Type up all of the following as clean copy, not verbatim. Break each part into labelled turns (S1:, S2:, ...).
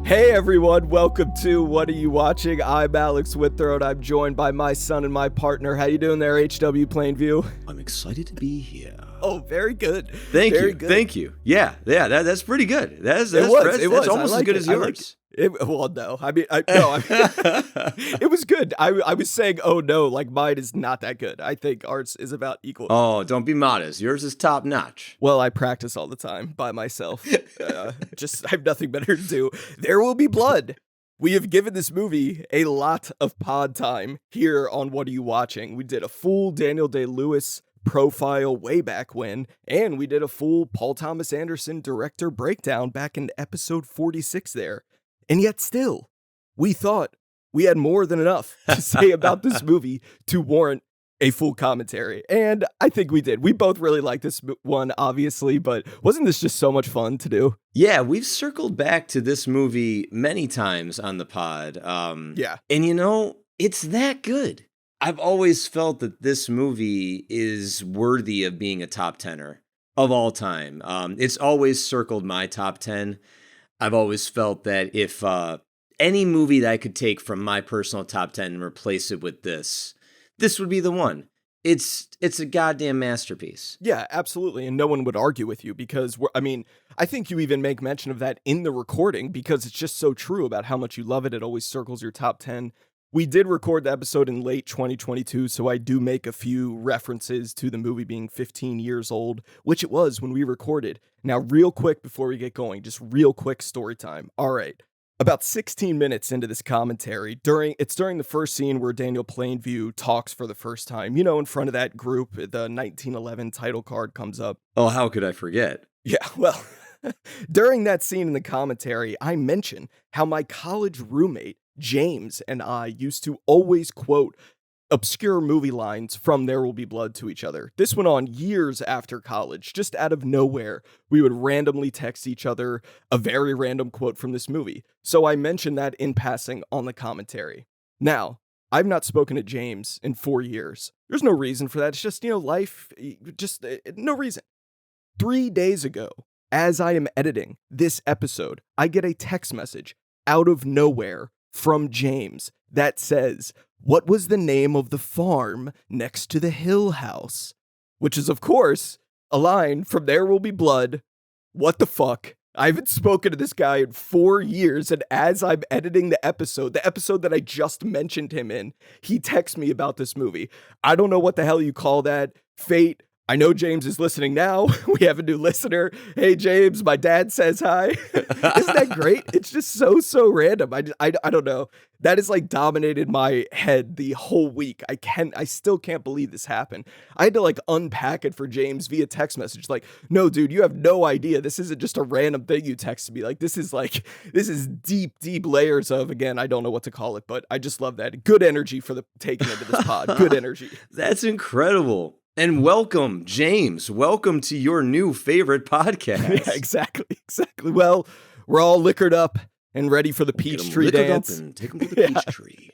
S1: Hey everyone, welcome to What Are You Watching? I'm Alex Withrow. I'm joined by my son and my partner. How you doing there, HW Plainview?
S2: I'm excited to be here.
S1: Oh, very good.
S2: Thank you. Yeah, that's pretty good. That's almost as good as yours.
S1: Well, no. It was good. I was saying, oh no, like mine is not that good. I think ours is about equal.
S2: Oh, don't be modest. Yours is top notch.
S1: Well, I practice all the time by myself. I have nothing better to do. There will be blood. We have given this movie a lot of pod time here on What Are You Watching? We did a full Daniel Day-Lewis profile way back when, and we did a full Paul Thomas Anderson director breakdown back in episode 46 there. And yet still, we thought we had more than enough to say about this movie to warrant a full commentary. And I think we did. We both really like this one, obviously, but wasn't this just so much fun to do?
S2: Yeah, we've circled back to this movie many times on the pod.
S1: Yeah.
S2: And you know, it's that good. I've always felt that this movie is worthy of being a top 10er of all time. It's always circled my top 10. I've always felt that if any movie that I could take from my personal top 10 and replace it with this would be the one. It's a goddamn masterpiece.
S1: Yeah, absolutely. And no one would argue with you because, I think you even make mention of that in the recording because it's just so true about how much you love it. It always circles your top 10. We did record the episode in late 2022, so I do make a few references to the movie being 15 years old, which it was when we recorded. Now, real quick before we get going, just real quick story time. All right. About 16 minutes into this commentary, during the first scene where Daniel Plainview talks for the first time, in front of that group, the 1911 title card comes up.
S2: Oh, how could I forget?
S1: Yeah, well, during that scene in the commentary, I mention how my college roommate, James, and I used to always quote obscure movie lines from There Will Be Blood to each other. This went on years after college, just out of nowhere. We would randomly text each other a very random quote from this movie. So I mentioned that in passing on the commentary. Now, I've not spoken to James in 4 years. There's no reason for that. It's just, life, just no reason. 3 days ago, as I am editing this episode, I get a text message out of nowhere from James that says, "What was the name of the farm next to the Hill House?" Which is, of course, a line from There Will Be Blood. What the fuck? I haven't spoken to this guy in 4 years, and as I'm editing the episode that I just mentioned him in, he texts me about this movie. I don't know what the hell you call that. Fate. I know James is listening now. We have a new listener. Hey, James, my dad says hi. Isn't that great? It's just so random. I don't know. That has like dominated my head the whole week. I still can't believe this happened. I had to unpack it for James via text message. No, dude, you have no idea. This isn't just a random thing you texted me. This is deep layers of, again, I don't know what to call it, but I just love that. Good energy for the taking into this pod. Good energy.
S2: That's incredible. And welcome, James. Welcome to your new favorite podcast.
S1: Yeah, exactly. Well, we're all liquored up and ready for the peach tree dance.
S2: And take them to the peach tree.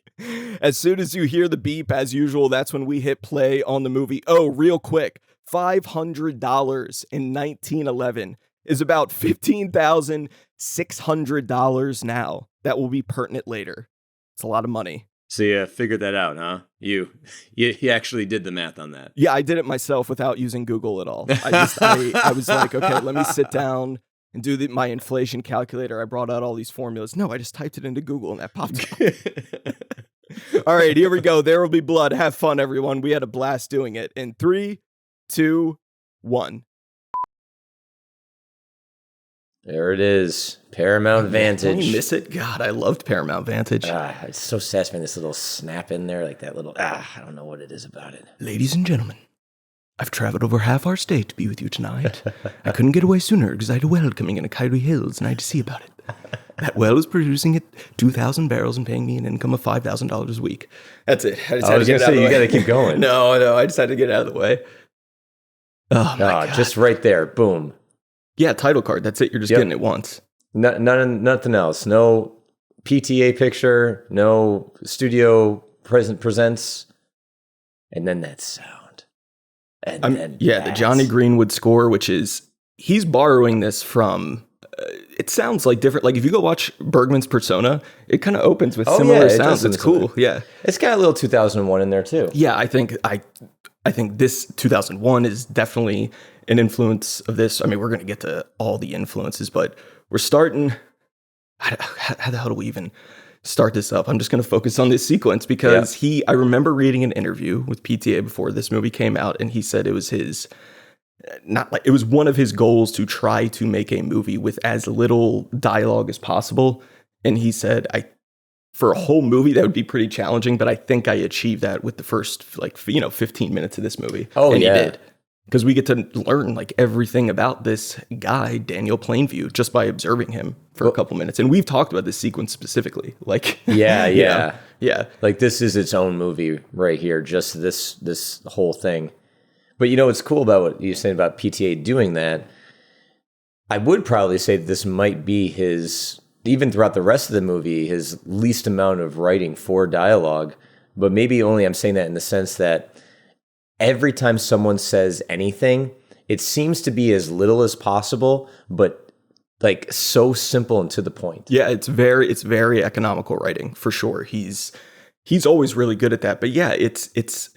S1: As soon as you hear the beep, as usual, that's when we hit play on the movie. Oh, real quick, $500 in 1911 is about $15,600 now. That will be pertinent later. It's a lot of money.
S2: So you figured that out, huh? You actually did the math on that.
S1: Yeah, I did it myself without using Google at all. I was like, okay, let me sit down and do my inflation calculator. I brought out all these formulas. No, I just typed it into Google and that popped up. All right, here we go. There Will Be Blood. Have fun, everyone. We had a blast doing it. In 3, 2, 1.
S2: There it is. Paramount Vantage.
S1: Did you miss it? God, I loved Paramount Vantage.
S2: It's so satisfying. This little snap in there, like that little, I don't know what it is about it.
S1: Ladies and gentlemen, I've traveled over half our state to be with you tonight. I couldn't get away sooner because I had a well coming in at Kyrie Hills and I had to see about it. That well was producing 2,000 barrels and paying me an income of $5,000 a week. That's it.
S2: I was going to say, you got to keep going.
S1: No, I just had to get out of the way. Oh, my God.
S2: Just right there. Boom.
S1: Yeah, title card. That's it. You're just getting it once.
S2: Nothing else. No PTA picture. No studio presents. And then that sound. And then
S1: the Jonny Greenwood score, which is, he's borrowing this from it sounds like different. Like if you go watch Bergman's Persona, it kind of opens with
S2: Oh,
S1: similar
S2: yeah, it
S1: sounds.
S2: does
S1: It's cool. Yeah.
S2: It's got a little 2001 in there too.
S1: Yeah, I think this 2001 is definitely an influence of this. I mean, we're going to get to all the influences, but we're starting. How the hell do we even start this up? I'm just going to focus on this sequence because I remember reading an interview with PTA before this movie came out, and he said it was it was one of his goals to try to make a movie with as little dialogue as possible. And he said, for a whole movie, that would be pretty challenging, but I think I achieved that with the first 15 minutes of this movie.
S2: Oh,
S1: and
S2: yeah.
S1: he did. Because we get to learn like everything about this guy, Daniel Plainview, just by observing him for a couple minutes. And we've talked about this sequence specifically. Like,
S2: Yeah.
S1: yeah.
S2: Like this is its own movie right here. Just this whole thing. But what's cool about what you're saying about PTA doing that? I would probably say this might be his, even throughout the rest of the movie, his least amount of writing for dialogue. But maybe only I'm saying that in the sense that every time someone says anything, it seems to be as little as possible, but like so simple and to the point.
S1: Yeah, it's very economical writing for sure. He's always really good at that. But yeah, it's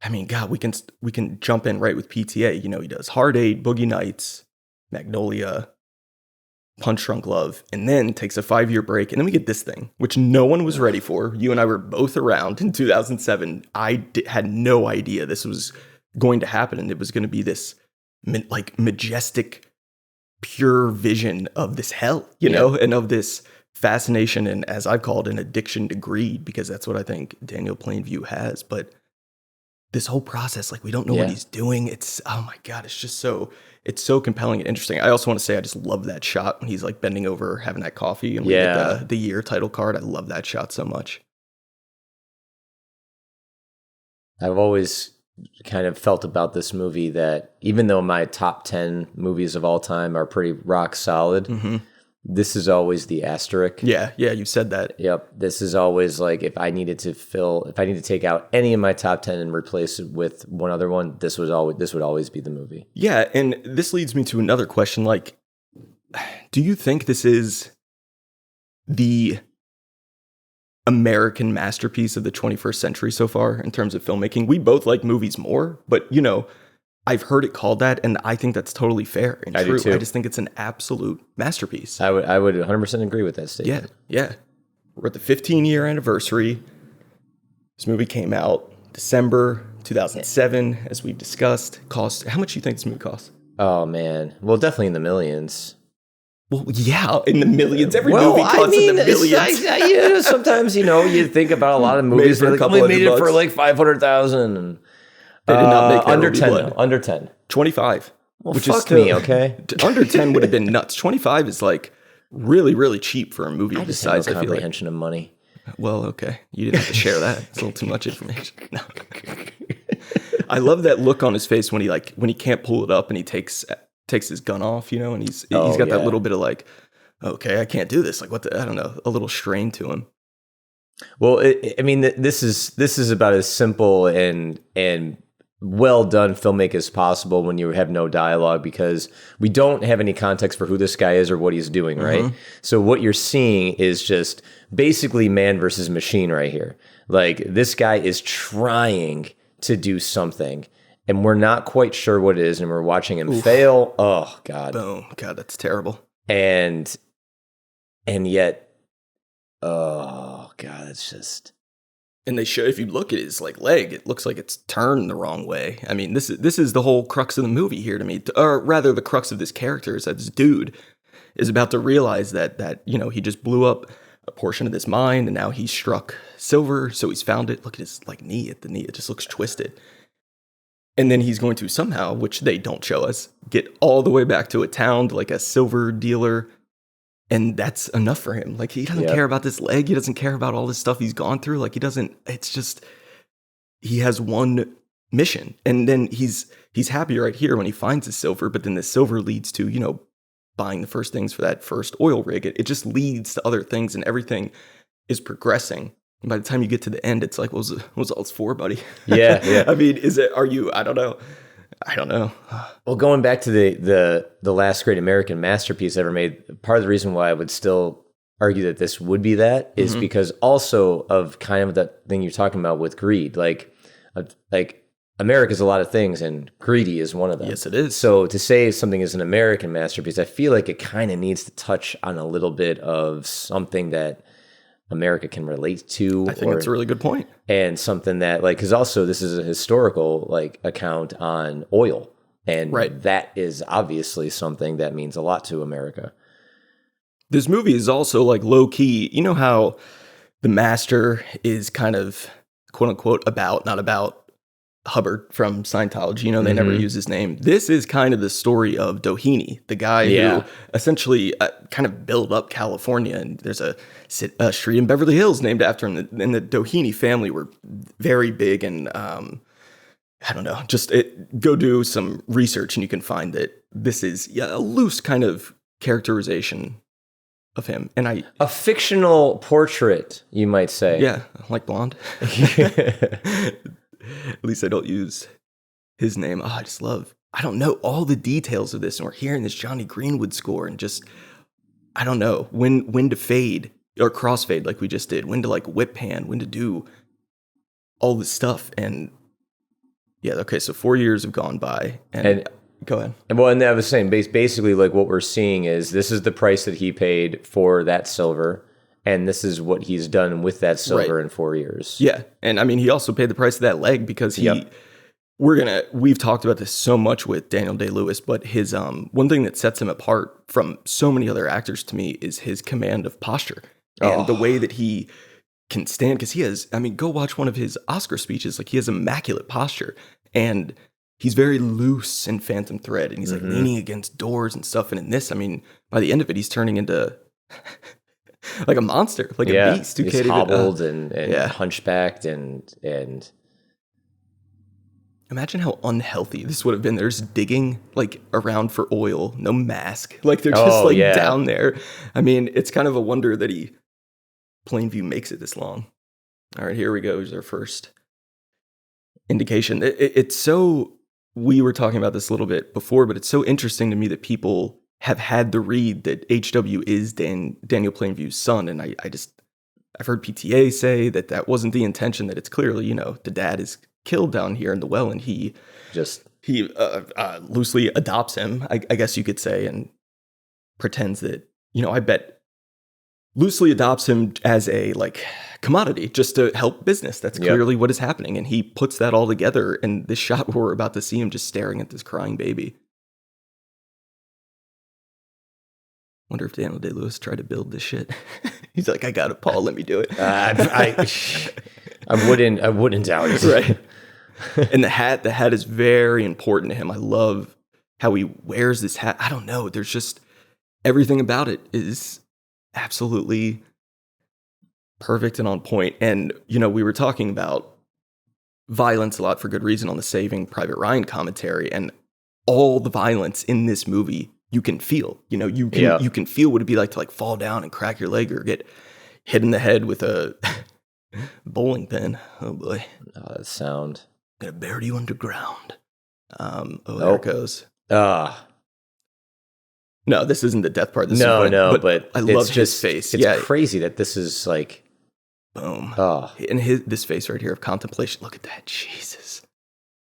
S1: I mean, God, we can jump in right with PTA. He does Hard Eight, Boogie Nights, Magnolia, Punch Drunk Love, and then takes a 5-year break. And then we get this thing, which no one was ready for. You and I were both around in 2007. I had no idea this was going to happen. And it was going to be this majestic, pure vision of this hell, know, and of this fascination. And as I've called an addiction to greed, because that's what I think Daniel Plainview has. But this whole process, like we don't know what he's doing. It's, oh my God, it's so compelling and interesting. I also want to say I just love that shot when he's like bending over having that coffee and we get the year title card. I love that shot so much.
S2: I've always kind of felt about this movie that even though my top 10 movies of all time are pretty rock solid, this is always the asterisk.
S1: Yeah, you've said that.
S2: Yep. This is always like if I need to take out any of my top 10 and replace it with one other one, this would always be the movie.
S1: Yeah, and this leads me to another question. Like, do you think this is the American masterpiece of the 21st century so far in terms of filmmaking? We both like movies more, but I've heard it called that, and I think that's totally fair and true.
S2: Do too.
S1: I just think it's an absolute masterpiece.
S2: I would 100% agree with that statement.
S1: Yeah. We're at the 15-year anniversary. This movie came out December 2007, as we've discussed. How much do you think this movie cost?
S2: Oh, man. Well, definitely in the millions.
S1: Well, yeah, in the millions. Every movie costs in the millions.
S2: Sometimes, you think about a lot of movies that only made it for like 500,000 and
S1: they did not make
S2: under 10 though. Under 10.
S1: 25.
S2: Well, which fuck is still, me, okay?
S1: Under 10 would have been nuts. 25 is like really, really cheap for a movie
S2: of
S1: this
S2: size.
S1: I feel like.
S2: Comprehension of money.
S1: Well, okay. You didn't have to share that. It's a little too much information. No. I love that look on his face when he can't pull it up and he takes his gun off, and he's got that little bit of like, okay, I can't do this. Like I don't know, a little strain to him.
S2: Well, this is about as simple and well done filmmaking as possible when you have no dialogue, because we don't have any context for who this guy is or what he's doing, right? So what you're seeing is just basically man versus machine right here. Like this guy is trying to do something and we're not quite sure what it is, and we're watching him fail. Oh God.
S1: Boom. God, that's terrible.
S2: And yet, oh God, it's just.
S1: And they show, if you look at his leg, it looks like it's turned the wrong way. I mean, this is the whole crux of the movie here to me, or rather, the crux of this character is that this dude is about to realize that he just blew up a portion of this mine, and now he's struck silver, so he's found it. Look at his knee. At the knee, it just looks twisted. And then he's going to somehow, which they don't show us, get all the way back to a town, to a silver dealer. And that's enough for him. He doesn't care about this leg. He doesn't care about all this stuff he's gone through. It's just, he has one mission. And then he's happy right here when he finds the silver, but then the silver leads to, buying the first things for that first oil rig. It just leads to other things, and everything is progressing. And by the time you get to the end, it's like, what was all this for, buddy?
S2: Yeah.
S1: I mean, I don't know. I don't know.
S2: Well, going back to the last great American masterpiece ever made, part of the reason why I would still argue that this would be that is because also of kind of that thing you're talking about with greed. Like America's a lot of things, and greedy is one of them.
S1: Yes, it is.
S2: So to say something is an American masterpiece, I feel like it kind of needs to touch on a little bit of something that America can relate to.
S1: I think that's a really good point.
S2: And something that, like, because also this is a historical, like, account on oil. And that is obviously something that means a lot to America.
S1: This movie is also, like, low-key. You know how The Master is kind of, quote-unquote, not about Hubbard from Scientology. You know, they never use his name. This is kind of the story of Doheny, the guy who essentially kind of built up California. And there's a street in Beverly Hills named after him. And the Doheny family were very big. And I don't know, go do some research and you can find that this is a loose kind of characterization of him. And
S2: a fictional portrait, you might say.
S1: Yeah, like Blonde. At least I don't use his name. Oh, I don't know all the details of this. And we're hearing this Jonny Greenwood score and just, I don't know, when to fade or crossfade like we just did, when to like whip pan, when to do all this stuff. And yeah, okay, so 4 years have gone by. And go ahead.
S2: And I was saying, basically, like what we're seeing is this is the price that he paid for that silver. And this is what he's done with that silver in 4 years.
S1: Yeah. And I mean, he also paid the price of that leg because we've talked about this so much with Daniel Day-Lewis, but his, one thing that sets him apart from so many other actors to me is his command of posture and the way that he can stand. Cause he has, I mean, go watch one of his Oscar speeches. Like he has immaculate posture and he's very loose in Phantom Thread and he's like leaning against doors and stuff. And in this, I mean, by the end of it, he's turning into like a monster, like a beast.
S2: He's hobbled and hunchbacked and
S1: imagine how unhealthy this would have been. They're just digging like around for oil, no mask. Like they're just down there. I mean, it's kind of a wonder that Plainview makes it this long. All right, here we go. Here's our first indication. It's so, we were talking about this a little bit before, but it's so interesting to me that people have had the read that HW is Daniel Plainview's son. And I've heard PTA say that wasn't the intention, that it's clearly, the dad is killed down here in the well and he loosely adopts him, I guess you could say, and pretends that, I bet loosely adopts him as a like commodity just to help business. That's clearly what is happening. And he puts that all together in this shot where we're about to see him just staring at this crying baby. Wonder if Daniel Day-Lewis tried to build this shit. He's like, I got it, Paul. Let me do it.
S2: I wouldn't doubt it.
S1: Right. And the hat is very important to him. I love how he wears this hat. I don't know. There's just everything about it is absolutely perfect and on point. And, we were talking about violence a lot for good reason on the Saving Private Ryan commentary, and all the violence in this movie you can feel. You can feel what it'd be like to like fall down and crack your leg or get hit in the head with a bowling pin. Oh boy.
S2: Oh, that sound.
S1: Gonna bury you underground. There it goes. No, this isn't the death part. This is but I love his face.
S2: It's crazy that this is like,
S1: boom. And this face right here of contemplation. Look at that, Jesus.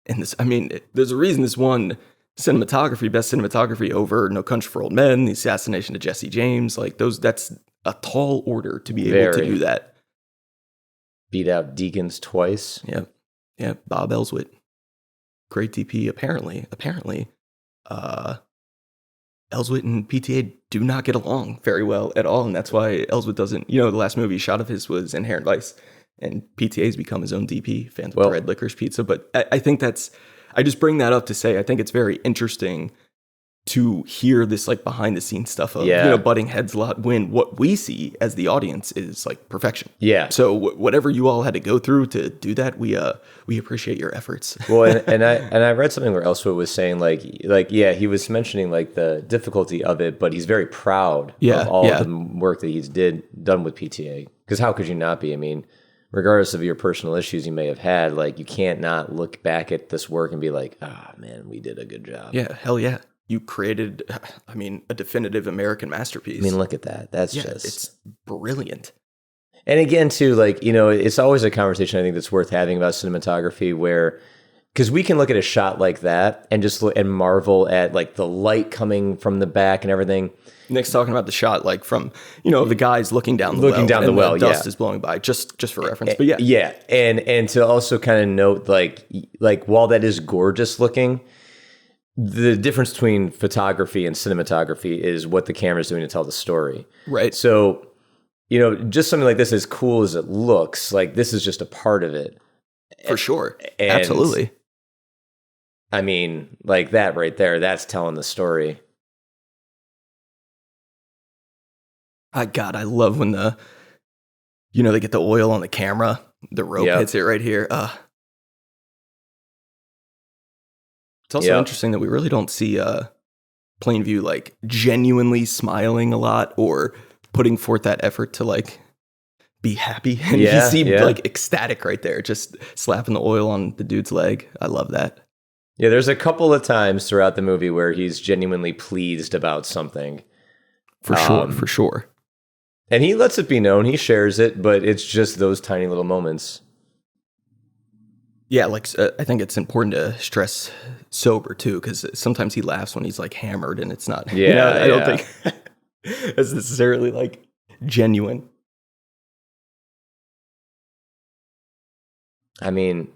S1: And this, I mean, there's a reason this won best cinematography over No Country for Old Men, the assassination of Jesse James. Like that's a tall order to be able to do that.
S2: Beat out Deakins twice.
S1: Yeah. Bob Ellsworth, great DP. Apparently, Ellsworth and PTA do not get along very well at all, and that's why Ellsworth doesn't. The last movie shot of his was Inherent Vice, and PTA's become his own DP, Phantom Thread, Licorice Pizza. But I think I just bring that up to say I think it's very interesting to hear this like behind the scenes stuff of butting heads a lot when what we see as the audience is like perfection. Yeah. So whatever you all had to go through to do that, we appreciate your efforts.
S2: Well, and I read something where Elsewhere was saying like he was mentioning like the difficulty of it, but he's very proud of all the work that he's done with PTA. Because how could you not be? I mean,
S3: regardless of your personal issues you may have had, like you can't not look back at this work and be like, ah, man, we did a good job.
S1: Yeah, hell yeah. You created, I mean, a definitive American masterpiece.
S3: I mean, look at that. That's
S1: it's brilliant.
S3: And again, too, like, you know, it's always a conversation I think that's worth having about cinematography where, because we can look at a shot like that and just look and marvel at like the light coming from the back and everything.
S1: Nick's talking about the shot, like from, you know, the guys looking down the well. The dust is blowing by, just for reference. But
S3: yeah, and to also kind of note, like while that is gorgeous looking, the difference between photography and cinematography is what the camera's doing to tell the story.
S1: Right.
S3: So, you know, just something like this, as cool as it looks, like this is just a part of it.
S1: For sure. Absolutely.
S3: I mean, like that right there, that's telling the story.
S1: God, I love when they get the oil on the camera. The rope hits it right here. It's also interesting that we really don't see Plainview like genuinely smiling a lot or putting forth that effort to like be happy. And he seemed like ecstatic right there, just slapping the oil on the dude's leg. I love that.
S3: Yeah, there's a couple of times throughout the movie where he's genuinely pleased about something.
S1: For sure.
S3: And he lets it be known, he shares it, but it's just those tiny little moments.
S1: Yeah, like I think it's important to stress sober too, because sometimes he laughs when he's like hammered, and it's not. I don't think it's necessarily like genuine.
S3: I mean,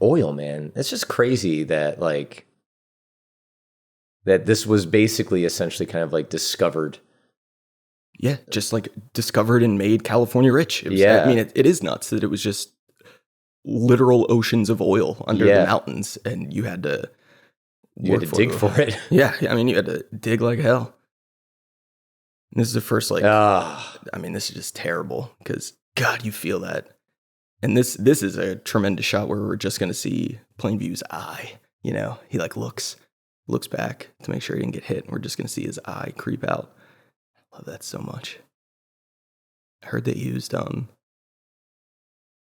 S3: oil, man. It's just crazy that like that this was basically essentially kind of like discovered.
S1: Yeah, just like discovered and made California rich. I mean, it is nuts that it was just literal oceans of oil under the mountains, and you had to
S3: dig for it.
S1: Yeah, I mean, you had to dig like hell. And this is the first I mean, this is just terrible because God, you feel that. And this is a tremendous shot where we're just going to see Plainview's eye. You know, he like looks back to make sure he didn't get hit, and we're just going to see his eye creep out. I love that so much. I heard they used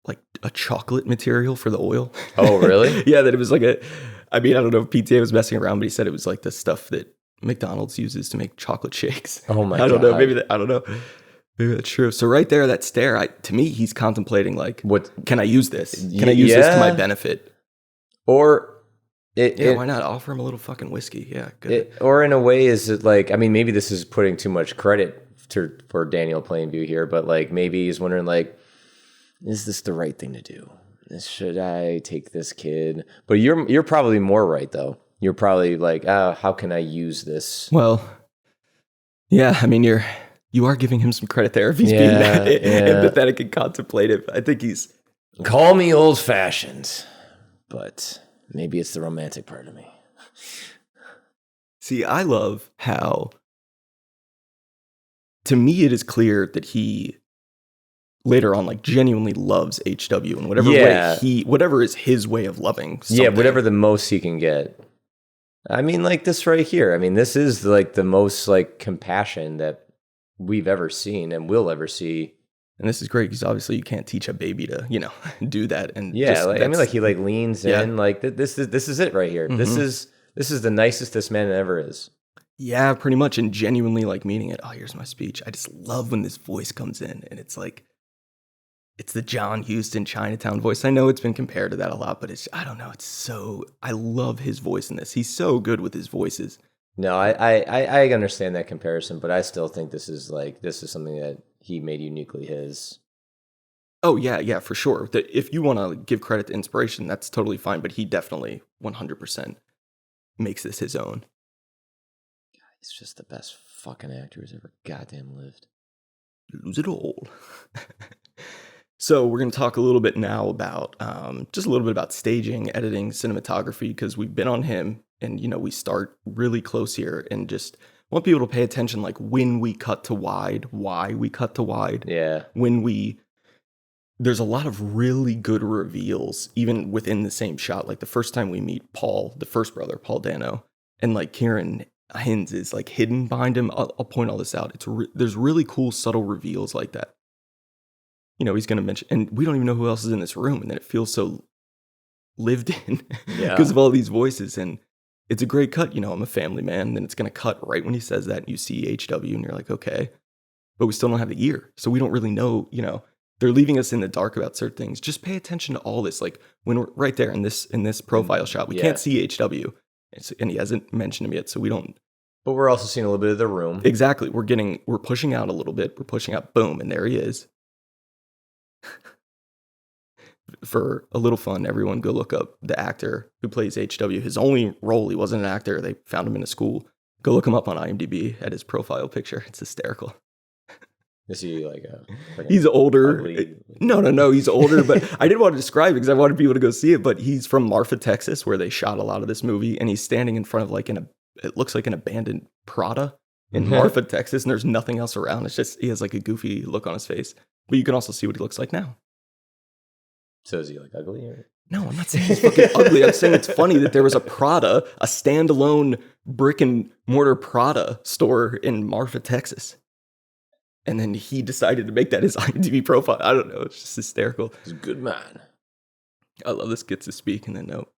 S1: like a chocolate material for the oil.
S3: Oh, really?
S1: Yeah, that it was like I mean, I don't know if PTA was messing around, but he said it was like the stuff that McDonald's uses to make chocolate shakes.
S3: Oh my God.
S1: I don't know. I don't know. Maybe that's true. So right there, that stare, to me, he's contemplating like, what can I use this? Can I use this to my benefit?
S3: Or
S1: why not offer him a little fucking whiskey? Yeah, good.
S3: Or in a way, is it like, I mean, maybe this is putting too much credit for Daniel Plainview here, but like maybe he's wondering like, is this the right thing to do? Should I take this kid? But you're probably more right though. You're probably like, how can I use this?
S1: Well, yeah, I mean, you are giving him some credit there if he's being that empathetic and contemplative. I think he's...
S3: Call me old-fashioned, but maybe it's the romantic part of me.
S1: See, I love how, to me, it is clear that he later on like genuinely loves HW in whatever way whatever is his way of loving something.
S3: Yeah, whatever the most he can get. I mean, like this right here. I mean, this is like the most like compassion that we've ever seen and will ever see.
S1: And this is great because obviously you can't teach a baby to, do that. And
S3: he like leans in like this is it right here. Mm-hmm. This is the nicest this man ever is.
S1: Yeah, pretty much, and genuinely like meaning it. Oh, here's my speech. I just love when this voice comes in, and it's like, it's the John Huston Chinatown voice. I know it's been compared to that a lot, but I don't know. I love his voice in this. He's so good with his voices.
S3: No, I understand that comparison, but I still think this is something that he made uniquely his.
S1: Oh, yeah, for sure. That if you want to give credit to inspiration, that's totally fine, but he definitely 100% makes this his own.
S3: God, he's just the best fucking actor who's ever goddamn lived.
S1: Lose it all. So we're going to talk a little bit now about just a little bit about staging, editing, cinematography, because we've been on him, and we start really close here, and just want people to pay attention, like when we cut to wide, why we cut to wide.
S3: Yeah.
S1: There's a lot of really good reveals, even within the same shot. Like the first time we meet Paul, the first brother, Paul Dano, and like Kieran Hines is like hidden behind him. I'll point all this out. There's really cool, subtle reveals like that. he's going to mention, and we don't even know who else is in this room, and then it feels so lived in
S3: Yeah.
S1: because of all these voices, and it's a great cut. I'm a family man, and then it's going to cut right when he says that, and you see HW, and you're like, okay, but we still don't have the year, so we don't really know. They're leaving us in the dark about certain things. Just pay attention to all this. Like when we're right there in this profile shot, we can't see HW, and he hasn't mentioned him yet, so we don't.
S3: But we're also seeing a little bit of the room.
S1: Exactly. We're pushing out a little bit. We're pushing out, boom, and there he is. For a little fun, everyone go look up the actor who plays HW. His only role, he wasn't an actor. They found him in a school. Go look him up on IMDb at his profile picture. It's hysterical.
S3: Is he
S1: he's older.
S3: ugly?
S1: No, he's older, but I didn't want to describe it because I wanted people to go see it, but he's from Marfa, Texas, where they shot a lot of this movie, and he's standing in front of it looks like an abandoned Prada in Marfa, Texas, and there's nothing else around. It's just, he has like a goofy look on his face, but you can also see what he looks like now.
S3: So is he ugly? Or?
S1: No, I'm not saying he's fucking ugly. I'm saying it's funny that there was a standalone brick and mortar Prada store in Marfa, Texas. And then he decided to make that his IMDb profile. I don't know. It's just hysterical.
S3: He's a good man.
S1: I love this gets to speak and then no.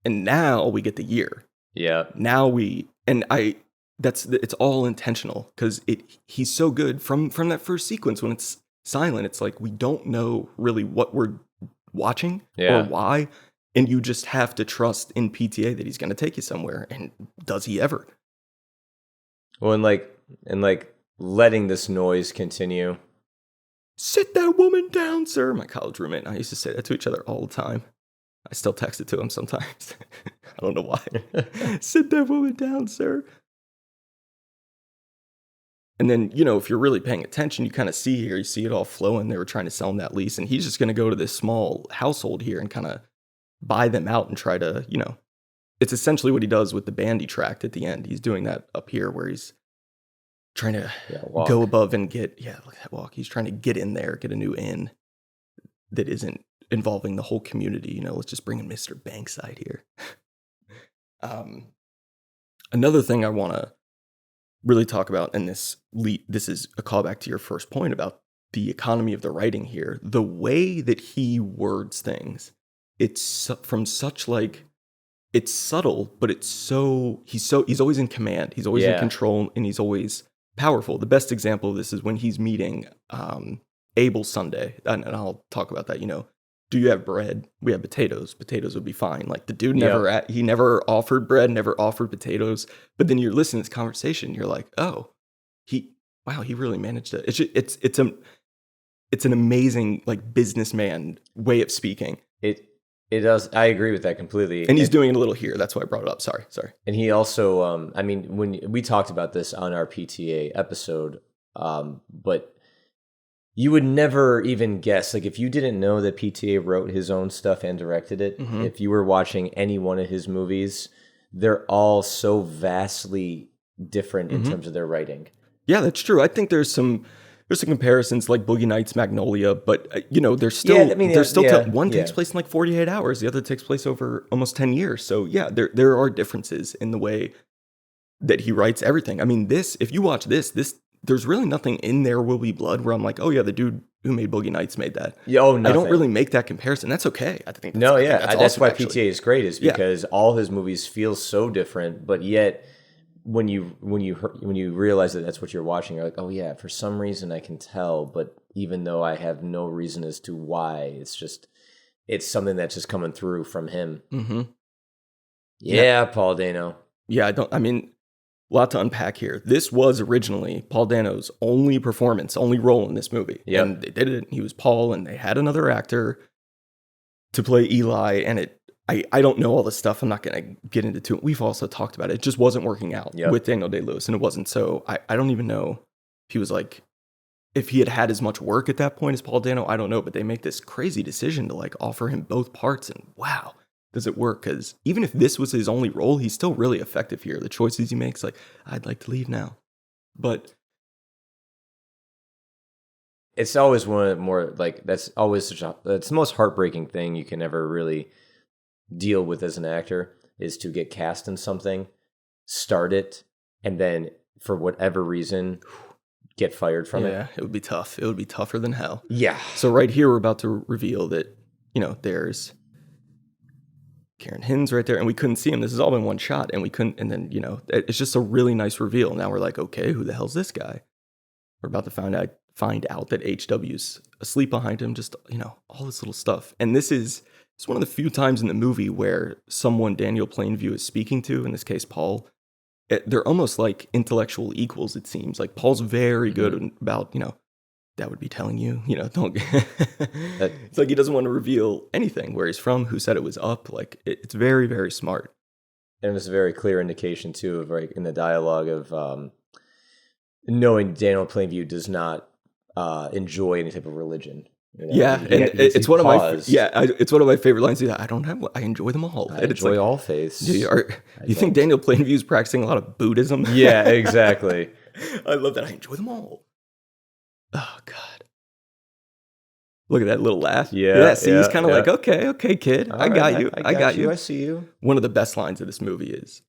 S1: And now we get the year.
S3: Yeah.
S1: Now it's all intentional because he's so good from that first sequence when it's silent. It's like we don't know really what we're watching or why, and you just have to trust in PTA that he's going to take you somewhere. And does he ever?
S3: Well, and letting this noise continue.
S1: Sit that woman down, sir. My college roommate and I used to say that to each other all the time. I still text it to him sometimes. I don't know why. Sit that woman down, sir. And then, if you're really paying attention, you kind of see here, you see it all flowing. They were trying to sell him that lease, and he's just going to go to this small household here and kind of buy them out and try to, it's essentially what he does with the bandy tract at the end. He's doing that up here where he's trying to go above and get, look at that walk. He's trying to get in there, get a new inn that isn't involving the whole community. Let's just bring in Mr. Bankside here. Another thing I want to really talk about, and this is a callback to your first point about the economy of the writing here. The way that he words things, it's from such it's subtle, but he's always in command. He's always in control, and he's always powerful. The best example of this is when he's meeting Abel Sunday, and I'll talk about that. Do you have bread? We have potatoes. Potatoes would be fine. Like the dude he never offered bread, never offered potatoes. But then you're listening to this conversation, you're like, oh, he really managed to. It's an amazing businessman way of speaking.
S3: It does. I agree with that completely.
S1: And he's doing it a little here. That's why I brought it up. Sorry.
S3: And he also, when we talked about this on our PTA episode, but you would never even guess, if you didn't know that PTA wrote his own stuff and directed it, if you were watching any one of his movies, they're all so vastly different in terms of their writing. Yeah,
S1: that's true. I think there's some comparisons like Boogie Nights, Magnolia, but there's still one takes place in 48 hours, the other takes place over almost 10 years. So yeah, there are differences in the way that he writes everything. I mean, if you watch this, there's really nothing in There Will Be Blood where I'm like, oh yeah, the dude who made Boogie Nights made that.
S3: Yeah, I
S1: don't really make that comparison. That's okay. I think
S3: that's
S1: awesome,
S3: why
S1: actually.
S3: PTA is great, is because all his movies feel so different, but yet when you realize that that's what you're watching, you're like, oh yeah, for some reason I can tell, but even though I have no reason as to why, it's something that's just coming through from him.
S1: Mm-hmm.
S3: Yeah, Paul Dano.
S1: Yeah, a lot to unpack here. This was originally Paul Dano's only role in this movie.
S3: Yep.
S1: And they did it. He was Paul, and they had another actor to play Eli. And I don't know all this stuff. I'm not going to get into it. We've also talked about it. It just wasn't working out with Daniel Day-Lewis, and it wasn't. So I don't even know if he was if he had as much work at that point as Paul Dano. I don't know. But they make this crazy decision to offer him both parts. And wow, does it work? Because even if this was his only role, he's still really effective here. The choices he makes, I'd like to leave now. But
S3: it's always that's always that's the most heartbreaking thing you can ever really deal with as an actor, is to get cast in something, start it, and then for whatever reason, get fired from it.
S1: Yeah, it would be tough. It would be tougher than hell.
S3: Yeah.
S1: So right here, we're about to reveal that, there's Karen Hin's right there, and we couldn't see him. This has all been one shot, and we couldn't, and then, it's just a really nice reveal. Now we're like, okay, who the hell's this guy? We're about to find out that HW's asleep behind him, just, all this little stuff. And it's one of the few times in the movie where someone Daniel Plainview is speaking to, in this case, Paul, they're almost like intellectual equals, it seems. Like, Paul's very good about, that would be telling you, don't. It's like he doesn't want to reveal anything, where he's from, who said it was up. Like, it's very, very smart.
S3: And it's a very clear indication, too, of like in the dialogue of knowing Daniel Plainview does not enjoy any type of religion.
S1: Yeah, it's one of my it's one of my favorite lines. I enjoy them all.
S3: I enjoy all faiths.
S1: You think Daniel Plainview is practicing a lot of Buddhism?
S3: Yeah, exactly.
S1: I love that. I enjoy them all. Oh God! Look at that little laugh.
S3: Yeah.
S1: See, he's kind of like, okay, kid, I got you. I got you.
S3: I see you.
S1: One of the best lines of this movie is,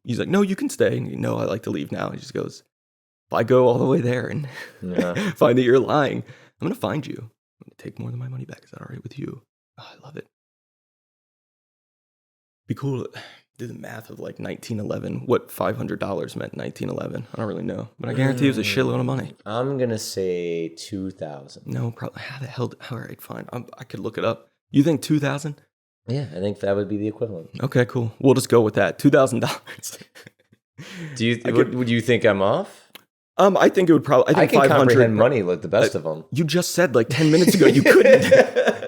S1: he's like, "No, you can stay." And I like to leave now. He just goes, "If I go all the way there and find that you're lying, I'm going to find you. I'm going to take more than my money back. Is that all right with you?" Oh, I love it. Be cool to do the math of like 1911. What $500 meant in 1911. I don't really know. But I guarantee it was a shitload of money.
S3: I'm going to say 2,000.
S1: No, probably. How the hell? All right, fine. I could look it up. You think 2,000?
S3: Yeah, I think that would be the equivalent.
S1: Okay, cool. We'll just go with that. $2,000.
S3: Would you think I'm off?
S1: I think it would probably. I think
S3: can
S1: 500
S3: comprehend money like the best of them.
S1: You just said like 10 minutes ago you couldn't.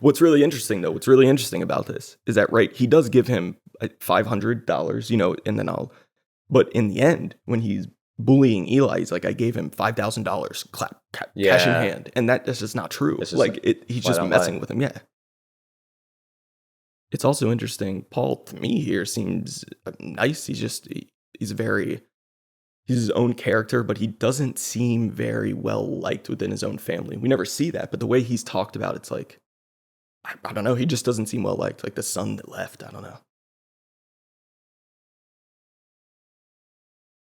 S1: What's really interesting about this is that, right, he does give him $500, and then but in the end, when he's bullying Eli, he's like, I gave him $5,000, cash in hand. And that's just not true. He's just messing with him. Yeah. It's also interesting. Paul, to me here, seems nice. He's his own character, but he doesn't seem very well liked within his own family. We never see that, but the way he's talked about, it's like, I don't know, he just doesn't seem well liked, like the son that left, I don't know.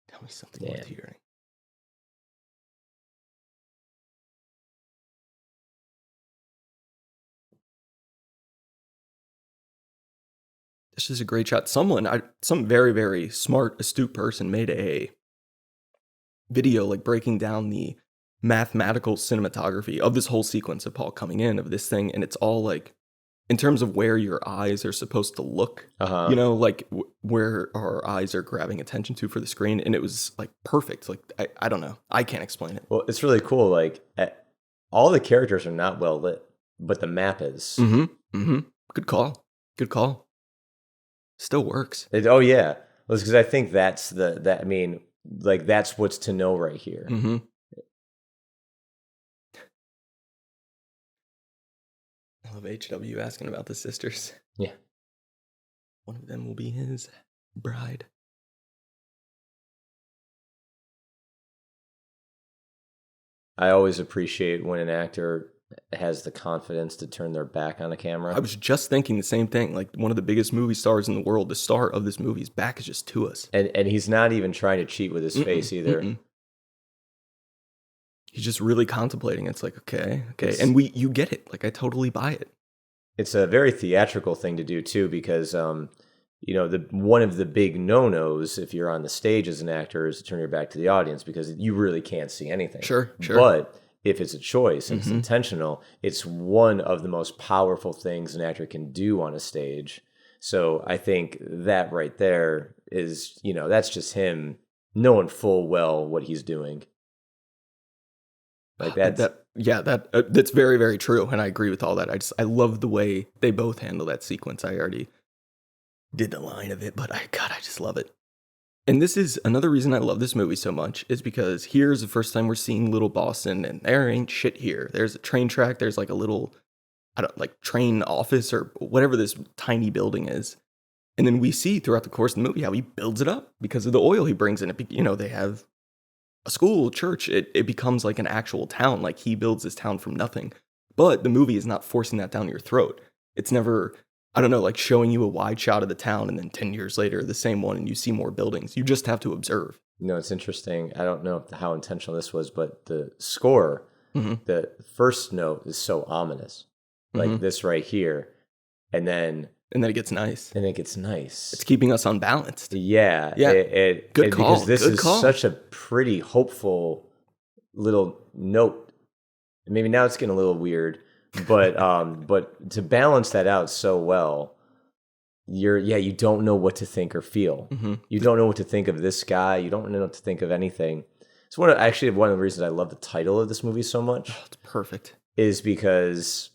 S1: Tell me something worth hearing. This is a great shot. Some very, very smart, astute person made a video like breaking down the mathematical cinematography of this whole sequence of Paul coming in, of this thing, and it's all like in terms of where your eyes are supposed to look, like where our eyes are grabbing attention to for the screen, and it was like perfect. Like I don't know, I can't explain it.
S3: Well, it's really cool. Like all the characters are not well lit, but the map is.
S1: Good call. Still works.
S3: Oh yeah, well, because I think that's that's what's to know right here. I love HW asking about the sisters.
S1: Yeah. One of them will be his bride.
S3: I always appreciate when an actor has the confidence to turn their back on a camera.
S1: I was just thinking the same thing. Like, one of the biggest movie stars in the world, the star of this movie's back is just to us.
S3: And he's not even trying to cheat with his face either.
S1: He's just really contemplating. It's like, okay. And you get it. Like, I totally buy it.
S3: It's a very theatrical thing to do too, because one of the big no-nos if you're on the stage as an actor is to turn your back to the audience, because you really can't see anything.
S1: Sure.
S3: But if it's a choice and it's intentional, it's one of the most powerful things an actor can do on a stage. So I think that right there is, that's just him knowing full well what he's doing. Like that's
S1: very, very true, and I agree with all that. I love the way they both handle that sequence. I already did the line of it, but I just love it. And this is another reason I love this movie so much, is because here's the first time we're seeing Little Boston, and there ain't shit here. There's a train track. There's like a little, train office or whatever this tiny building is. And then we see throughout the course of the movie how he builds it up because of the oil he brings in. They have a school, church. It becomes like an actual town. Like, he builds this town from nothing. But the movie is not forcing that down your throat. It's never, like showing you a wide shot of the town and then 10 years later, the same one, and you see more buildings. You just have to observe.
S3: it's interesting. I don't know how intentional this was, but the score, the first note is so ominous, like this right here, and then
S1: it gets nice.
S3: It's
S1: keeping us unbalanced.
S3: Yeah.
S1: Good call.
S3: Because this is such a pretty hopeful little note. Maybe now it's getting a little weird, but to balance that out so well, you don't know what to think or feel. You don't know what to think of this guy. You don't know what to think of anything. It's one of the reasons I love the title of this movie so much.
S1: Oh, it's perfect.
S3: Is because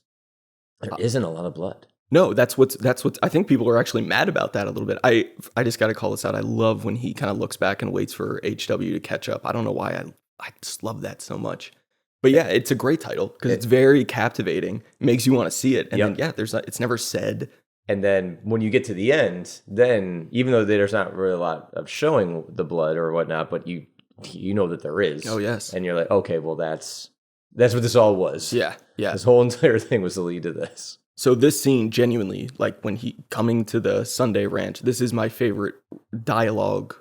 S3: there isn't a lot of blood.
S1: No, that's what's. I think people are actually mad about that a little bit. I just got to call this out. I love when he kind of looks back and waits for HW to catch up. I don't know why I just love that so much. But yeah, it's a great title because it's very captivating. It makes you want to see it. And then it's never said.
S3: And then when you get to the end, then even though there's not really a lot of showing the blood or whatnot, but you know that there is.
S1: Oh yes.
S3: And you're like, okay, well that's what this all was.
S1: Yeah.
S3: This whole entire thing was the lead to this.
S1: So this scene, genuinely, like when he coming to the Sunday Ranch, this is my favorite dialogue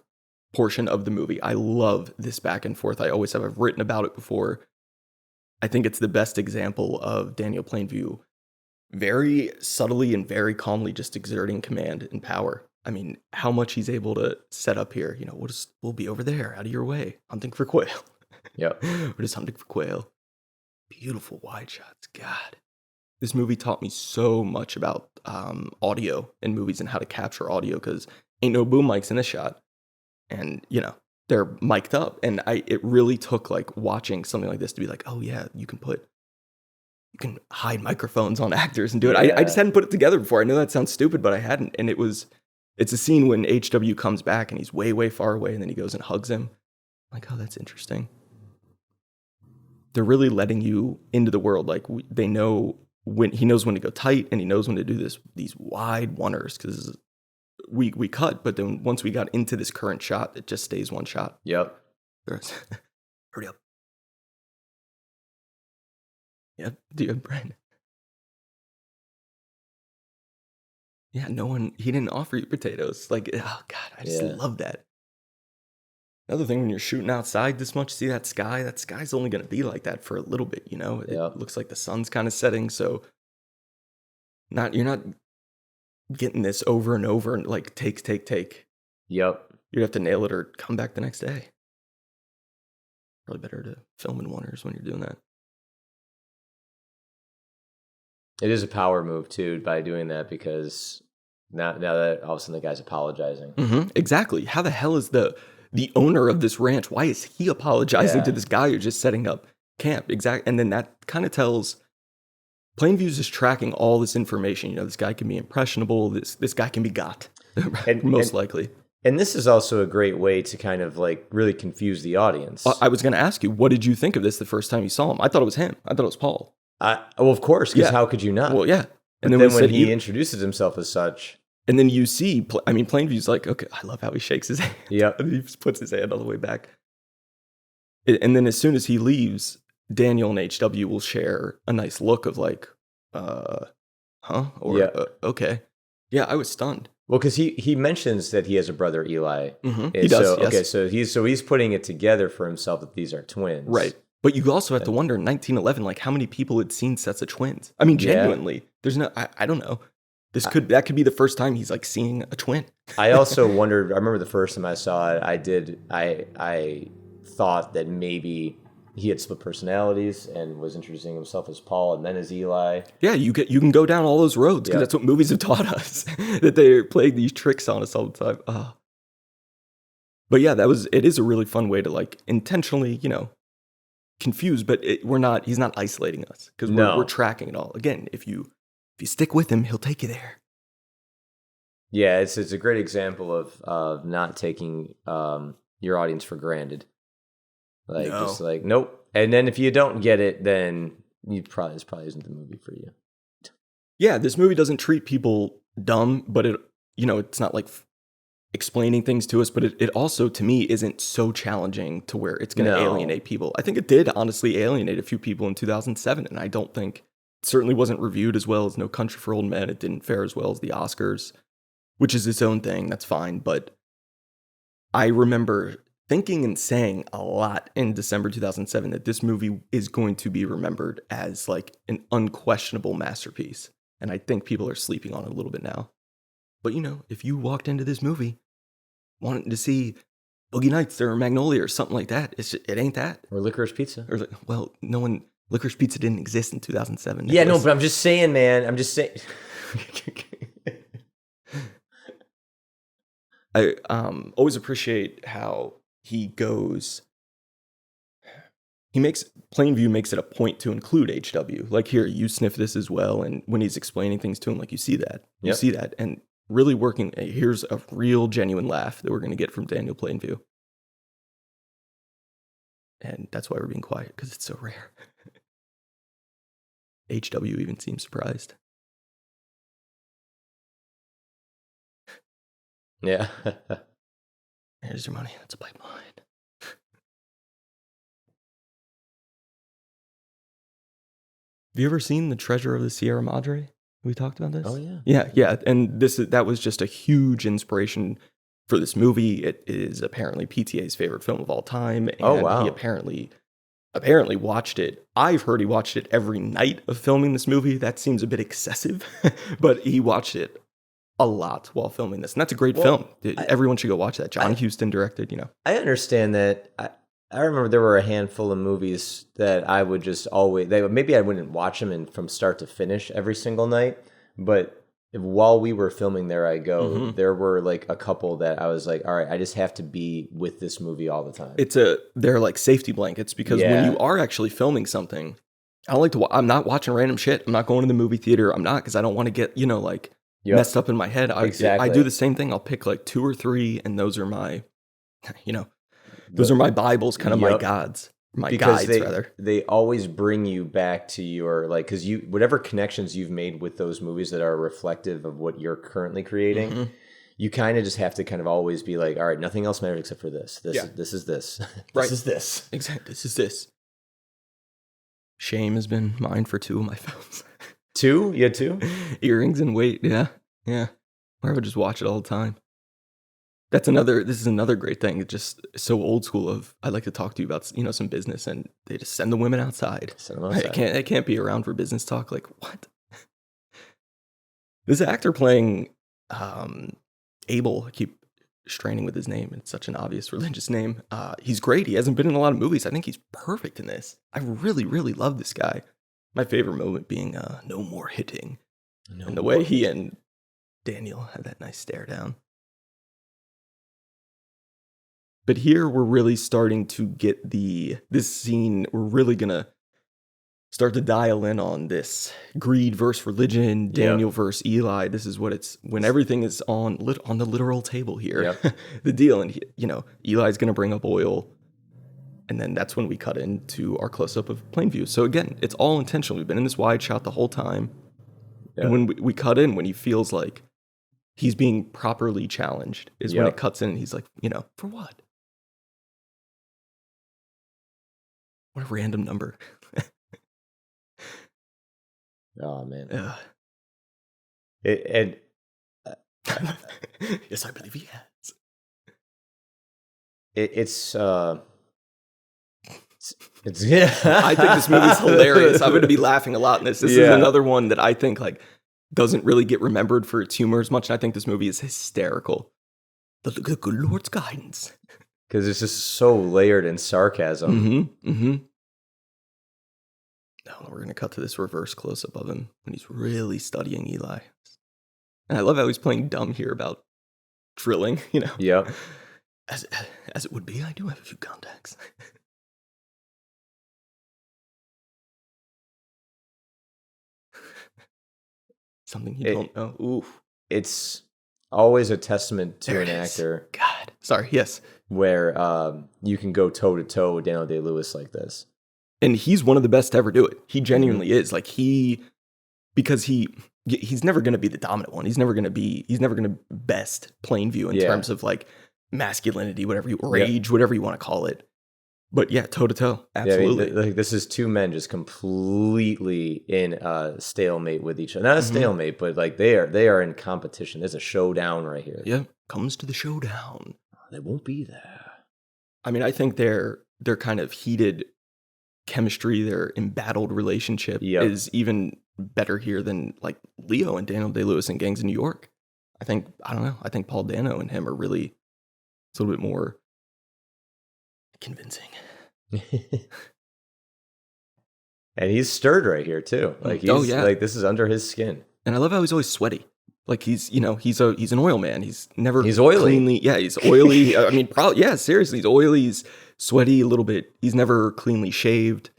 S1: portion of the movie. I love this back and forth. I always have. I've written about it before. I think it's the best example of Daniel Plainview very subtly and very calmly just exerting command and power. I mean, how much he's able to set up here. We'll be over there, out of your way, hunting for quail.
S3: Yep.
S1: We're just hunting for quail. Beautiful wide shots. God. This movie taught me so much about audio in movies and how to capture audio because ain't no boom mics in this shot. And, they're mic'd up. And it really took like watching something like this to be like, oh yeah, you can hide microphones on actors and do it. I just hadn't put it together before. I know that sounds stupid, but I hadn't. And it's a scene when HW comes back and he's way, way far away and then he goes and hugs him. I'm like, oh, that's interesting. They're really letting you into the world. Like they know when he knows when to go tight and he knows when to do these wide oneers because we cut, but then once we got into this current shot, it just stays one shot.
S3: Yep.
S1: Hurry up. Yep. Do you have Brian? Yeah, he didn't offer you potatoes. Like, oh God, I just love that. Another thing, when you're shooting outside this much, see that sky's only going to be like that for a little bit, It looks like the sun's kind of setting, so you're not getting this over and over and like take.
S3: Yep.
S1: You'd have to nail it or come back the next day. Probably better to film in oneers when you're doing that.
S3: It is a power move too by doing that because now that all of a sudden the guy's apologizing.
S1: Mm-hmm, exactly. How the hell is the owner of this ranch? Why is he apologizing to this guy who's just setting up camp? Exactly. And then that kind of tells Plainview's just tracking all this information. This guy can be impressionable. This guy can be got, most likely.
S3: And this is also a great way to kind of like really confuse the audience.
S1: I was going to ask you, what did you think of this the first time you saw him? I thought it was him. I thought it was Paul.
S3: Well, of course, because how could you not?
S1: Well, yeah.
S3: And then when he introduces himself as such.
S1: And then you see, Plainview's like, okay, I love how he shakes his hand.
S3: Yep.
S1: He just puts his hand all the way back. And then as soon as he leaves, Daniel and HW will share a nice look of like, huh? Or, okay. Yeah, I was stunned.
S3: Well, because he mentions that he has a brother, Eli.
S1: Mm-hmm. He does, yes.
S3: Okay, so he's putting it together for himself that these are twins.
S1: Right. But you also have to wonder, in 1911, like how many people had seen sets of twins? I mean, genuinely, there's no, I don't know. That could be the first time he's like seeing a twin.
S3: I also wondered, I remember the first time I saw it, I thought that maybe he had split personalities and was introducing himself as Paul and then as Eli.
S1: Yeah, you can go down all those roads because that's what movies have taught us, that they're playing these tricks on us all the time. Oh. But yeah, it is a really fun way to like intentionally, confuse, but he's not isolating us because we're tracking it all. Again, if you stick with him, he'll take you there.
S3: Yeah, it's a great example of not taking your audience for granted. Like just like nope. And then if you don't get it, then this probably isn't the movie for you.
S1: Yeah, this movie doesn't treat people dumb, but it's not like explaining things to us, but it also, to me, isn't so challenging to where it's going to alienate people. I think it did honestly alienate a few people in 2007, and I don't think it certainly wasn't reviewed as well as No Country for Old Men. It didn't fare as well as the Oscars, which is its own thing. That's fine. But I remember thinking and saying a lot in December 2007 that this movie is going to be remembered as like an unquestionable masterpiece. And I think people are sleeping on it a little bit now. But if you walked into this movie wanting to see Boogie Nights or Magnolia or something like that, it ain't that.
S3: Or Licorice Pizza.
S1: Well, Licorice Pizza didn't exist in 2007.
S3: Yeah, no, but I'm just saying, man. I'm just saying.
S1: I always appreciate how Plainview makes it a point to include HW. Like, here, you sniff this as well. And when he's explaining things to him, like, you see that. You see that. And really working, here's a real, genuine laugh that we're going to get from Daniel Plainview. And that's why we're being quiet, because it's so rare. HW even seems surprised.
S3: Yeah.
S1: Here's your money. That's a pipeline. Have you ever seen The Treasure of the Sierra Madre? We talked about this?
S3: Oh, yeah.
S1: Yeah. And that was just a huge inspiration for this movie. It is apparently PTA's favorite film of all time. And
S3: oh, wow.
S1: He apparently watched it. I've heard he watched it every night of filming this movie. That seems a bit excessive, but he watched it a lot while filming this. And that's a great film. Everyone should go watch that. John Huston directed,
S3: I understand that. I remember there were a handful of movies that I would just always, maybe I wouldn't watch them from start to finish every single night, but while we were filming There I Go, there were like a couple that I was like, all right, I just have to be with this movie all the time.
S1: They're like safety blankets, because when you are actually filming something, I don't like to, I'm not watching random shit. I'm not going to the movie theater. I'm not, because I don't want to get, messed up in my head. I do the same thing. I'll pick like 2 or 3, and those are my, those are my Bibles, kind of my gods, guides rather.
S3: They always bring you back to your, like, because whatever connections you've made with those movies that are reflective of what you're currently creating, you kind of just have to kind of always be like, all right, nothing else matters except for this. This is this.
S1: Right.
S3: This is this.
S1: Exactly. This is this. Shame has been mine for 2 of my films.
S3: 2? You had 2?
S1: Earrings and Wait. Yeah. Or I would just watch it all the time. This is another great thing. It's just so old school I'd like to talk to you about, some business, and they just send the women outside.
S3: Send them outside.
S1: They can't be around for business talk. Like, what? This actor playing Abel, I keep straining with his name. It's such an obvious religious name. He's great. He hasn't been in a lot of movies. I think he's perfect in this. I really, really love this guy. My favorite moment being No More Hitting. And the way he and Daniel had that nice stare down. But here we're really starting to get this scene. We're really going to start to dial in on this greed versus religion, Daniel versus Eli. This is what when everything is on the literal table here. Yep. The deal. And, Eli's going to bring up oil. And then that's when we cut into our close-up of Plainview. So again, it's all intentional. We've been in this wide shot the whole time. Yep. And when we cut in, when he feels like he's being properly challenged, is when it cuts in and he's like, for what? What a random number.
S3: Oh, man.
S1: Yes, I believe he has.
S3: It's
S1: yeah. I think this movie's hilarious. I'm going to be laughing a lot in this. This is another one that I think doesn't really get remembered for its humor as much. And I think this movie is hysterical. The good Lord's guidance.
S3: Because it's just so layered in sarcasm.
S1: Oh, we're going to cut to this reverse close-up of him when he's really studying Eli. And I love how he's playing dumb here about drilling,
S3: Yep.
S1: As it would be, I do have a few contacts. Something you don't know. Ooh.
S3: It's always a testament to an actor.
S1: God. Sorry, yes.
S3: Where you can go toe-to-toe with Daniel Day-Lewis like this.
S1: And he's one of the best to ever do it. He genuinely is. Because he's never going to be the dominant one. He's never going to best Plainview in terms of masculinity, rage, whatever you want to call it. But toe to toe, absolutely.
S3: Yeah, this is 2 men just completely in a stalemate with each other. Not a stalemate, but they are in competition. There's a showdown right here.
S1: Yeah, comes to the showdown.
S3: They won't be there.
S1: I mean, I think their kind of heated chemistry, their embattled relationship
S3: Yep.
S1: is even better here than like Leo and Daniel Day-Lewis in Gangs of New York. I don't know. I think Paul Dano and him are really a little bit more convincing.
S3: And he's stirred right here too. Like he's like this is under his skin.
S1: And I love how he's always sweaty. Like he's an oil man. He's oily. Cleanly, yeah, he's oily. I mean, probably, yeah, seriously, he's oily. He's sweaty a little bit. He's never cleanly shaved.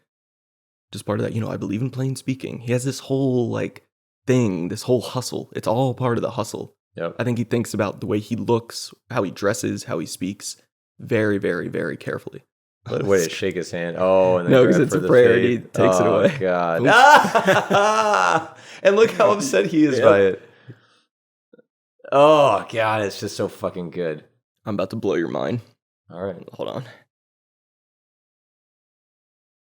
S1: Just part of that, I believe in plain speaking. He has this whole like thing, this whole hustle. It's all part of the hustle.
S3: Yep.
S1: I think he thinks about the way he looks, how he dresses, how he speaks, very, very, very carefully.
S3: Way to shake his hand. Oh, and
S1: no, because it's a prayer. And he takes it away.
S3: Oh God! And look how upset he is by it. Oh God, it's just so fucking good.
S1: I'm about to blow your mind.
S3: All right,
S1: hold on.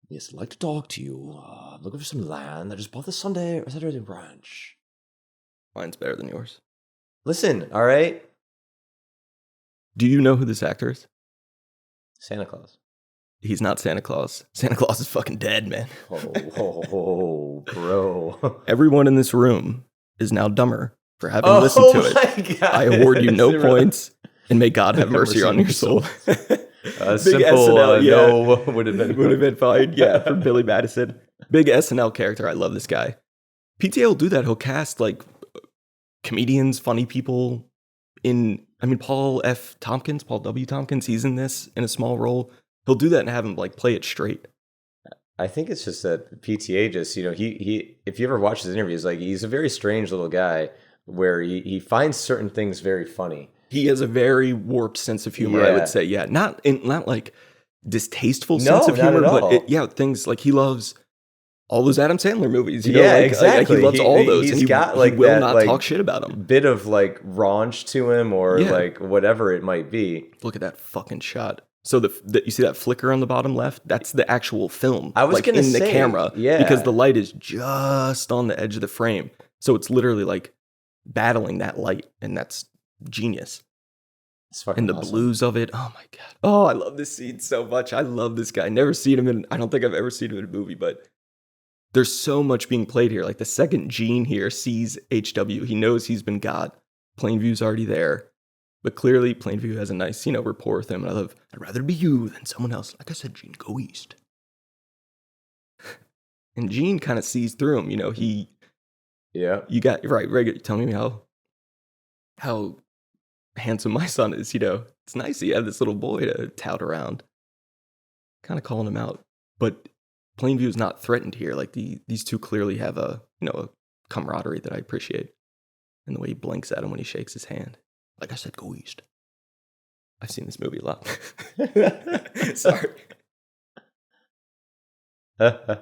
S3: Yes, I'd like to talk to you. Looking for some land. I just bought the Saturday branch.
S1: Mine's better than yours.
S3: Listen, all right.
S1: Do you know who this actor is?
S3: Santa Claus.
S1: He's not Santa Claus. Santa Claus is fucking dead, man.
S3: Oh, bro.
S1: Everyone in this room is now dumber for having listened to it. God. I award you no points, and may God have mercy on your soul.
S3: Big simple SNL, no would have been
S1: fine. Yeah, from Billy Madison. Big SNL character. I love this guy. PTA will do that. He'll cast like comedians, funny people Paul W. Tompkins, he's in this in a small role. He'll do that and have him like play it straight.
S3: I think it's just that PTA just, he if you ever watch his interviews, like he's a very strange little guy where he finds certain things very funny.
S1: He has a very warped sense of humor, I would say. Yeah, not like distasteful sense of humor, but things like he loves all those Adam Sandler movies.
S3: Exactly.
S1: He loves all those.
S3: He's
S1: and
S3: got
S1: he will not talk shit about them.
S3: Bit of like raunch to him or like whatever it might be.
S1: Look at that fucking shot. So you see that flicker on the bottom left? That's the actual film.
S3: I was gonna say,
S1: the camera, because the light is just on the edge of the frame. So it's literally like battling that light, and that's genius. And the blues of it. Oh my God. Oh, I love this scene so much. I love this guy. Never seen him I don't think I've ever seen him in a movie, but there's so much being played here. Like the second Gene here sees HW, he knows he's been got. Plainview's already there. But clearly Plainview has a nice, rapport with him. And I'd rather be you than someone else. Like I said, Gene, go east. And Gene kind of sees through him. You got, right, tell me how handsome my son is. It's nice you have this little boy to tout around. Kind of calling him out. But Plainview is not threatened here. Like these two clearly have a camaraderie that I appreciate. And the way he blinks at him when he shakes his hand. Like I said, go east. I've seen this movie a lot. Sorry.
S3: And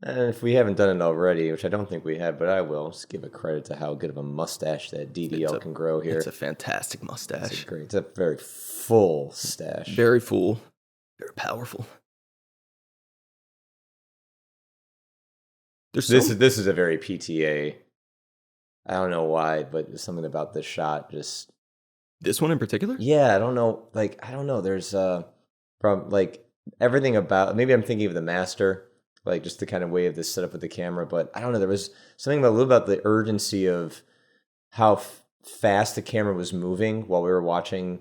S3: if we haven't done it already, which I don't think we have, but I will, just give a credit to how good of a mustache that DDL can grow here.
S1: It's a fantastic mustache.
S3: It's a very full stash.
S1: Very full. Very powerful.
S3: This is a very PTA. I don't know why, but there's something about this shot just...
S1: This one in particular?
S3: Yeah, I don't know. Like, I don't know. There's from like everything about... Maybe I'm thinking of The Master, like just the kind of way of this setup with the camera, but I don't know. There was something a little about the urgency of how fast the camera was moving while we were watching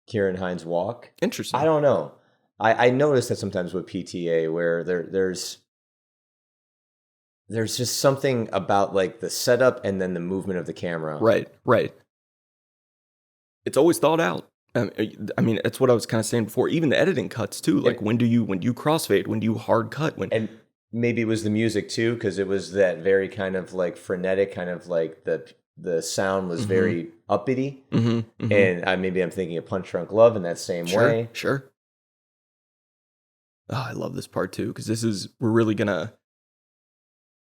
S3: Kieran Hines walk.
S1: Interesting.
S3: I don't know. I noticed that sometimes with PTA where there's just something about like the setup and then the movement of the camera.
S1: Right. It's always thought out. I mean, it's what I was kind of saying before. Even the editing cuts too. Like when do you crossfade? When do you hard cut?
S3: And maybe it was the music too, because it was that very kind of like frenetic, kind of like the sound was very uppity. And maybe I'm thinking of Punch Drunk Love in that same way.
S1: Sure. Oh, I love this part too, because we're really gonna.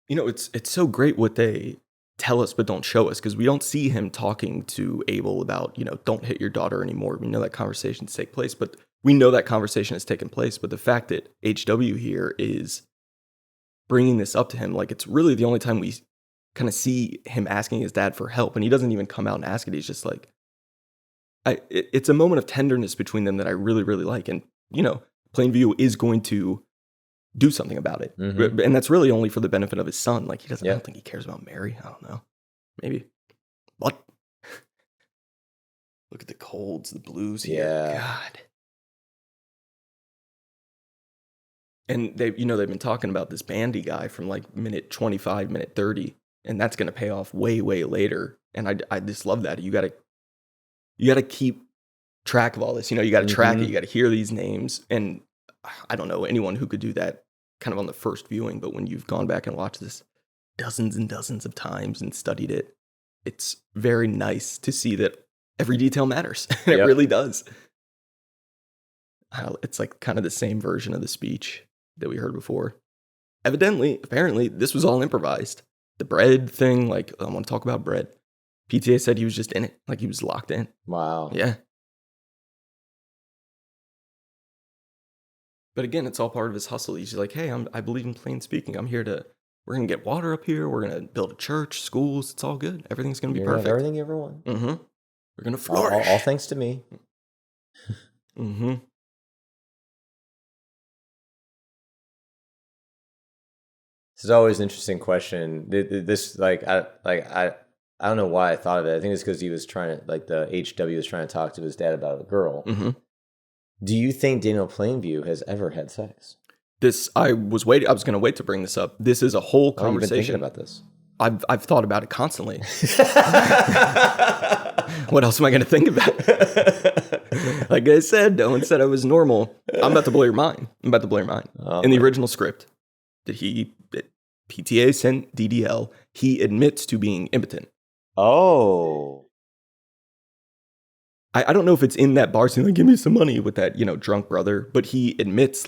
S1: It's so great what they tell us but don't show us, because we don't see him talking to Abel about, don't hit your daughter anymore. We know that conversation's take place, but we know that conversation has taken place. But the fact that HW here is bringing this up to him, like it's really the only time we kind of see him asking his dad for help, and he doesn't even come out and ask it. He's just like, it's a moment of tenderness between them that I really, really like. And, Plainview is going to do something about it.
S3: Mhm.
S1: And that's really only for the benefit of his son. Like, I
S3: Yeah.
S1: don't think he cares about Mary. I don't know. Maybe. What? Look at the colds, the blues here.
S3: Yeah.
S1: God. And they've been talking about this Bandy guy from like minute 25, minute 30, and that's going to pay off way, way later. And I just love that. You got to keep track of all this. You got to track it. You got to hear these names. And I don't know anyone who could do that kind of on the first viewing, but when you've gone back and watched this dozens and dozens of times and studied it, it's very nice to see that every detail matters. And it really does. It's like kind of the same version of the speech that we heard before. Apparently, this was all improvised. The bread thing, like, I want to talk about bread. PTA said he was just in it, like he was locked in.
S3: Wow.
S1: Yeah. But again, it's all part of his hustle. He's just like, hey, I believe in plain speaking. We're going to get water up here. We're going to build a church, schools. It's all good. Everything's going to be perfect.
S3: Everything you ever want.
S1: Mm-hmm. We're going to flourish.
S3: All thanks to me.
S1: Mm-hmm.
S3: This is always an interesting question. This, I don't know why I thought of it. I think it's because he was trying to, like, the HW was trying to talk to his dad about a girl.
S1: Mm-hmm.
S3: Do you think Daniel Plainview has ever had sex?
S1: I was going to wait to bring this up. This is a whole conversation.
S3: You've been thinking about this.
S1: I've thought about it constantly. What else am I going to think about? Like I said, no one said I was normal. I'm about to blow your mind. In the original script that PTA sent DDL, he admits to being impotent.
S3: Oh.
S1: I don't know if it's in that bar scene, like, give me some money with that, drunk brother, but he admits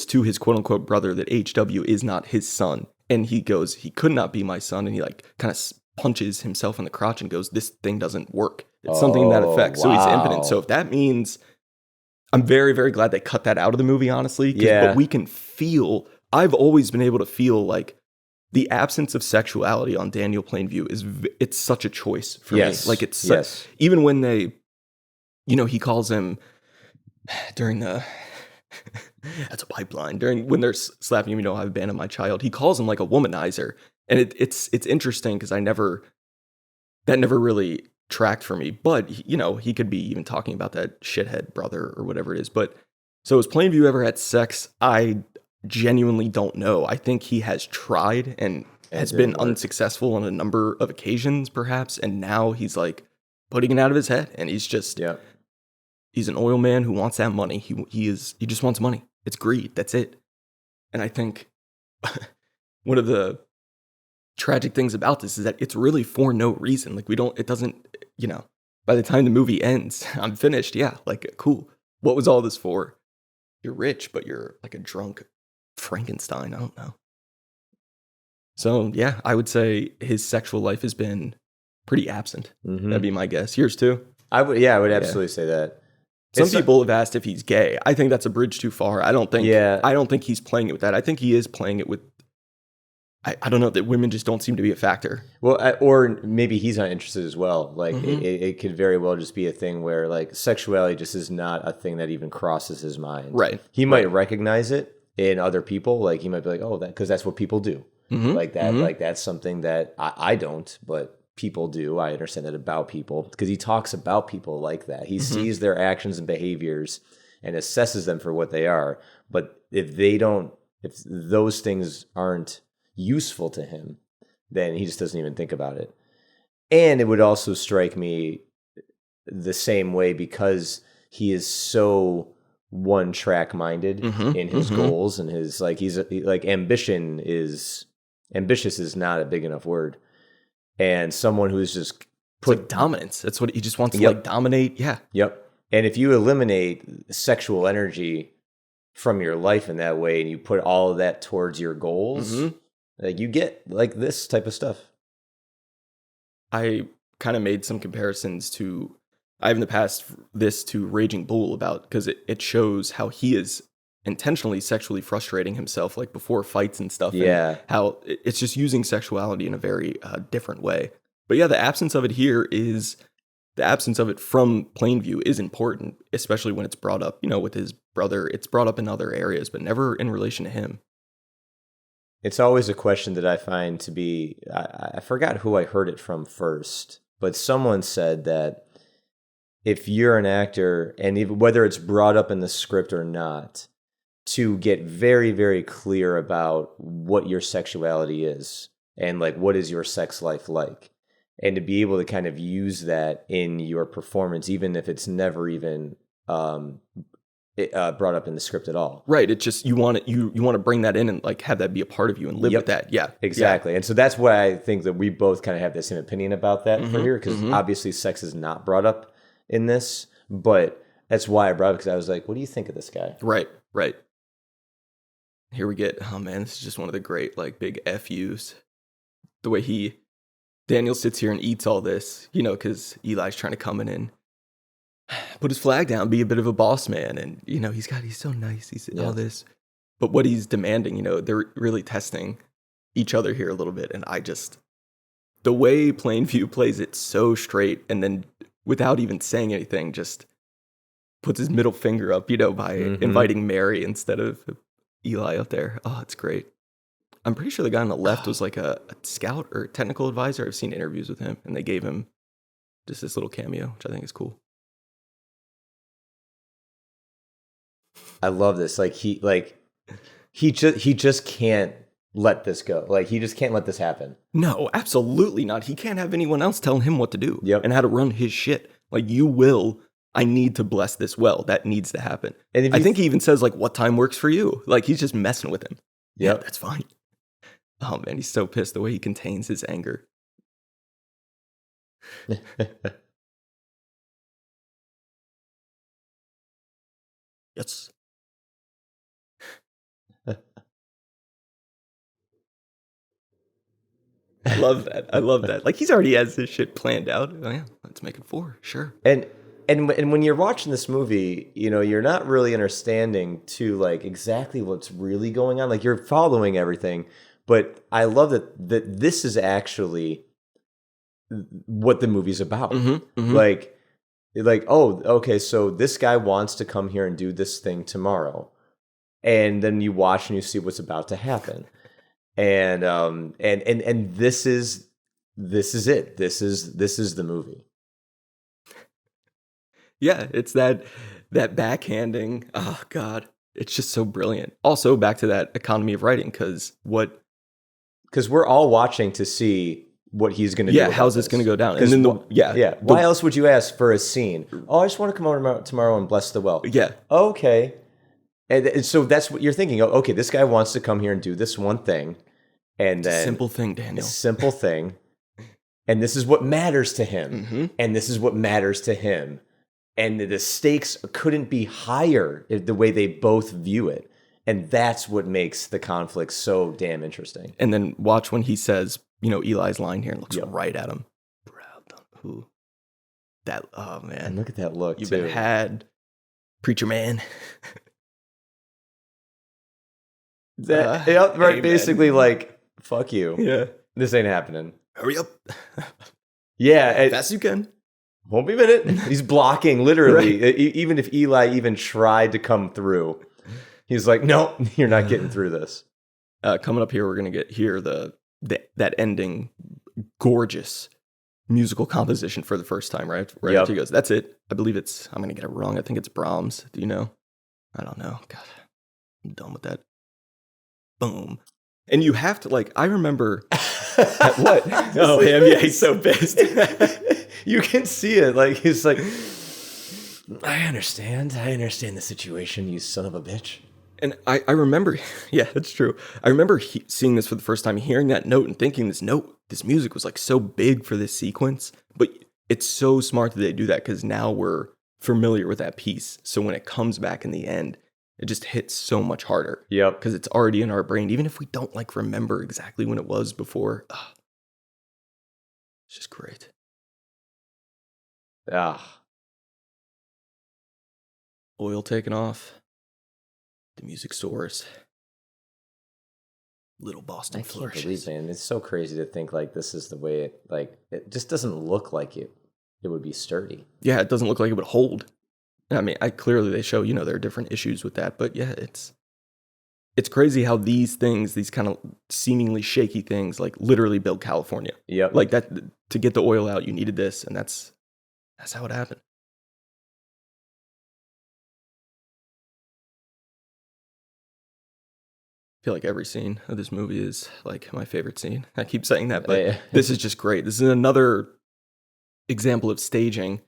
S1: to his quote unquote brother that HW is not his son. And he goes, he could not be my son. And he like kind of punches himself in the crotch and goes, this thing doesn't work. It's something in that effect. So he's impotent. So if that means, I'm very, very glad they cut that out of the movie, honestly.
S3: Yeah.
S1: But we can feel, I've always been able to feel like the absence of sexuality on Daniel Plainview it's such a choice for me. Like it's even when they, he calls him during the, that's a pipeline, when they're slapping him, I've abandoned my child. He calls him like a womanizer. And it's interesting because that never really tracked for me. But, he could be even talking about that shithead brother or whatever it is. But so has Plainview ever had sex? I genuinely don't know. I think he has tried and has been unsuccessful on a number of occasions, perhaps. And now he's like putting it out of his head. And he's just, he's an oil man who wants that money. He just wants money. It's greed. That's it. And I think one of the tragic things about this is that it's really for no reason. Like it doesn't, by the time the movie ends, I'm finished. Yeah. Like, cool. What was all this for? You're rich, but you're like a drunk Frankenstein. I don't know. So yeah, I would say his sexual life has been pretty absent. Mm-hmm. That'd be my guess. Yours too?
S3: I would absolutely say that.
S1: Some people have asked if he's gay. I think that's a bridge too far. I don't think he's playing it with that. I think he is playing it with, I don't know, that women just don't seem to be a factor.
S3: Well, or maybe he's not interested as well. Like it could very well just be a thing where like sexuality just is not a thing that even crosses his mind.
S1: Right.
S3: He might recognize it in other people. Like he might be like, oh, because that's what people do. Mm-hmm. Like that. Mm-hmm. Like that's something that I don't, but people do. I understand that about people because he talks about people like that. He sees their actions and behaviors and assesses them for what they are. But if those things aren't useful to him, then he just doesn't even think about it. And it would also strike me the same way because he is so one-track minded in his goals and his ambitious is not a big enough word. And someone who's just
S1: put like dominance. That's what he just wants to like dominate. Yeah.
S3: Yep. And if you eliminate sexual energy from your life in that way and you put all of that towards your goals, like you get like this type of stuff.
S1: I kind of made some comparisons to, I have in the past this to Raging Bull because it shows how he is intentionally sexually frustrating himself like before fights and stuff.
S3: Yeah.
S1: And how it's just using sexuality in a very different way. But yeah, the absence of it here is the absence of it from Plainview is important, especially when it's brought up, with his brother. It's brought up in other areas, but never in relation to him.
S3: It's always a question that I find to be, I forgot who I heard it from first, but someone said that if you're an actor, and even whether it's brought up in the script or not, to get very, very clear about what your sexuality is and like what is your sex life like, and to be able to kind of use that in your performance, even if it's never even brought up in the script at all.
S1: Right. It's just you want to bring that in and like have that be a part of you and live with that. Yeah,
S3: exactly. And so that's why I think that we both kind of have the same opinion about that for here, because obviously sex is not brought up in this, but that's why I brought it, because I was like, what do you think of this guy?
S1: Right. Here we get, oh man, this is just one of the great like big FUs. The way Daniel sits here and eats all this, because Eli's trying to come in and put his flag down, be a bit of a boss man. And, he's so nice. He's all this. But what he's demanding, they're really testing each other here a little bit. And the way Plainview plays it so straight, and then without even saying anything, just puts his middle finger up, by inviting Mary instead of Eli up there. Oh, it's great. I'm pretty sure the guy on the left was like a scout or technical advisor. I've seen interviews with him, and they gave him just this little cameo, which I think is cool.
S3: I love this. Like he just can't let this go. Like he just can't let this happen.
S1: No, absolutely not. He can't have anyone else telling him what to do
S3: and
S1: how to run his shit. Like, I need to bless this well. That needs to happen. And I think he even says like, what time works for you? Like he's just messing with him. Yeah, that's fine. Oh man, he's so pissed the way he contains his anger. Yes. I love that. Like he's already has this shit planned out. Oh yeah, let's make it 4. Sure.
S3: And when you're watching this movie, you're not really understanding to like exactly what's really going on. Like you're following everything, but I love that this is actually what the movie's about. Like, oh, okay, so this guy wants to come here and do this thing tomorrow, and then you watch and you see what's about to happen, and this is it. This is the movie.
S1: Yeah, it's that backhanding. Oh God, it's just so brilliant. Also, back to that economy of writing, because
S3: we're all watching to see what he's going to do.
S1: Yeah, how's this going to go down? And then
S3: why else would you ask for a scene? Oh, I just want to come over tomorrow and bless the well.
S1: Yeah.
S3: Okay. And so that's what you're thinking. Oh, okay, this guy wants to come here and do this one thing, and then
S1: simple thing, Daniel.
S3: Simple thing, and this is what matters to him, and this is what matters to him, and the stakes couldn't be higher the way they both view it, and that's what makes the conflict so damn interesting.
S1: And then watch when he says, Eli's line here and looks right at him. Who? That, oh man.
S3: And look at that look,
S1: You've been had, preacher man.
S3: Right, amen. Basically like, fuck you.
S1: Yeah.
S3: This ain't happening.
S1: Hurry up.
S3: Yeah.
S1: Fast as you can.
S3: Won't be a minute. He's blocking, literally. Right. Even if Eli even tried to come through, he's like, no, you're not getting through this.
S1: Coming up here, we're going to get here that ending gorgeous musical composition for the first time, right after he goes, that's it. I believe I'm going to get it wrong. I think it's Brahms. Do you know? I don't know. God, I'm done with that. Boom. And you have to, like, I remember what?
S3: Oh, him. Yeah, he's so pissed. You can see it. Like, he's like, I understand the situation, you son of a bitch.
S1: And I remember, yeah, that's true. I remember seeing this for the first time, hearing that note and thinking this music was like so big for this sequence. But it's so smart that they do that, because now we're familiar with that piece. So when it comes back in the end, it just hits so much harder.
S3: Yep.
S1: Because it's already in our brain, even if we don't like remember exactly when it was before. It's just great. Oil taking off. The music soars. Little Boston flourishes.
S3: I can't believe, man. It's so crazy to think like this is the way it just doesn't look like it it would be sturdy.
S1: Yeah, it doesn't look like it would hold. I mean, clearly they show, there are different issues with that, but yeah, it's crazy how these things, these kind of seemingly shaky things, like literally built California.
S3: Yep.
S1: Like that, to get the oil out, you needed this, and that's how it happened. I feel like every scene of this movie is like my favorite scene. I keep saying that, but this is just great. This is another example of staging,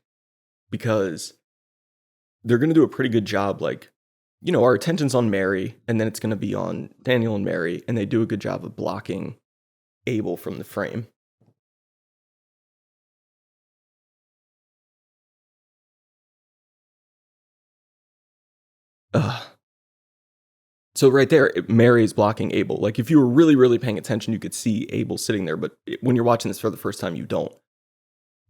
S1: because they're going to do a pretty good job. Like, our attention's on Mary, and then it's going to be on Daniel and Mary, and they do a good job of blocking Abel from the frame. So right there, Mary is blocking Abel. Like, if you were really, really paying attention, you could see Abel sitting there. But when you're watching this for the first time, you don't.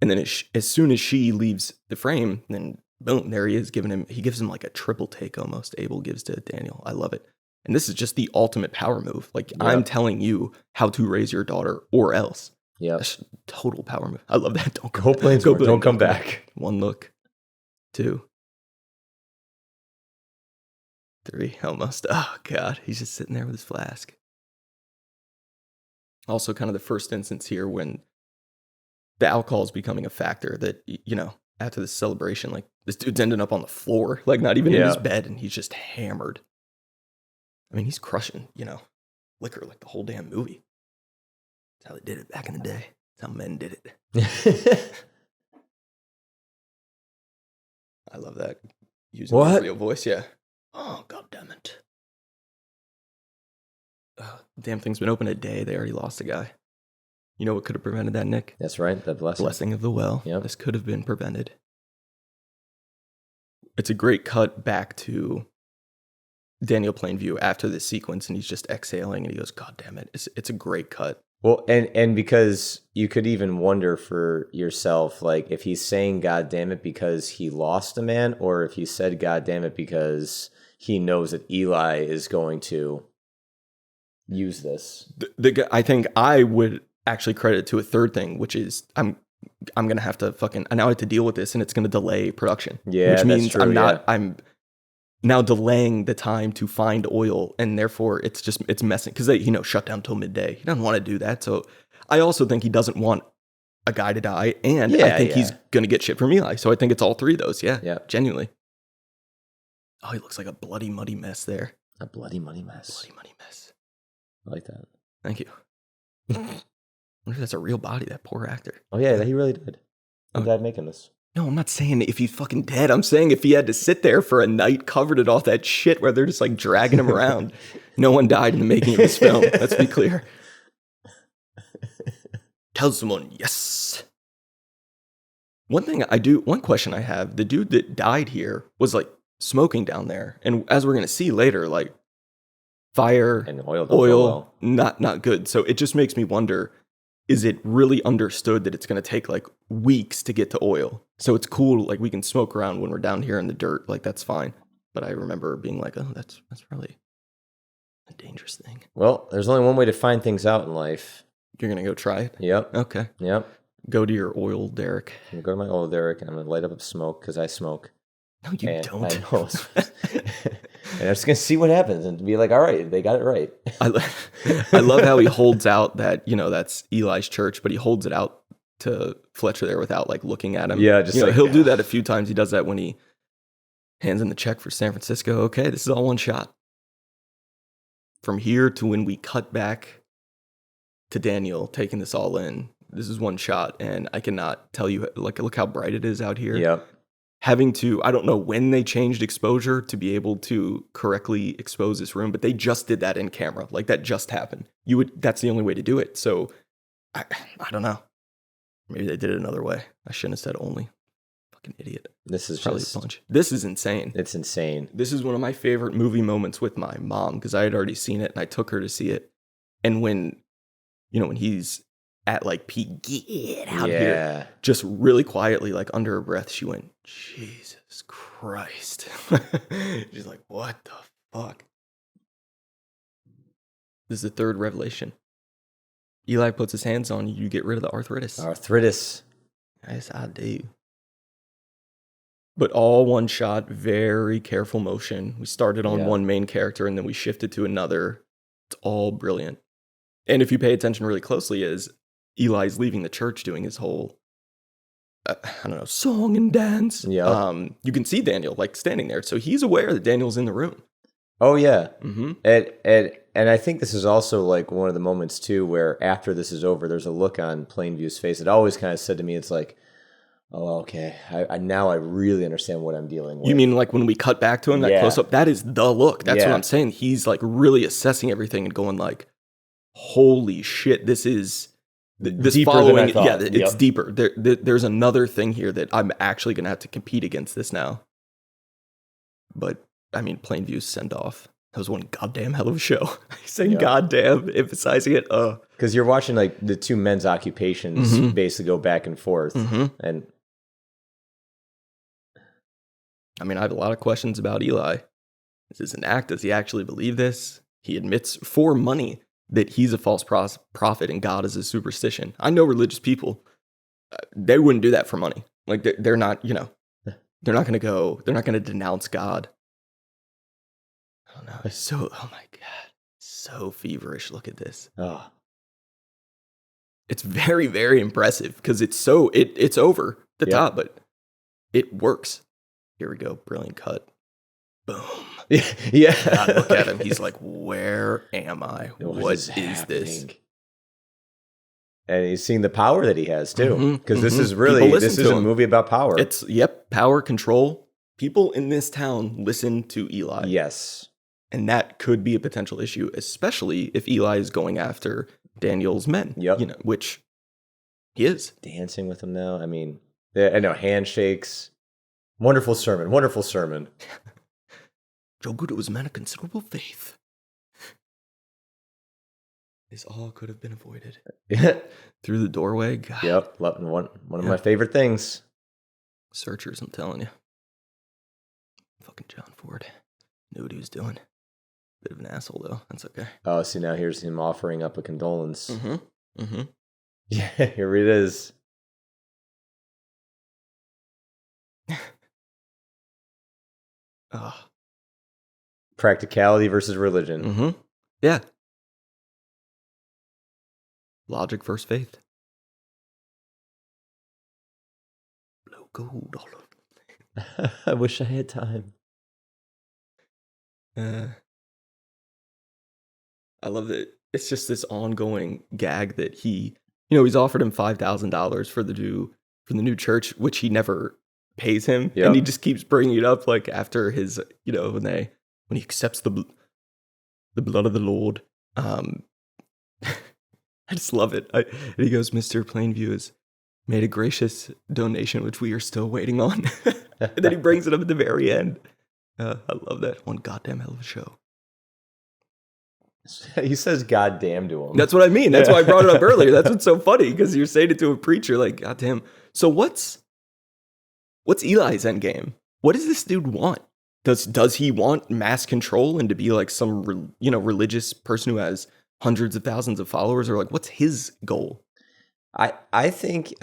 S1: And then as soon as she leaves the frame, then boom, there he is he gives him like a triple take almost. Abel gives to Daniel. I love it. And this is just the ultimate power move. Like, I'm telling you how to raise your daughter or else.
S3: Yeah.
S1: Total power move. I love that. Don't
S3: go planes. Don't come back.
S1: 1 look. 2. 3, almost. Oh, God. He's just sitting there with his flask. Also, kind of the first instance here when the alcohol is becoming a factor that, after this celebration, like, this dude's ending up on the floor, like, not even in his bed, and he's just hammered. I mean, he's crushing, liquor like the whole damn movie. That's how they did it back in the day. That's how men did it. I love that. Using the real voice, yeah. Oh, God damn it. Damn thing's been open a day. They already lost a guy. You know what could have prevented that, Nick?
S3: That's right. The
S1: blessing of the well.
S3: Yep.
S1: This could have been prevented. It's a great cut back to Daniel Plainview after this sequence, and he's just exhaling, and he goes, God damn it. It's a great cut.
S3: Well, and because you could even wonder for yourself, like, if he's saying God damn it because he lost a man, or if he said God damn it because he knows that Eli is going to use this.
S1: I think I would actually credit it to a third thing, which is I'm gonna have to I now have to deal with this, and it's gonna delay production.
S3: Yeah,
S1: which means
S3: that's true,
S1: I'm now delaying the time to find oil, and therefore it's messing, because they shut down till midday. He doesn't want to do that. So I also think he doesn't want a guy to die, and I think he's gonna get shit from Eli. So I think it's all three of those. Yeah, genuinely. Oh, he looks like a bloody muddy mess there.
S3: A bloody muddy mess.
S1: Bloody muddy mess.
S3: I like that.
S1: Thank you. I wonder if that's a real body, that poor actor.
S3: Oh, yeah, he really did. I'm glad making this.
S1: No, I'm not saying if he's fucking dead. I'm saying if he had to sit there for a night covered in all that shit where they're just like dragging him around. No one died in the making of this film. Let's be clear. Tell someone, yes. One question I have, the dude that died here was like smoking down there. And as we're going to see later, like fire
S3: and oil
S1: not good. So it just makes me wonder, is it really understood that it's going to take like weeks to get to oil? So it's cool, like we can smoke around when we're down here in the dirt, like that's fine. But I remember being like, oh, that's probably a dangerous thing.
S3: Well, there's only one way to find things out in life.
S1: You're going to go try it?
S3: Yep.
S1: Okay.
S3: Yep.
S1: Go to your oil derrick.
S3: I'm going to go to my oil derrick, and I'm going to light up a smoke because I smoke.
S1: No, you don't.
S3: I know. And I'm just going to see what happens and be like, all right, they got it right.
S1: I love how he holds out that, that's Eli's church, but he holds it out to Fletcher there without like looking at him.
S3: Yeah, just
S1: he'll do that a few times. He does that when he hands in the check for San Francisco. Okay, this is all one shot. From here to when we cut back to Daniel taking this all in, this is one shot, and I cannot tell you, like, look how bright it is out here.
S3: Yep.
S1: Having to, I don't know when they changed exposure to be able to correctly expose this room, but they just did that in camera. Like, that just happened. That's the only way to do it. So, I don't know. Maybe they did it another way. I shouldn't have said only. Fucking idiot.
S3: This is
S1: probably
S3: just
S1: a bunch. This is insane.
S3: It's insane.
S1: This is one of my favorite movie moments with my mom, because I had already seen it and I took her to see it. And when he's at like peak, get out here, just really quietly, like under her breath, she went, Jesus Christ. She's like, what the fuck? This is the third revelation. Eli puts his hands on you, you get rid of the arthritis.
S3: Arthritis.
S1: Yes, I do. But all one shot, very careful motion. We started on one main character and then we shifted to another. It's all brilliant. And if you pay attention really closely, as Eli's leaving the church doing his whole, I don't know, song and dance, you can see Daniel like standing there. So he's aware that Daniel's in the room.
S3: Oh, yeah.
S1: Mm-hmm.
S3: And I think this is also like one of the moments, too, where after this is over, there's a look on Plainview's face. It always kind of said to me, it's like, oh, okay. Now I really understand what I'm dealing with.
S1: You mean like when we cut back to him, that close up? That is the look. That's what I'm saying. He's like really assessing everything and going like, holy shit, this is this
S3: deeper
S1: following.
S3: Than I thought.
S1: Yeah, it's deeper. There's another thing here that I'm actually going to have to compete against this now. But I mean, Plainview's send off. That was one goddamn hell of a show. Saying goddamn, emphasizing it.
S3: Because you're watching like the two men's occupations basically go back and forth. And
S1: I mean, I have a lot of questions about Eli. Is this an act? Does he actually believe this? He admits for money that he's a false prophet and God is a superstition. I know religious people, they wouldn't do that for money. Like they're not, they're not going to denounce God. I don't know. Oh my God. So feverish. Look at this.
S3: oh,
S1: It's very, very impressive because it's over the top, but it works. Here we go. Brilliant cut. Boom.
S3: yeah.
S1: God, look at him. He's like, where am I? What is this?
S3: And he's seeing the power that he has too. Because this is a movie about power.
S1: It's power, control. People in this town listen to Eli.
S3: Yes.
S1: And that could be a potential issue, especially if Eli is going after Daniel's men.
S3: Yep.
S1: Which he is.
S3: Dancing with him now. I mean, I know, handshakes. Wonderful sermon.
S1: Joe Good was a man of considerable faith. This all could have been avoided. Through the doorway. God.
S3: Yep. One of my favorite things.
S1: Searchers, I'm telling you. Fucking John Ford. Knew what he was doing. Bit of an asshole, though. That's okay.
S3: Oh, see, now here's him offering up a condolence.
S1: Mm-hmm.
S3: Yeah, here it is. Practicality versus religion.
S1: Mm-hmm. Yeah. Logic versus faith. Blow gold all over.
S3: I wish I had time.
S1: I love that it's just this ongoing gag that he's offered him $5,000 for the new church, which he never pays him, and he just keeps bringing it up like after his, when he accepts the blood of the Lord. I just love it. And he goes, Mr. Plainview has made a gracious donation, which we are still waiting on. And then he brings it up at the very end. I love that. One goddamn hell of a show.
S3: He says goddamn to him.
S1: That's what I mean. That's why I brought it up earlier. That's what's so funny, because you're saying it to a preacher like, goddamn. So what's Eli's end game? What does this dude want? Does he want mass control and to be like some religious person who has hundreds of thousands of followers, or like what's his goal?
S3: I think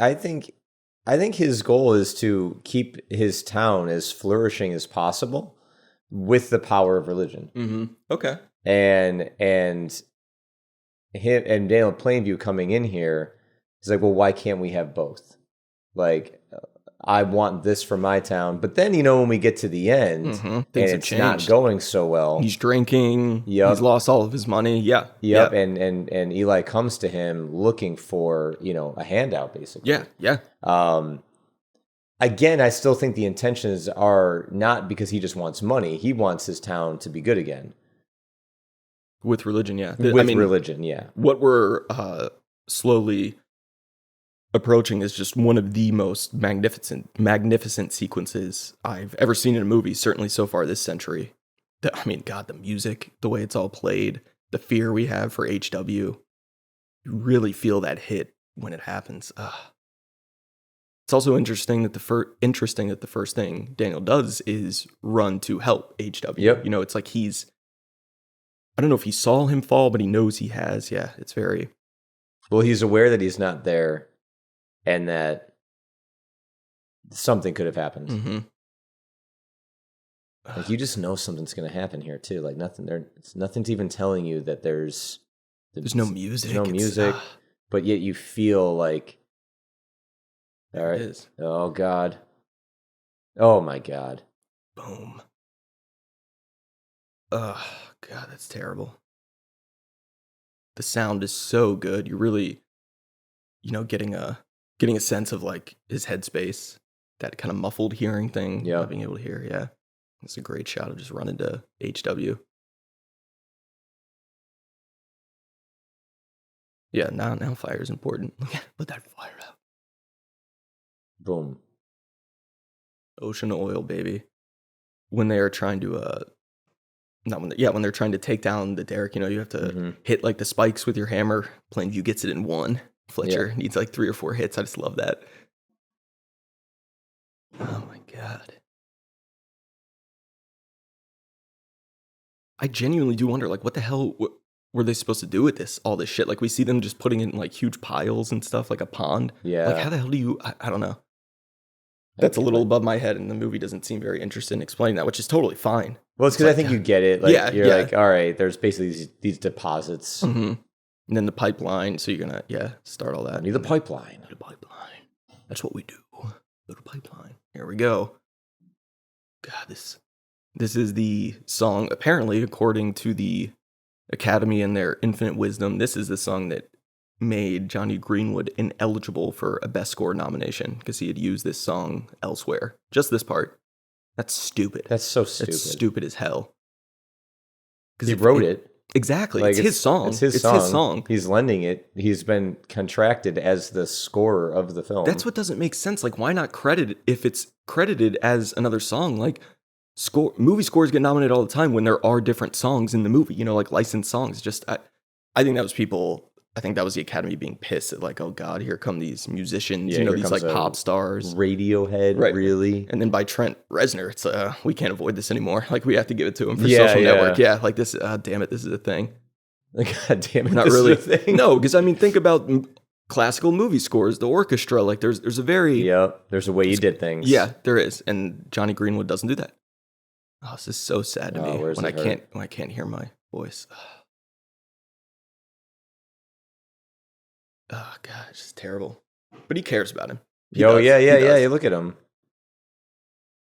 S3: his goal is to keep his town as flourishing as possible with the power of religion.
S1: Mm-hmm. Okay.
S3: And him and Daniel Plainview coming in here, he's like, well, why can't we have both? Like, I want this for my town. But then, when we get to the end, and it's not going so well.
S1: He's drinking. Yep. He's lost all of his money. Yeah.
S3: Yep. And Eli comes to him looking for, a handout, basically.
S1: Yeah. Yeah.
S3: Again, I still think the intentions are not because he just wants money. He wants his town to be good again.
S1: With religion, yeah.
S3: Religion, yeah.
S1: What we're slowly approaching is just one of the most magnificent sequences I've ever seen in a movie, certainly so far this century. The music, the way it's all played, the fear we have for HW. You really feel that hit when it happens. It's also interesting that the first thing Daniel does is run to help HW.
S3: Yep.
S1: It's like I don't know if he saw him fall, but he knows he has. Yeah, it's very...
S3: Well, he's aware that he's not there, and that something could have happened.
S1: Mm-hmm.
S3: Like you just know something's going to happen here too. Like nothing's even telling you that there's
S1: no music.
S3: There's no music, but yet you feel like, all
S1: there
S3: right,
S1: it is.
S3: oh God, oh my God,
S1: Boom. Oh God, that's terrible. The sound is so good. You really, getting a sense of like his headspace, that kind of muffled hearing thing,
S3: Yeah.
S1: not being able to hear. Yeah, it's a great shot of just running to HW. Yeah, now fire is important. Let that fire out.
S3: boom.
S1: Ocean oil, baby. When they are trying to when they're trying to take down the derrick, you have to hit like the spikes with your hammer. Plainview gets it in one. Fletcher needs like 3 or 4 hits. I just love that. Oh my God. I genuinely do wonder, like, what the hell were they supposed to do with all this shit? Like, we see them just putting it in like huge piles and stuff, like a pond.
S3: Yeah.
S1: Like, how the hell do you? I don't know. That's a little above my head, and the movie doesn't seem very interested in explaining that, which is totally fine.
S3: Well, it's because I think you get it. Like, you're like, all right, there's basically these deposits.
S1: Mm-hmm. And then the pipeline, so you're gonna start all that.
S3: Need the pipeline.
S1: Need a pipeline. That's what we do. Little pipeline. Here we go. God, this is the song. Apparently, according to the Academy and their infinite wisdom, this is the song that made Jonny Greenwood ineligible for a Best Score nomination because he had used this song elsewhere. Just this part. That's stupid.
S3: That's so stupid.
S1: That's stupid as hell.
S3: He wrote it.
S1: Exactly.
S3: Like,
S1: it's his song.
S3: It's his song. He's lending it. He's been contracted as the scorer of the film.
S1: That's what doesn't make sense. Like, why not credit it if it's credited as another song? Like, movie scores get nominated all the time when there are different songs in the movie, like licensed songs. Just, I think that was people. I think that was the Academy being pissed at, like, oh God, here come these musicians, these like pop stars.
S3: Radiohead,
S1: right.
S3: Really?
S1: And then by Trent Reznor, it's we can't avoid this anymore. Like, we have to give it to him for Social Network. Yeah, like this, damn it, this is a thing.
S3: God damn it,
S1: not
S3: this
S1: really
S3: is a thing.
S1: No, because I mean, think about classical movie scores, the orchestra. Like, there's a very
S3: there's a way you did things.
S1: Yeah, there is, and Jonny Greenwood doesn't do that. Oh, this is so sad to me when I can't hear my voice. Oh God, it's just terrible. But he cares about him.
S3: Yeah. You look at him.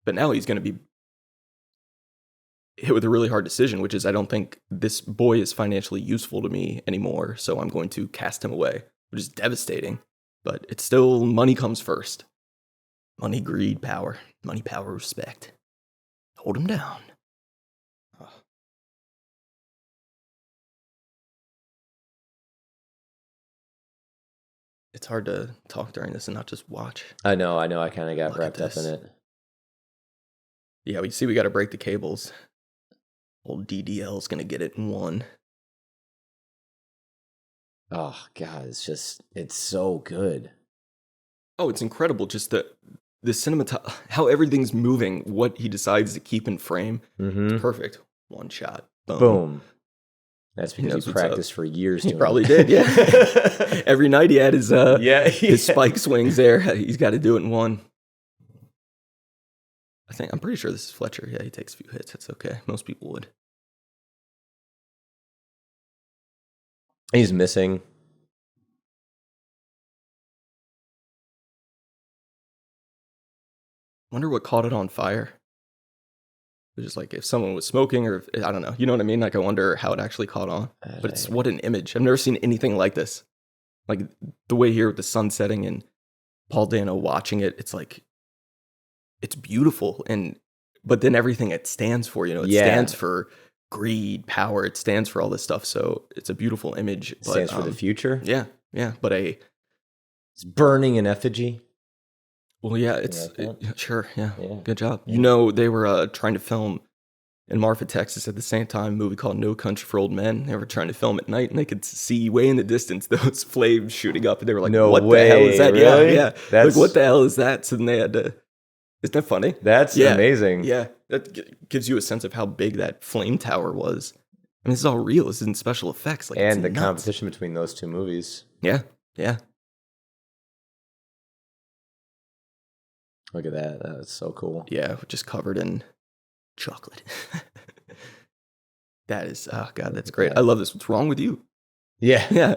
S1: But now he's going to be hit with a really hard decision, which is I don't think this boy is financially useful to me anymore, so I'm going to cast him away, which is devastating. But it's still money comes first. Money, greed, power. Money, power, respect. Hold him down. Oh. It's hard to talk during this and not just watch.
S3: I know. I kind of got wrapped up in it.
S1: Yeah, we got to break the cables. Old DDL's going to get it in one.
S3: Oh, God, it's so good.
S1: Oh, it's incredible. Just the how everything's moving, what he decides to keep in frame.
S3: Mm-hmm.
S1: It's perfect. One shot.
S3: Boom. That's because he practiced for years.
S1: He probably did, yeah. Every night he had his spike swings there. He's got to do it in one. I'm pretty sure this is Fletcher. Yeah, he takes a few hits. That's okay. Most people would.
S3: He's missing.
S1: Wonder what caught it on fire. It was just like if someone was smoking or I don't know. You know what I mean? Like I wonder how it actually caught on. But it's what an image. I've never seen anything like this. Like the way here with the sun setting and Paul Dano watching it, it's like it's beautiful. But then everything it stands for, it stands for greed, power. It stands for all this stuff. So it's a beautiful image.
S3: It stands for the future.
S1: Yeah. But
S3: it's burning in effigy.
S1: Well, yeah, sure. Yeah. Good job. Yeah. They were trying to film in Marfa, Texas at the same time, a movie called No Country for Old Men. They were trying to film at night and they could see way in the distance those flames shooting up. And they were like, what the hell is that?
S3: Really?
S1: Yeah. Like, what the hell is that? So then they had to, isn't that funny?
S3: That's amazing.
S1: Yeah. That gives you a sense of how big that flame tower was. I mean, this is all real. This isn't special effects. Like,
S3: and the competition between those two movies.
S1: Yeah.
S3: Look at that. That's so cool.
S1: Yeah, just covered in chocolate. That is, oh God, that's great. I love this. What's wrong with you?
S3: Yeah.
S1: Yeah.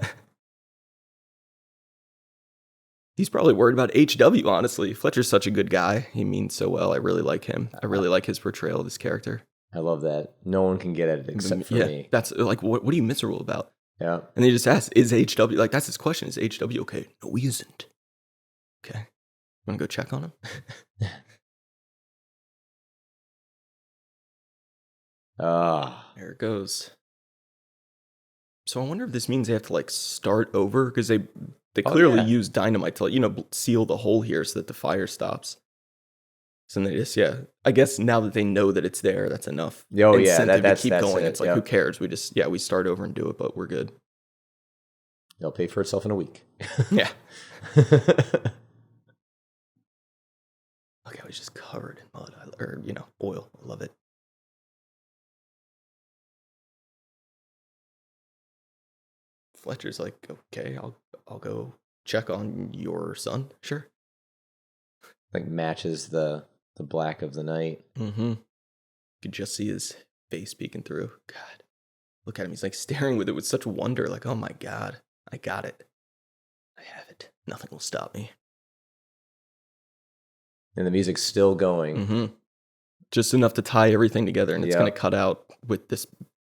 S1: He's probably worried about HW, honestly. Fletcher's such a good guy. He means so well. I really like him. I really like his portrayal of this character.
S3: I love that. No one can get at it except for me.
S1: That's like, what are you miserable about?
S3: Yeah.
S1: And they just ask, is HW, like, that's his question. Is HW okay? No, he isn't. Okay. Want to go check on him? There it goes. So I wonder if this means they have to like start over because they clearly use dynamite to seal the hole here so that the fire stops. So then they just I guess now that they know that it's there, that's enough.
S3: Oh yeah,
S1: that's to keep going. It's like who cares? We just we start over and do it, but we're good.
S3: It'll pay for itself in a week.
S1: Yeah. Look how he's just covered in mud or oil. I love it. Fletcher's like, okay, I'll go check on your son. Sure.
S3: Like matches the black of the night.
S1: Mm-hmm. You could just see his face peeking through. God, look at him. He's like staring with it with such wonder. Like, oh my God, I got it. I have it. Nothing will stop me.
S3: And the music's still going.
S1: Mm-hmm. Just enough to tie everything together, and it's going to cut out with this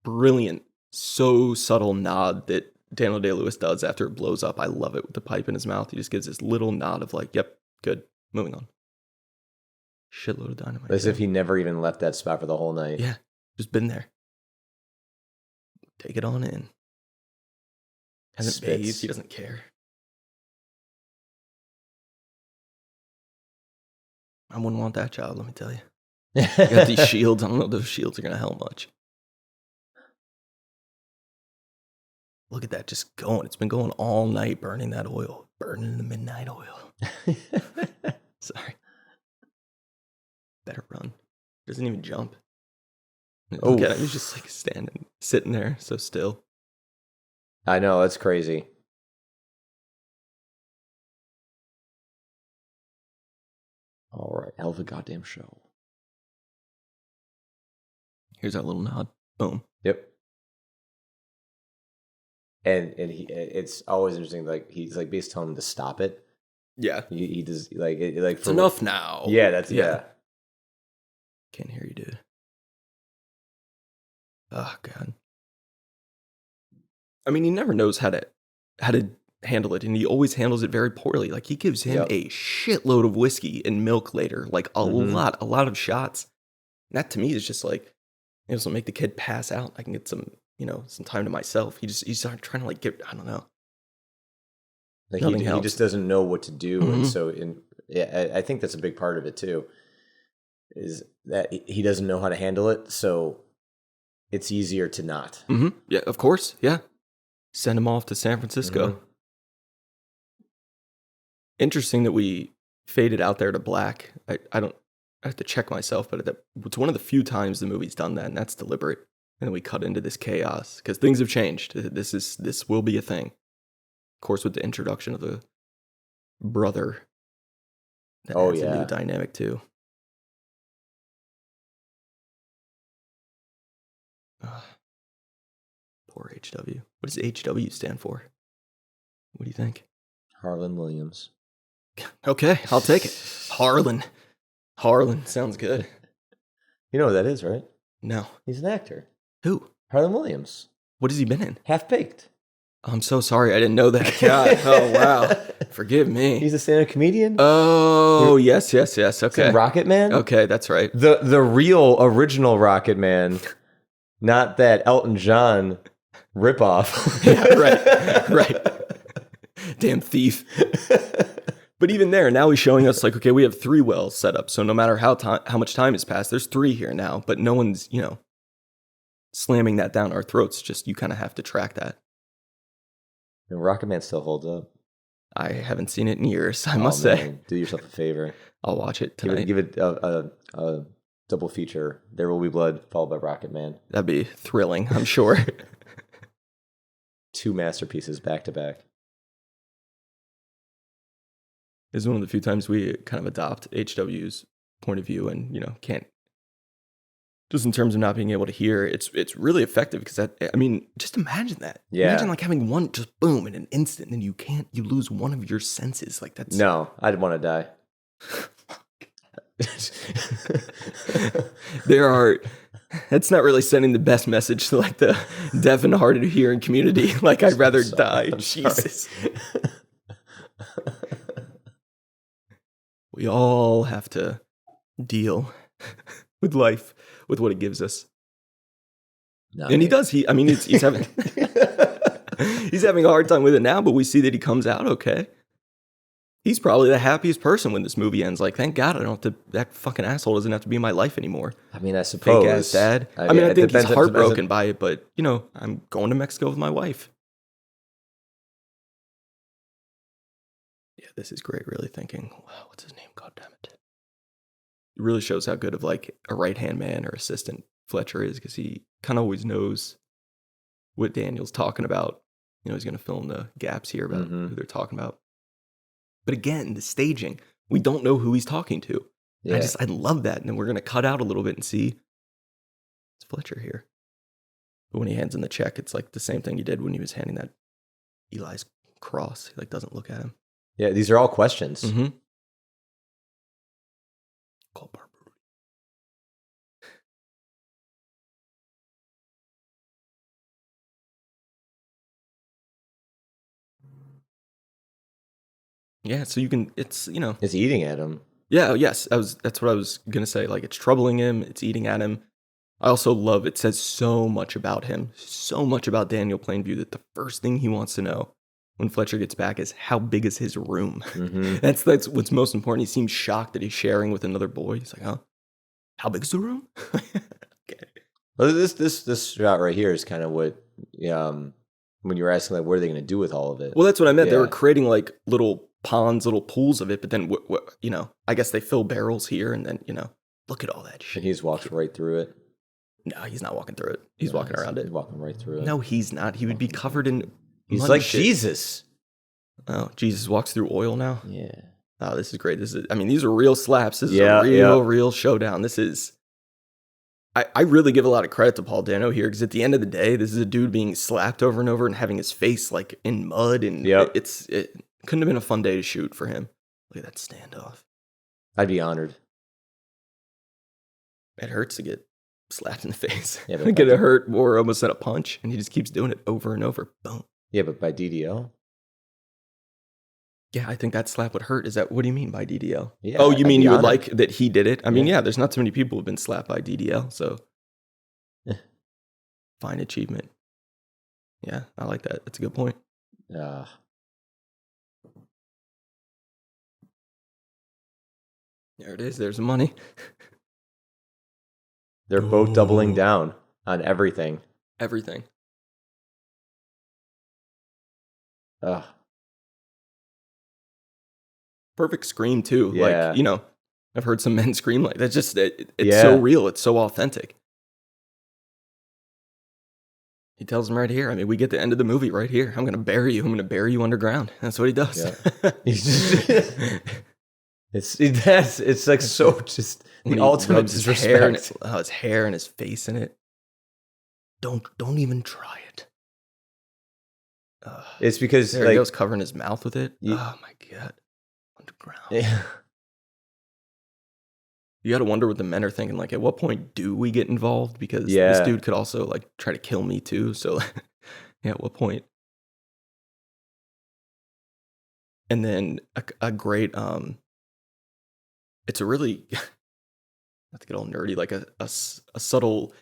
S1: brilliant, so subtle nod that Daniel Day-Lewis does after it blows up. I love it with the pipe in his mouth. He just gives this little nod of like, yep, good, moving on. Shitload of dynamite.
S3: As if he never even left that spot for the whole night.
S1: Yeah, just been there. Take it on in. Hasn't bathed, he doesn't care. I wouldn't want that job, let me tell you. You got these shields. I don't know if those shields are going to help much. Look at that, just going. It's been going all night, burning that oil. Burning the midnight oil. Sorry. Better run. Doesn't even jump. Look at him. He's just like standing, sitting there, so still.
S3: I know, that's crazy. All right, hell of a goddamn show.
S1: Here's that little nod. Boom.
S3: Yep. And it's always interesting. Like he's like basically telling him to stop it.
S1: Yeah.
S3: He does like
S1: it's enough now.
S3: Yeah, that's yeah.
S1: Can't hear you, dude. Oh God. I mean, he never knows how to handle it, and he always handles it very poorly. Like he gives him a shitload of whiskey and milk later, like a lot of shots. And that to me is just like, this will make the kid pass out. I can get some time to myself. He's trying to like get, I don't know.
S3: Like he just doesn't know what to do, and so I think that's a big part of it too. Is that he doesn't know how to handle it, so it's easier to not.
S1: Mm-hmm. Yeah, of course. Yeah. Send him off to San Francisco. Mm-hmm. Interesting that we faded out there to black. I have to check myself, but it's one of the few times the movie's done that, and that's deliberate. And then we cut into this chaos because things have changed. This will be a thing. Of course, with the introduction of the brother. That adds a new dynamic too. Poor HW. What does HW stand for? What do you think?
S3: Harlan Williams.
S1: Okay, I'll take it. Harlan sounds good.
S3: You know what that is, right?
S1: No.
S3: He's an actor.
S1: Who?
S3: Harlan Williams.
S1: What has he been in?
S3: Half-Baked.
S1: I'm so sorry, I didn't know that. God, oh wow. Forgive me.
S3: He's a stand-up comedian.
S1: Oh, yes. Okay.
S3: Rocket Man?
S1: Okay, that's right.
S3: The real original Rocket Man, not that Elton John ripoff.
S1: Yeah, right. Damn thief. But even there, now he's showing us like, okay, we have 3 wells set up. So no matter how much time has passed, there's 3 here now. But no one's, slamming that down our throats. Just you kind of have to track that.
S3: And Rocket Man still holds up.
S1: I haven't seen it in years, I must say.
S3: Do yourself a favor.
S1: I'll watch it tonight.
S3: Give it a double feature. There Will Be Blood, followed by Rocket Man.
S1: That'd be thrilling, I'm sure.
S3: 2 masterpieces back to back.
S1: This is one of the few times we kind of adopt HW's point of view and, can't, just in terms of not being able to hear, it's really effective because just imagine that.
S3: Yeah.
S1: Imagine like having one just boom in an instant and then you lose one of your senses. Like that's.
S3: No, I'd want to die.
S1: That's not really sending the best message to like the deaf and hard of hearing community. Like I'd rather die. Jesus. We all have to deal with life, with what it gives us.
S3: No,
S1: and he does. He's having he's having a hard time with it now, but we see that he comes out okay. He's probably the happiest person when this movie ends. Like, thank God I don't have to. That fucking asshole doesn't have to be in my life anymore.
S3: I mean, I suppose.
S1: Fake ass dad. I think he's heartbroken by it, but I'm going to Mexico with my wife. Yeah, this is great. Really thinking, wow, what's his name? God damn it. It really shows how good of like a right-hand man or assistant Fletcher is because he kind of always knows what Daniel's talking about. He's going to fill in the gaps here about who they're talking about. But again, the staging, we don't know who he's talking to. Yeah. I love that. And then we're going to cut out a little bit and see it's Fletcher here. But when he hands in the check, it's like the same thing he did when he was handing that Eli's cross. He like doesn't look at him.
S3: Yeah, these are all questions.
S1: Mm-hmm. Call Barbara. Yeah, so you can, it's
S3: eating at him.
S1: Yeah, yes, that's what I was going to say. Like, it's troubling him, it's eating at him. I also love, it says so much about him, so much about Daniel Plainview that the first thing he wants to know when Fletcher gets back is how big is his room? Mm-hmm. That's what's most important. He seems shocked that he's sharing with another boy. He's like, huh? How big is the room? Okay.
S3: Well, this shot right here is kind of what, when you were asking, like, what are they going to do with all of it?
S1: Well, that's what I meant. Yeah. They were creating, like, little ponds, little pools of it, but then, I guess they fill barrels here, and then, look at all that shit.
S3: And he's walked right through it.
S1: No, he's not walking through it. He's walking around it.
S3: He's walking right through it.
S1: No, he's not. He would be covered in
S3: He's like
S1: shit.
S3: Jesus.
S1: Oh, Jesus walks through oil now?
S3: Yeah.
S1: Oh, this is great. These are real slaps. This is a real showdown. This is... I really give a lot of credit to Paul Dano here, because at the end of the day, this is a dude being slapped over and over and having his face, like, in mud, and it couldn't have been a fun day to shoot for him. Look at that standoff.
S3: I'd be honored.
S1: It hurts to get slapped in the face.
S3: Yeah, but
S1: get it hurt more almost than a punch, and he just keeps doing it over and over. Boom.
S3: Yeah, but by DDL?
S1: Yeah, I think that slap would hurt. What do you mean by DDL?
S3: Yeah,
S1: oh, you mean you would like that he did it? I mean, yeah, there's not too many people who've been slapped by DDL, so fine achievement. Yeah, I like that. That's a good point. There it is. There's the money.
S3: They're both doubling down on everything.
S1: Everything. Perfect scream too. Yeah. Like, I've heard some men scream like that. Just it's so real. It's so authentic. He tells him right here. I mean, we get the end of the movie right here. I'm going to bury you. I'm going to bury you underground. That's what he does. Yeah.
S3: It's like so just the ultimate disrespect.
S1: His hair and his face in it. Don't even try it.
S3: It's because
S1: there he goes covering his mouth with it. Oh my God. Underground.
S3: Yeah.
S1: You got to wonder what the men are thinking. Like, at what point do we get involved? Because this dude could also like try to kill me too. So, yeah, at what point? And then a great, it's a really, not to get all nerdy, like a subtle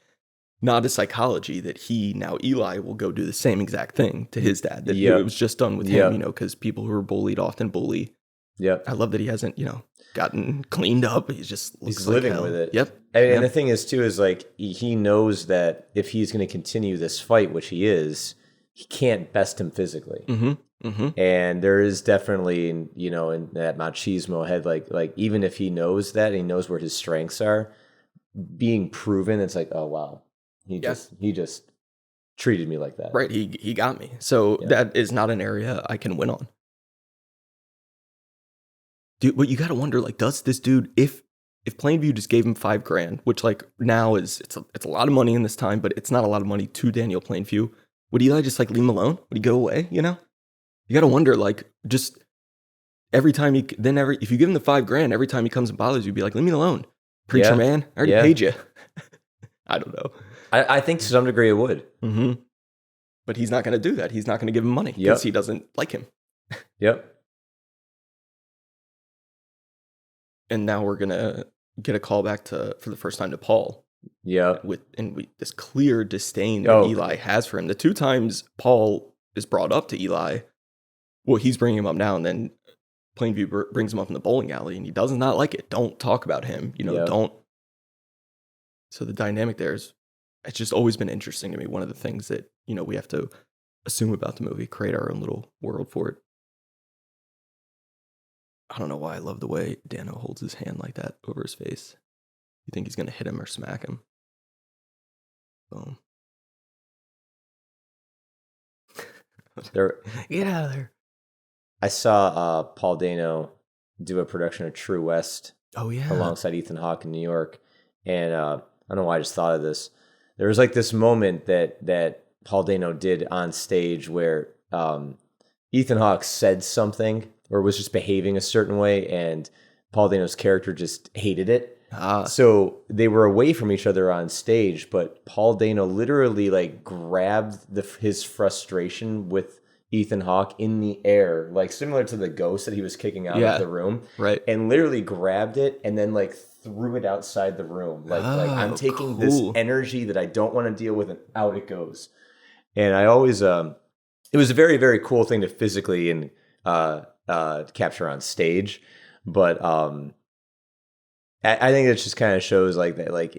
S1: nod to psychology that Eli will go do the same exact thing to his dad. That it was just done with him, because people who are bullied often bully.
S3: Yep.
S1: I love that he hasn't, gotten cleaned up. He's
S3: living with it.
S1: Yep.
S3: And the thing is too, is like, he knows that if he's going to continue this fight, which he is, he can't best him physically.
S1: Mm-hmm. Mm-hmm.
S3: And there is definitely, in that machismo head, like even if he knows that, and he knows where his strengths are, being proven, it's like, oh wow, he just treated me like that.
S1: Right. He got me. So that is not an area I can win on. dude, but you got to wonder, like, does this dude, if Plainview just gave him $5,000, which like now it's a lot of money in this time, but it's not a lot of money to Daniel Plainview, would Eli just like leave him alone? Would he go away? You know, you got to wonder, like, just every time if you give him the $5,000, every time he comes and bothers you, be like, leave me alone, preacher man. I already paid you. I don't know.
S3: I think to some degree it would.
S1: Mm-hmm. But he's not going to do that. He's not going to give him money because he doesn't like him.
S3: Yep.
S1: And now we're going to get a call back for the first time to Paul.
S3: Yeah.
S1: With this clear disdain that Eli has for him. The 2 times Paul is brought up to Eli, well, he's bringing him up now, and then Plainview brings him up in the bowling alley, and he does not like it. Don't talk about him. You know, don't. So the dynamic there it's just always been interesting to me. One of the things that, you know, we have to assume about the movie, create our own little world for it. I don't know why I love the way Dano holds his hand like that over his face. You think he's going to hit him or smack him? Boom. Get out of there.
S3: I saw Paul Dano do a production of True West.
S1: Oh, yeah.
S3: Alongside Ethan Hawke in New York. And I don't know why I just thought of this. There was like this moment that Paul Dano did on stage where Ethan Hawke said something or was just behaving a certain way, and Paul Dano's character just hated it. So they were away from each other on stage, but Paul Dano literally like grabbed his frustration with Ethan Hawke in the air, like similar to the ghost that he was kicking out of the room,
S1: right?
S3: And literally grabbed it and then like threw it outside the room, like I'm taking this energy that I don't want to deal with, and out it goes. And I always, it was a very, very cool thing to physically and capture on stage, but I think it just kind of shows like that, like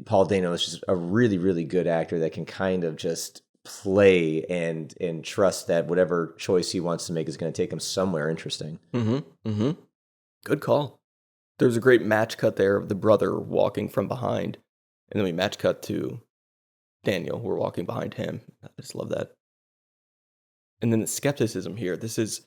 S3: Paul Dano is just a really, really good actor that can kind of just play and trust that whatever choice he wants to make is going to take him somewhere interesting.
S1: Good call. There's a great match cut there of the brother walking from behind, and then we match cut to Daniel. We're walking behind him. I just love that. And then the skepticism here. This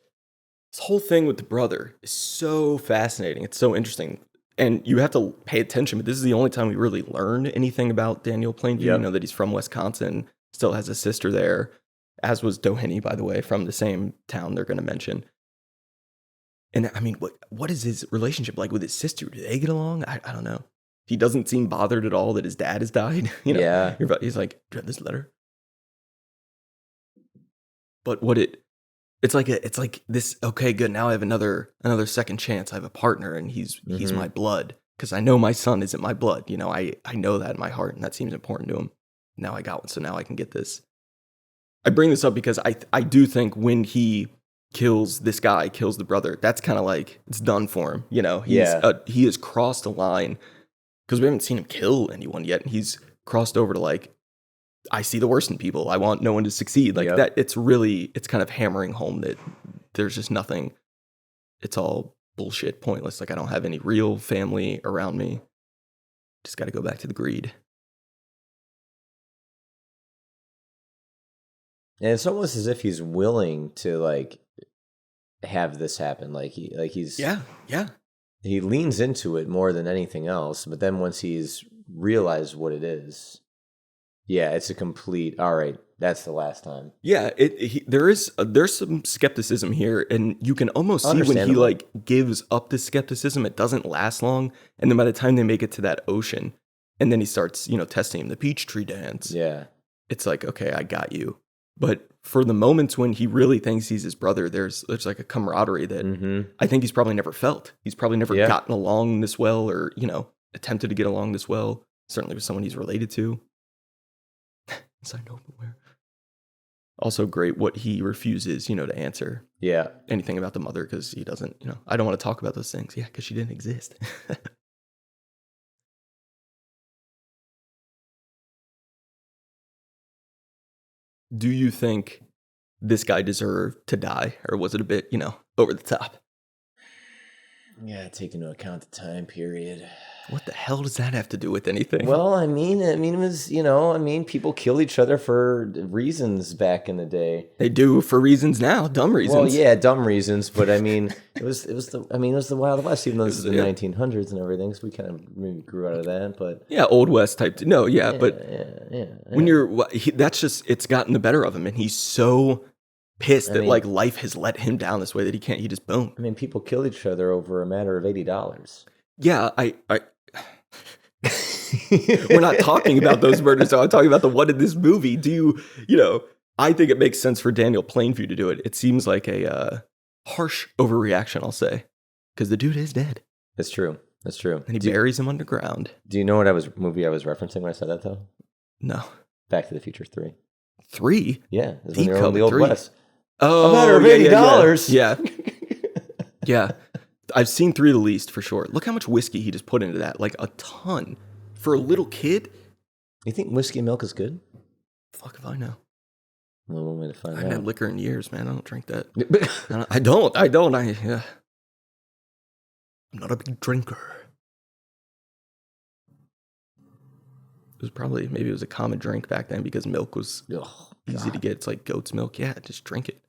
S1: whole thing with the brother is so fascinating. It's so interesting. And you have to pay attention, but this is the only time we really learn anything about Daniel Plainview. You know that he's from Wisconsin, still has a sister there, as was Doheny, by the way, from the same town they're going to mention. And I mean, what is his relationship like with his sister? Do they get along? I don't know. He doesn't seem bothered at all that his dad has died. You know, he's like, do you have this letter? But it's like this. Okay, good. Now I have another second chance. I have a partner, and he's my blood, because I know my son isn't my blood. You know, I know that in my heart, and that seems important to him. Now I got one, so now I can get this. I bring this up because I do think when he kills the brother, that's kind of like it's done for him. You know, he has crossed a line, because we haven't seen him kill anyone yet, and he's crossed over to like, I see the worst in people. I want no one to succeed. Like that. It's kind of hammering home that there's just nothing. It's all bullshit, pointless. Like I don't have any real family around me. Just got to go back to the greed.
S3: And it's almost as if he's willing to like have this happen. He's he leans into it more than anything else. But then once he's realized what it is, it's a complete, all right, that's the last time. Yeah,
S1: there's some skepticism here, and you can almost see when he like gives up the skepticism, it doesn't last long, and then by the time they make it to that ocean, and then he starts, testing him, the Peachtree Dance.
S3: Yeah,
S1: it's like, okay, I got you. But for the moments when he really thinks he's his brother, there's like a camaraderie that I think he's probably never felt. He's probably never gotten along this well, or attempted to get along this well. Certainly with someone he's related to. I know where. Also great what he refuses, to answer.
S3: Yeah.
S1: Anything about the mother, because he doesn't, I don't want to talk about those things. Yeah, because she didn't exist. Do you think this guy deserved to die, or was it a bit, over the top?
S3: Yeah, take into account the time period.
S1: What the hell does that have to do with anything?
S3: Well, I mean, it was, people killed each other for reasons back in the day.
S1: They do for reasons now, dumb reasons.
S3: Well, yeah, dumb reasons, but I mean, it was the Wild West, even though this is the 1900s and everything. So we kind of maybe grew out of that, but
S1: yeah, Old West type. No, yeah, but
S3: yeah.
S1: when that's just it's gotten the better of him, and he's so pissed that like life has let him down this way that he can't. He just boom.
S3: I mean, people killed each other over a matter of $80.
S1: Yeah, I we're not talking about those murders. So I'm talking about the one in this movie. Do you I think it makes sense for Daniel Plainview to do it. It seems like a harsh overreaction, I'll say, because the dude is dead.
S3: That's true.
S1: And he buries him underground.
S3: Do you know what movie I was referencing when I said that, though?
S1: No.
S3: Back to the Future 3.
S1: 3?
S3: Yeah. It's when they're on the Old West.
S1: Oh,
S3: a matter of $80.
S1: Yeah. Yeah. I've seen 3 the least, for sure. Look how much whiskey he just put into that. Like, a ton. For a little kid?
S3: You think whiskey and milk is good?
S1: Fuck if I know.
S3: Well, one way to find
S1: I
S3: out.
S1: haven't had liquor in years, man. I don't drink that.
S3: I'm
S1: I don't. I'm not a big drinker. Maybe it was a common drink back then because milk was easy to get. It's like goat's milk. Yeah, just drink it.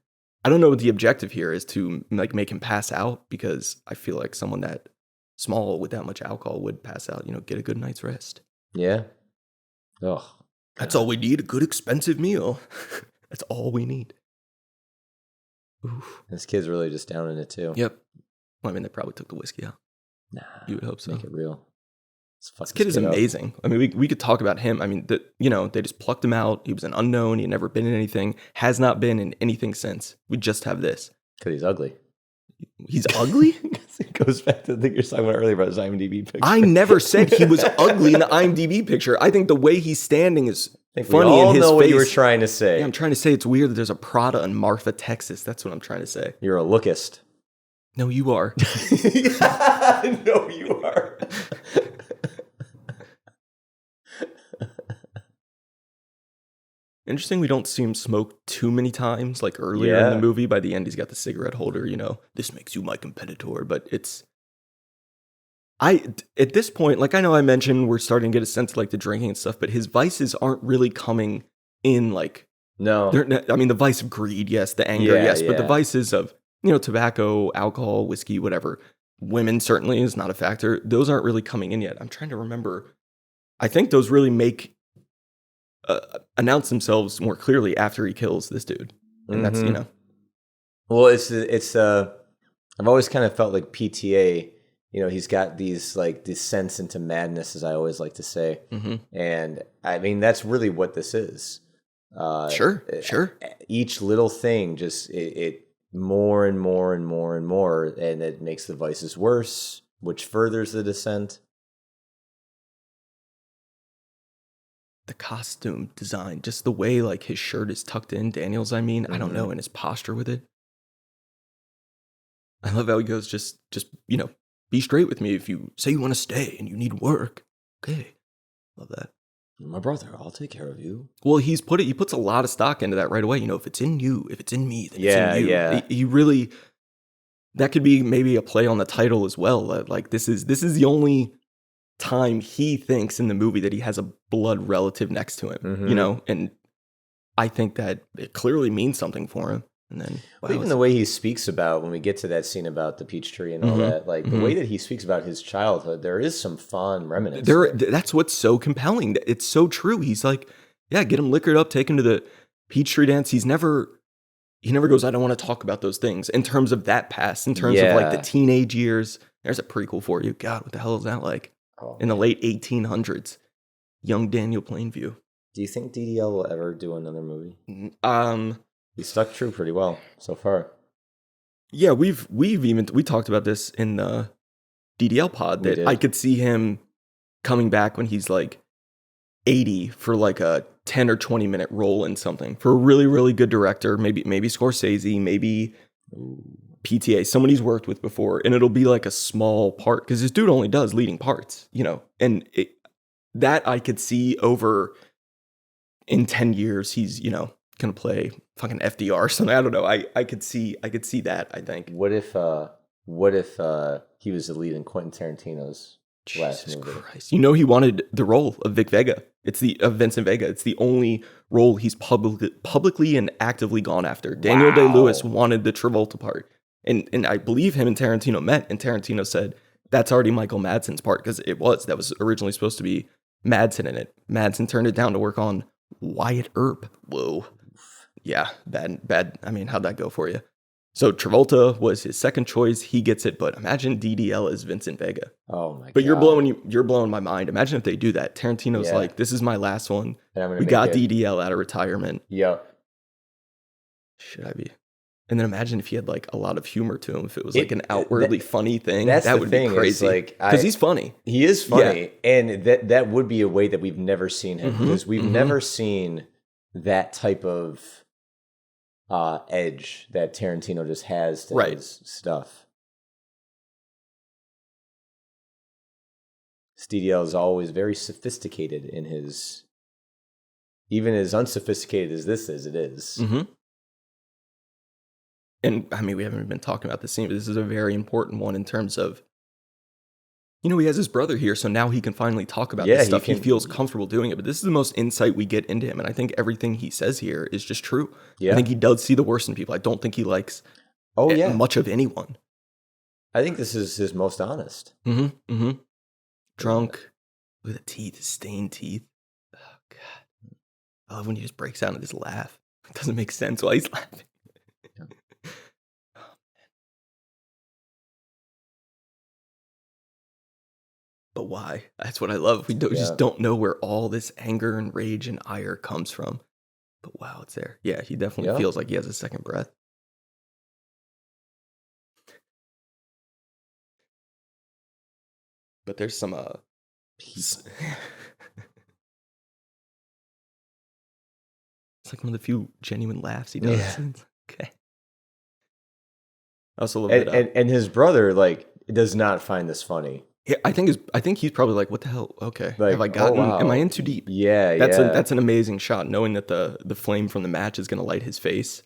S1: I don't know what the objective here is to like make him pass out, because I feel like someone that small with that much alcohol would pass out, get a good night's rest.
S3: Yeah. Oh.
S1: That's all we need, a good expensive meal. That's all we need. Oof.
S3: This kid's really just down in it too.
S1: Yep. Well, I mean, they probably took the whiskey out.
S3: Nah.
S1: You would hope so.
S3: Make it real.
S1: This kid is amazing. I mean, we could talk about him. I mean, they just plucked him out. He was an unknown. He had never been in anything. Has not been in anything since. We just have this.
S3: Because he's ugly.
S1: He's ugly?
S3: It goes back to the thing you were talking about earlier about his IMDb picture.
S1: I never said he was ugly in the IMDb picture. I think the way he's standing is funny
S3: we all
S1: in his
S3: know
S1: face.
S3: What you were trying to say.
S1: Yeah, I'm trying to say it's weird that there's a Prada in Marfa, Texas. That's what I'm trying to say.
S3: You're a lookist.
S1: No, you are.
S3: No, you are.
S1: Interesting, we don't see him smoke too many times, like earlier in the movie. By the end, he's got the cigarette holder, this makes you my competitor. But at this point, like I know I mentioned, we're starting to get a sense of like the drinking and stuff, but his vices aren't really coming in like,
S3: no.
S1: I mean, the vice of greed, yes, the anger, yes, but the vices of, tobacco, alcohol, whiskey, whatever. Women certainly is not a factor. Those aren't really coming in yet. I'm trying to remember. I think those really announce themselves more clearly after he kills this dude. And that's,
S3: Well, it's I've always kind of felt like PTA, he's got these like descents into madness, as I always like to say. Mm-hmm. And I mean, that's really what this is.
S1: Sure.
S3: Each little thing just, it more and more and more and more, and it makes the vices worse, which furthers the descent.
S1: The costume design, just the way like his shirt is tucked in, Daniel's, I mean, I don't know, and his posture with it. I love how he goes, just be straight with me. If you say you want to stay and you need work, okay. Love that.
S3: My brother, I'll take care of you.
S1: Well, he puts a lot of stock into that right away. If it's in you, if it's in me, then it's in you.
S3: Yeah.
S1: He really, that could be maybe a play on the title as well. Like this is the only time he thinks in the movie that he has a blood relative next to him, and I think that it clearly means something for him. And then
S3: even the way he speaks about, when we get to that scene about the peach tree and all that, like the way that he speaks about his childhood, there is some fond reminiscence.
S1: That's what's so compelling. It's so true. He's like, yeah, get him liquored up, take him to the peach tree dance. He never goes, I don't want to talk about those things in terms of that past, in terms of like the teenage years. There's a prequel for you. God, what the hell is that like? In the late 1800s, young Daniel Plainview.
S3: Do you think DDL will ever do another movie? He stuck true pretty well so far.
S1: Yeah, we talked about this in the DDL pod that I could see him coming back when he's like 80 for like a 10 or 20 minute role in something for a really, really good director. Maybe Scorsese, maybe PTA, someone he's worked with before, and it'll be like a small part because this dude only does leading parts, and that I could see over in 10 years, he's, gonna play fucking FDR or something. I don't know. I could see that, I think.
S3: What if what if he was the lead in Quentin Tarantino's last
S1: Jesus
S3: movie?
S1: Christ. You know he wanted the role of Vincent Vega. It's the only role he's publicly and actively gone after. Daniel Day-Lewis wanted the Travolta part. And I believe him and Tarantino met, and Tarantino said, that's already Michael Madsen's part, because that was originally supposed to be Madsen in it. Madsen turned it down to work on Wyatt Earp. Whoa. Yeah, bad. I mean, how'd that go for you? So Travolta was his second choice. He gets it, but imagine DDL as Vincent Vega.
S3: Oh my god!
S1: But you're blowing my mind. Imagine if they do that. Tarantino's like, this is my last one. We got DDL out of retirement.
S3: Yep.
S1: Should I be? And then imagine if he had like a lot of humor to him. If it was like an outwardly funny thing, that would be crazy. Because he's funny.
S3: He is funny, and that would be a way that we've never seen him, because we've never seen that type of edge that Tarantino just has to his stuff. DDL is always very sophisticated in his, even as unsophisticated as this is, it is.
S1: Mm-hmm. And I mean, we haven't been talking about this scene, but this is a very important one in terms of, he has his brother here, so now he can finally talk about this stuff. He feels comfortable doing it, but this is the most insight we get into him, and I think everything he says here is just true. Yeah. I think he does see the worst in people. I don't think he likes much of anyone.
S3: I think this is his most honest.
S1: Mm-hmm. Mm-hmm. Drunk. Look at the teeth, his stained teeth. Oh, God. I love when he just breaks out into this laugh. It doesn't make sense while he's laughing. But why? That's what I love. We just don't know where all this anger and rage and ire comes from. But wow, it's there. Yeah, he definitely feels like he has a second breath. But there's some peace. It's like one of the few genuine laughs he does. Yeah. Okay. I also love it.
S3: And his brother does not find this funny.
S1: Yeah, I think he's probably like, what the hell? Okay, have I gotten? Am I in too deep?
S3: Yeah,
S1: that's an amazing shot. Knowing that the flame from the match is going to light his face,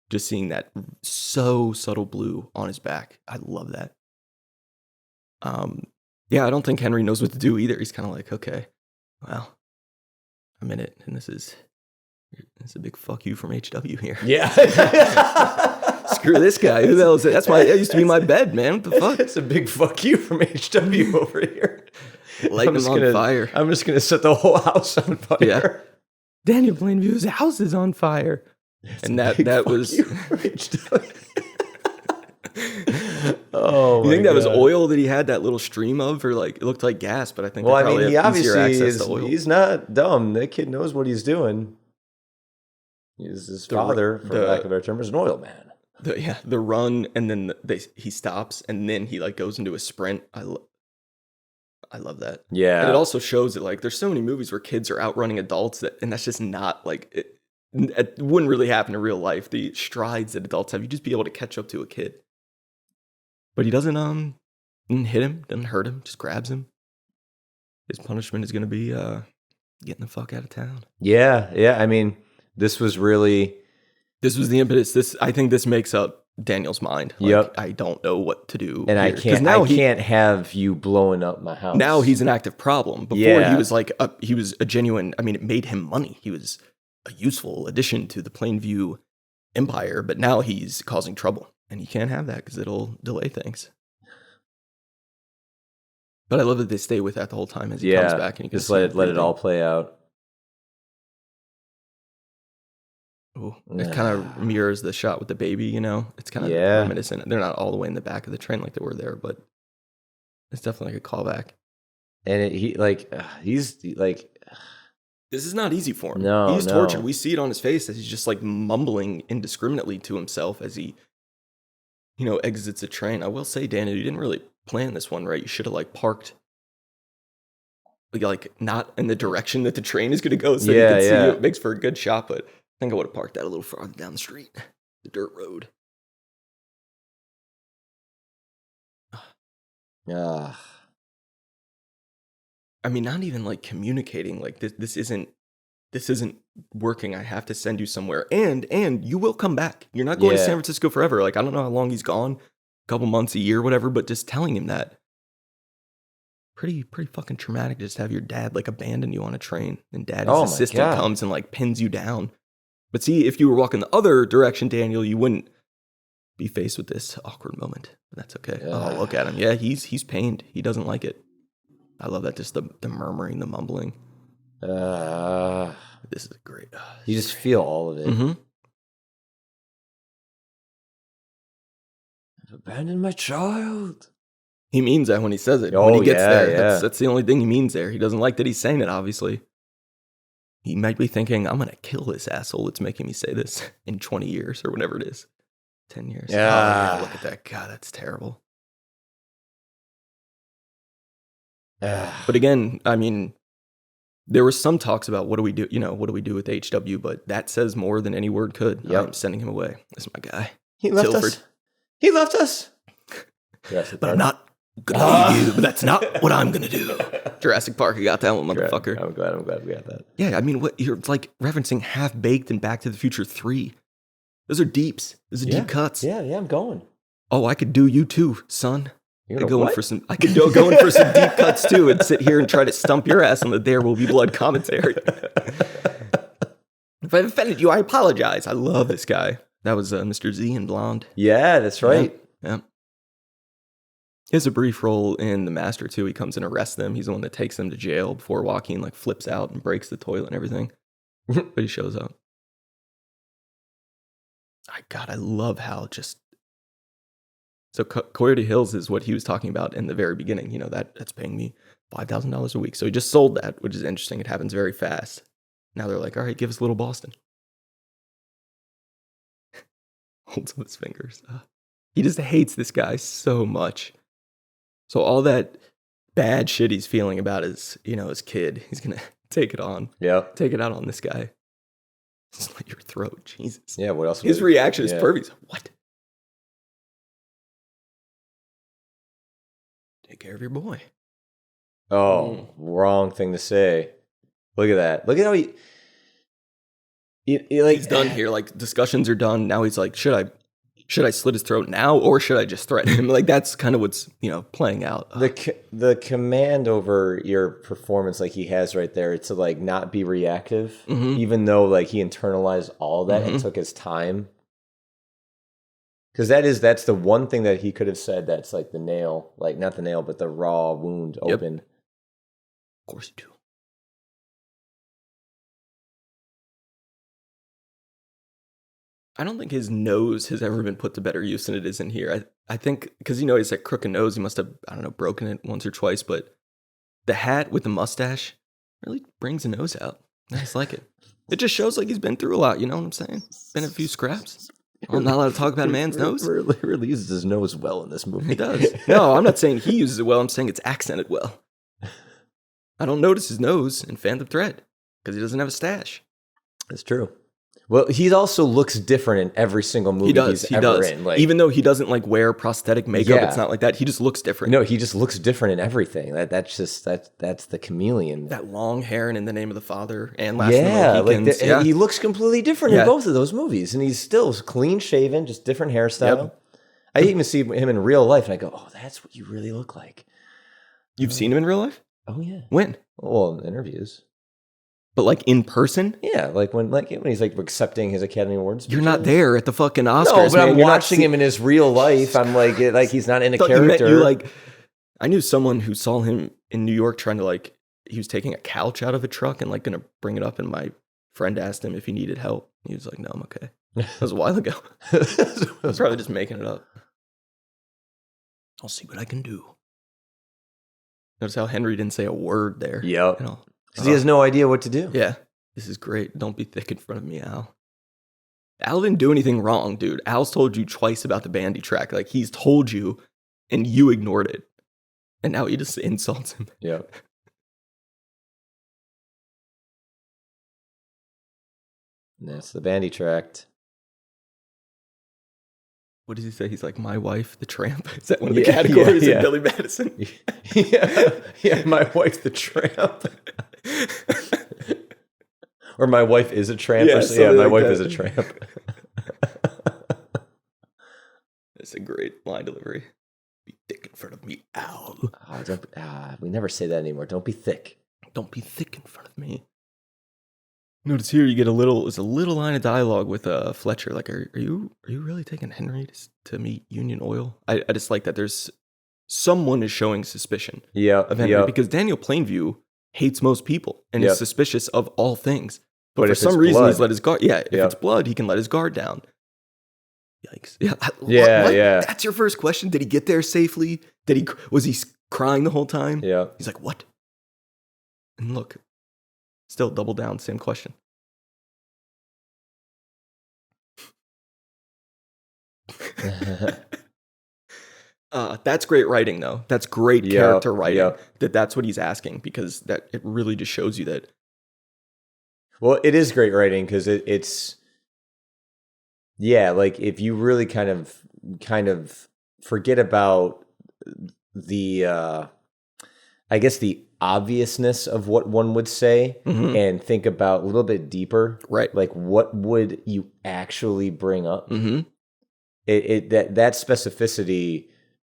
S1: just seeing that so subtle blue on his back. I love that. Yeah, I don't think Henry knows what to do either. He's kind of like, okay, well, I'm in it, and this is a big fuck you from HW here.
S3: Yeah.
S1: Screw this guy. Who the hell is it? That used to be my bed, man. What the fuck?
S3: It's a big fuck you from HW over here.
S1: Lighting him on fire.
S3: I'm just gonna set the whole house on fire. Yeah.
S1: Daniel Plainview's house is on fire.
S3: It's
S1: and that was
S3: Oh,
S1: you think that was oil that he had that little stream of, or like it looked like gas? But I think
S3: he obviously is. He's not dumb. That kid knows what he's doing. His father, for lack of a better term, is an oil man.
S1: The run, and then he stops, and then he like goes into a sprint. I love that.
S3: Yeah,
S1: and it also shows that like there's so many movies where kids are outrunning adults and that's just not like it wouldn't really happen in real life. The strides that adults have, you just be able to catch up to a kid. But he doesn't hit him, doesn't hurt him, just grabs him. His punishment is going to be getting the fuck out of town.
S3: Yeah. I mean, this was the
S1: impetus. I think this makes up Daniel's mind. Like, I don't know what to do.
S3: And I can't have you blowing up my house.
S1: Now he's an active problem. Before he was like he was a genuine, I mean, it made him money. He was a useful addition to the Plainview empire, but now he's causing trouble. And you can't have that because it'll delay things. But I love that they stay with that the whole time as he comes back. And you can
S3: just let it all play out.
S1: Ooh, it kind of mirrors the shot with the baby, It's kind of reminiscent. They're not all the way in the back of the train like they were there, but it's definitely like a callback.
S3: And he's
S1: this is not easy for him.
S3: No,
S1: he's tortured. We see it on his face as he's just like mumbling indiscriminately to himself as he exits a train. I will say, Daniel, you didn't really plan this one right. You should have like parked like not in the direction that the train is going to go so you can see you. It makes for a good shot, but I think I would have parked that a little farther down the street, the dirt road.
S3: Yeah.
S1: I mean, not even like communicating like this isn't working. I have to send you somewhere, and you will come back. You're not going to San Francisco forever. Like, I don't know how long he's gone, couple months, a year, whatever, but just telling him that. Pretty fucking traumatic to just have your dad like abandon you on a train, and daddy's assistant comes and like pins you down. But see, if you were walking the other direction, Daniel, you wouldn't be faced with this awkward moment. But that's okay. Oh, look at him. Yeah, he's pained. He doesn't like it. I love that. Just the murmuring, the mumbling. This is great.
S3: You just feel all of it.
S1: Mm-hmm.
S3: I've abandoned my child.
S1: He means that when he says it.
S3: Oh,
S1: when he gets
S3: yeah,
S1: there.
S3: yeah.
S1: That's the only thing he means there. He doesn't like that he's saying it, obviously. He might be thinking, I'm going to kill this asshole that's making me say this in 20 years or whatever it is. 10 years.
S3: Yeah.
S1: Oh, yeah, look at that. God, that's terrible. But again, I mean, there were some talks about what do we do, what do we do with HW, but that says more than any word could.
S3: Yep.
S1: I'm sending him away. This is my guy.
S3: He left
S1: Tilford.
S3: us. He left us.
S1: But I'm not going to leave you. But that's not what I'm going to do. Jurassic Park, you got that one, motherfucker.
S3: I'm glad we got that.
S1: Yeah, I mean, what you're like referencing Half-Baked and Back to the Future 3. Those are deeps. Those are deep cuts.
S3: Yeah, I'm going.
S1: Oh, I could do you too, son.
S3: You're
S1: I
S3: gonna what?
S1: I could go in for some deep cuts too and sit here and try to stump your ass on the There Will Be Blood commentary. If I've offended you, I apologize. I love this guy. That was Mr. Z in Blonde.
S3: Yeah, that's right.
S1: Yeah. He has a brief role in The Master too. He comes and arrests them. He's the one that takes them to jail before Joaquin like flips out and breaks the toilet and everything. But he shows up. I love how just... So Coyote Hills is what he was talking about in the very beginning. That's paying me $5,000 a week. So he just sold that, which is interesting. It happens very fast. Now they're like, all right, give us Little Boston. Holds up his fingers. He just hates this guy so much. So all that bad shit he's feeling about his kid, he's going to take it on.
S3: Yeah.
S1: Take it out on this guy. Slit your throat. Jesus.
S3: Yeah, what else?
S1: His reaction is perfect. He's like, what? Take care of your boy.
S3: Oh, wrong thing to say. Look at that. Look at how he like...
S1: He's done here. Like, discussions are done. Now he's like, should I slit his throat now, or should I just threaten him? Like, that's kind of what's, playing out.
S3: The command over your performance, like he has right there, to like not be reactive, even though like he internalized all that and took his time. Because that's the one thing that he could have said that's like the nail, like not the nail, but the raw wound open.
S1: Of course you do. I don't think his nose has ever been put to better use than it is in here. I think, because he's that crooked nose, he must have, broken it once or twice, but the hat with the mustache really brings the nose out. I just like it. It just shows like he's been through a lot, you know what I'm saying? Been in a few scraps. I'm not allowed to talk about a man's nose.
S3: Really uses his nose well in this movie.
S1: He does. No, I'm not saying he uses it well. I'm saying it's accented well. I don't notice his nose in Phantom Thread because he doesn't have a stash.
S3: That's true. Well, he also looks different in every single movie he's ever in. Like,
S1: even though he doesn't like wear prosthetic makeup, it's not like that. He just looks different.
S3: No, he just looks different in everything. That's the chameleon.
S1: That long hair and In the Name of the Father and Last of the Mohicans.
S3: And he looks completely different in both of those movies, and he's still clean shaven, just different hairstyle. Yep. I even see him in real life, and I go, "Oh, that's what you really look like."
S1: You've seen him in real life?
S3: Oh yeah.
S1: When?
S3: Well, in interviews.
S1: But like in person?
S3: Yeah, like when he's like accepting his Academy Awards.
S1: You're not there at the fucking Oscars.
S3: No, but I'm watching him in his real life. I'm like he's not in a character.
S1: I knew someone who saw him in New York trying to he was taking a couch out of a truck and gonna bring it up, and my friend asked him if he needed help. He was like, "No, I'm okay." That was a while ago. I was probably just making it up. I'll see what I can do. Notice how Henry didn't say a word there.
S3: Yep. Because he has no idea what to do.
S1: Yeah. This is great. Don't be thick in front of me, Al. Al didn't do anything wrong, dude. Al's told you twice about the bandy track. Like, he's told you, and you ignored it. And now he just insults him.
S3: Yeah. And that's the bandy tract.
S1: What does he say? He's like, my wife, the tramp. Is that one of the categories in Billy Madison?
S3: Yeah, my wife, the tramp. Or my wife is a tramp. My wife is a tramp.
S1: It's a great line delivery. Be thick in front of me, owl.
S3: We never say that anymore. Don't be thick.
S1: Don't be thick in front of me. Notice here you get a little line of dialogue with Fletcher. Like, are you really taking Henry to meet Union Oil? I just like that there's someone is showing suspicion of Henry because Daniel Plainview hates most people and is suspicious of all things. But for some reason he's let his guard. Yeah, if it's blood, he can let his guard down. Yikes! Yeah,
S3: yeah.
S1: That's your first question. Did he get there safely? Was he crying the whole time?
S3: Yeah.
S1: He's like, what? And look, still double down, same question. That's great writing, though. That's great character writing. That's what he's asking, because it really just shows you that.
S3: Well, it is great writing because it's like if you really kind of forget about the I guess the obviousness of what one would say and think about a little bit deeper,
S1: right?
S3: Like what would you actually bring up?
S1: Mm-hmm.
S3: That specificity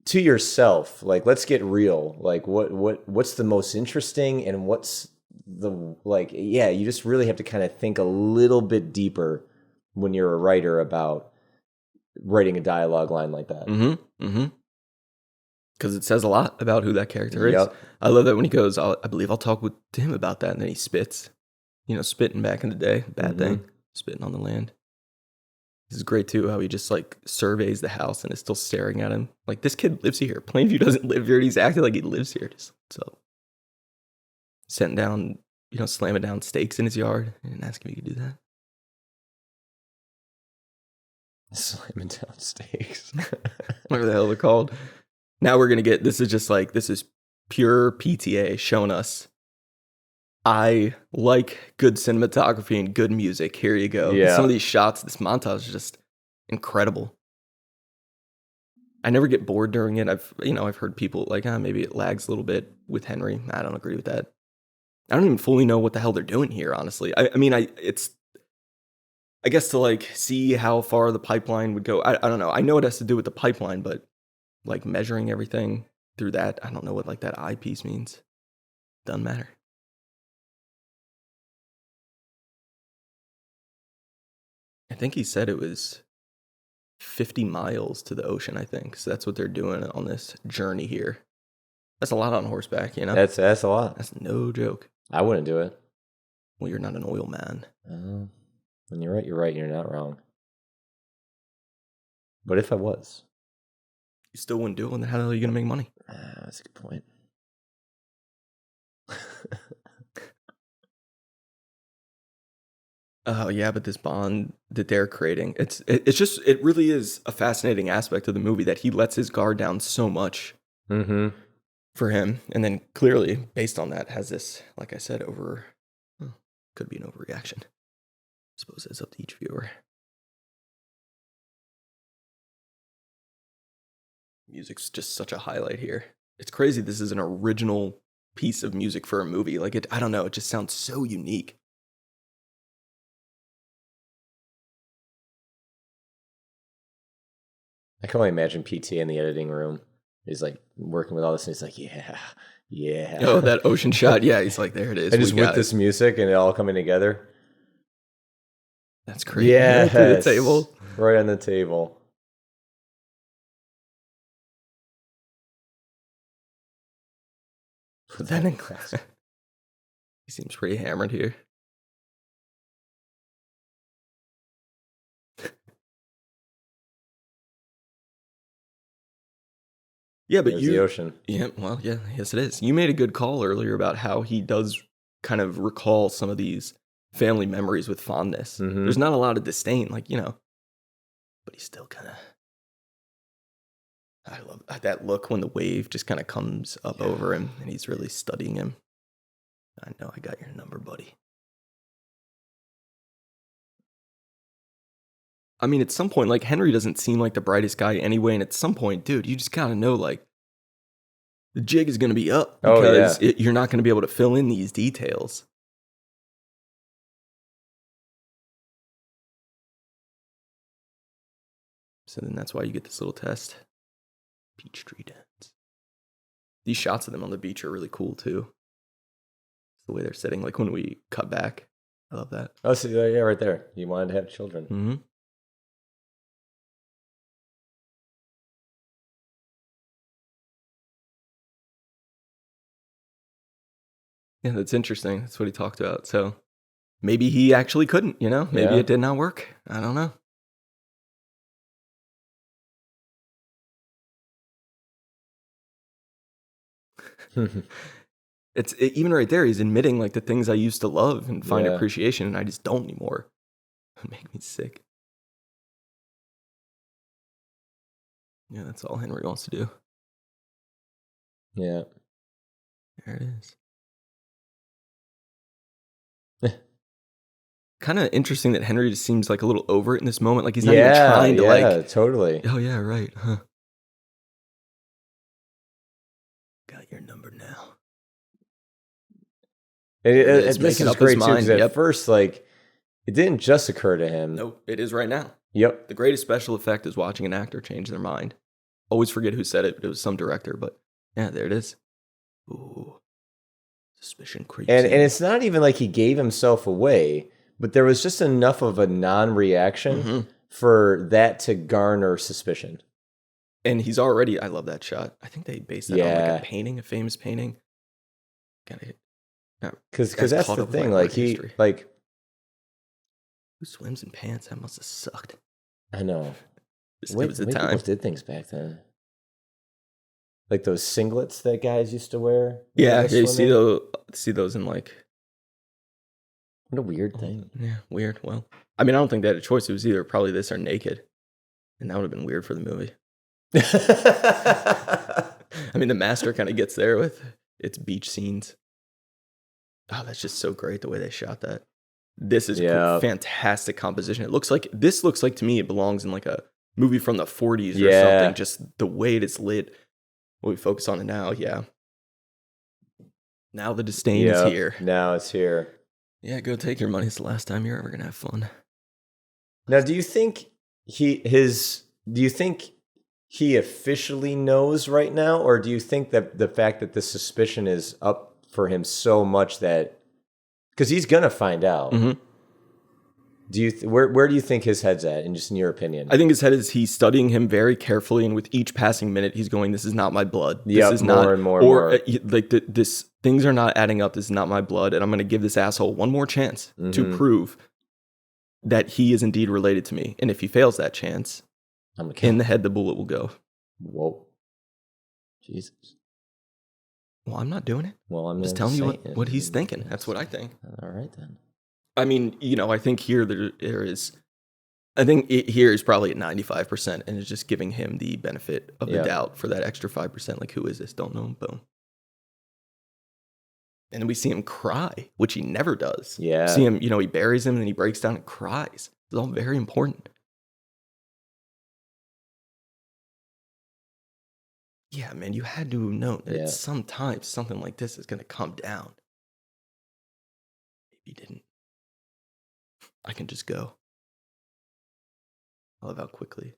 S3: to yourself, like let's get real. Like what's the most interesting and what's the you just really have to kind of think a little bit deeper when you're a writer about writing a dialogue line like that.
S1: Because it says a lot about who that character is. I love that when he goes, I believe I'll talk with him about that, and then he spits. Spitting back in the day, bad thing. Spitting on the land. This is great too, how he just like surveys the house and is still staring at him. Like, this kid lives here. Plainview doesn't live here, and he's acting like he lives here. Just so setting down, slamming down stakes in his yard and asking if he could do that.
S3: Slamming down stakes.
S1: Whatever the hell they're called. Now we're going to get, this is pure PTA showing us, I like good cinematography and good music. Here you go.
S3: Yeah.
S1: Some of these shots, this montage is just incredible. I never get bored during it. I've heard people like, maybe it lags a little bit with Henry. I don't agree with that. I don't even fully know what the hell they're doing here, honestly. I guess to like see how far the pipeline would go. I don't know. I know it has to do with the pipeline, but like measuring everything through that, I don't know what like that eyepiece means. Doesn't matter. I think he said it was 50 miles to the ocean, I think. So that's what they're doing on this journey here. That's a lot on horseback,
S3: That's a lot.
S1: That's no joke.
S3: I wouldn't do it.
S1: Well, you're not an oil man.
S3: When you're right, you're not wrong. But if I was,
S1: you still wouldn't do it. Then how the hell are you going to make money?
S3: That's a good point.
S1: Oh yeah, but this bond that they're creating, it really is a fascinating aspect of the movie that he lets his guard down so much for him, and then clearly based on that has this, like I said, could be an overreaction. I suppose it's up to each viewer. Music's just such a highlight here. It's crazy. This is an original piece of music for a movie. Like I don't know. It just sounds so unique.
S3: I can only imagine PT in the editing room. He's like working with all this, and he's like, yeah.
S1: Oh, that ocean shot. Yeah, he's like, there it is.
S3: And just with this music and it all coming together.
S1: That's crazy.
S3: Yeah,
S1: right through the table.
S3: Right on the table.
S1: Put that in class. He seems pretty hammered here. Yeah, but
S3: the ocean.
S1: Yeah, well, yeah, yes, it is. You made a good call earlier about how he does kind of recall some of these family memories with fondness. There's not a lot of disdain, but he's still kind of. I love that look when the wave just kind of comes up over him and he's really studying him. I know I got your number, buddy. I mean, at some point, like, Henry doesn't seem like the brightest guy anyway, and at some point, dude, you just gotta know, like, the jig is gonna be up because you're not gonna be able to fill in these details. So then that's why you get this little test. Peachtree Dance. These shots of them on the beach are really cool too. The way they're sitting, like when we cut back. I love that.
S3: Oh, so yeah, right there. You wanted to have children.
S1: Mm-hmm. Yeah, that's interesting. That's what he talked about. So maybe he actually couldn't, you know? Maybe it did not work. I don't know. Even right there, he's admitting like the things I used to love and find appreciation, and I just don't anymore. It make me sick. Yeah, that's all Henry wants to do.
S3: Yeah.
S1: There it is. Kind of interesting that Henry just seems like a little over it in this moment. Like he's not even trying to like.
S3: Totally.
S1: Oh yeah, right. Huh. Got your number now.
S3: This is great too, because at first, like, it didn't just occur to him.
S1: Nope, it is right now.
S3: Yep.
S1: The greatest special effect is watching an actor change their mind. Always forget who said it, but it was some director. But yeah, there it is. Ooh, suspicion creeps in.
S3: And it's not even like he gave himself away, but there was just enough of a non-reaction for that to garner suspicion.
S1: And he's already, I love that shot. I think they based that on like a painting, a famous painting.
S3: Because that's the thing, like like
S1: who swims in pants? That must have sucked.
S3: I know.
S1: It was the time.
S3: People did things back then, like those singlets that guys used to wear.
S1: Yeah, you see those in like.
S3: What a weird thing.
S1: Yeah, weird. Well, I mean, I don't think they had a choice. It was either probably this or naked, and that would have been weird for the movie. I mean, The Master kind of gets there with its beach scenes. Oh, that's just so great the way they shot that. This is fantastic composition. This looks like to me it belongs in like a movie from the 40s or something. Just the way it is lit. What we focus on it now, Now the disdain is here.
S3: Now it's here.
S1: Yeah, go take your money. It's the last time you're ever gonna have fun.
S3: Now, do you think he officially knows right now, or do you think that the fact that this suspicion is up for him so much that, because he's gonna find out?
S1: Mm-hmm.
S3: Do you where do you think his head's at, in your opinion?
S1: I think his head is he's studying him very carefully, and with each passing minute, he's going, "This is not my blood. This is
S3: more
S1: not
S3: and more,
S1: or
S3: more.
S1: Like this things are not adding up. This is not my blood, and I'm going to give this asshole one more chance to prove that he is indeed related to me. And if he fails that chance, in the head the bullet will go."
S3: Whoa, Jesus.
S1: Well, I'm not doing it.
S3: Well, I'm
S1: just telling you what he's thinking. That's what I think.
S3: All right then.
S1: I mean, I think here there is. I think here is probably at 95%, and it's just giving him the benefit of the doubt for that extra 5%. Like, who is this? Don't know him. Boom. And then we see him cry, which he never does.
S3: Yeah.
S1: See him, he buries him and then he breaks down and cries. It's all very important. Yeah, man, you had to have known that sometimes something like this is going to come down. Maybe you didn't. I can just go. I love how quickly.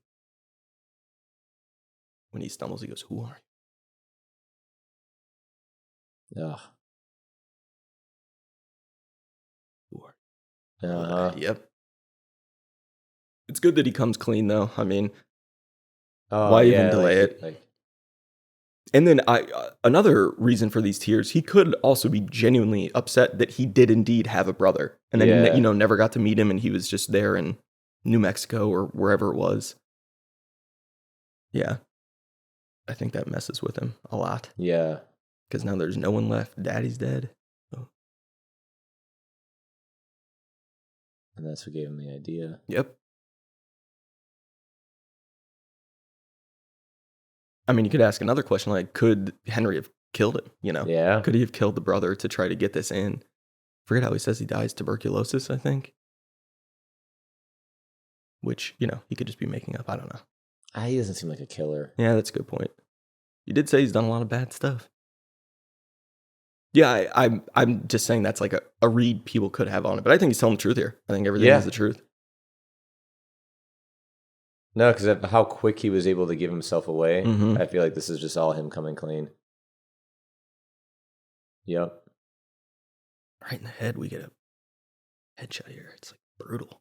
S1: When he stumbles, he goes, "Who are you?"
S3: Ugh.
S1: Who are you? Yep. It's good that he comes clean, though. I mean, why even delay it? And then another reason for these tears, he could also be genuinely upset that he did indeed have a brother. And then, he never got to meet him, and he was just there in New Mexico or wherever it was. Yeah. I think that messes with him a lot.
S3: Yeah.
S1: Because now there's no one left. Daddy's dead. Oh.
S3: And that's what gave him the idea.
S1: Yep. I mean, you could ask another question, like, could Henry have killed him?
S3: Yeah.
S1: Could he have killed the brother to try to get this in? Forget how he says he dies tuberculosis, I think. Which, he could just be making up. I don't know.
S3: He doesn't seem like a killer.
S1: Yeah, that's a good point. You did say he's done a lot of bad stuff. Yeah, I'm just saying that's like a read people could have on it. But I think he's telling the truth here. I think everything is the truth.
S3: No, because of how quick he was able to give himself away.
S1: Mhm.
S3: I feel like this is just all him coming clean. Yep.
S1: Right in the head, we get a headshot here. It's like brutal.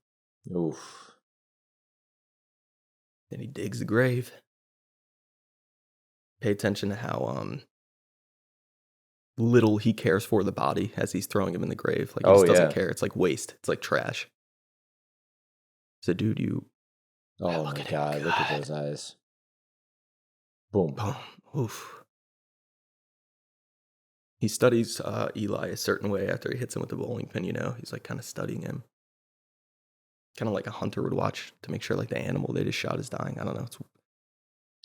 S3: Oof.
S1: Then he digs the grave. Pay attention to how little he cares for the body as he's throwing him in the grave. Like he just doesn't care. It's like waste. It's like trash. So, dude,
S3: Oh
S1: look
S3: my
S1: at him.
S3: God! Look at
S1: God.
S3: those eyes. Boom.
S1: Boom. Oof. He studies Eli a certain way after he hits him with the bowling pin, you know? He's like kind of studying him. Kind of like a hunter would watch to make sure like the animal they just shot is dying. I don't know.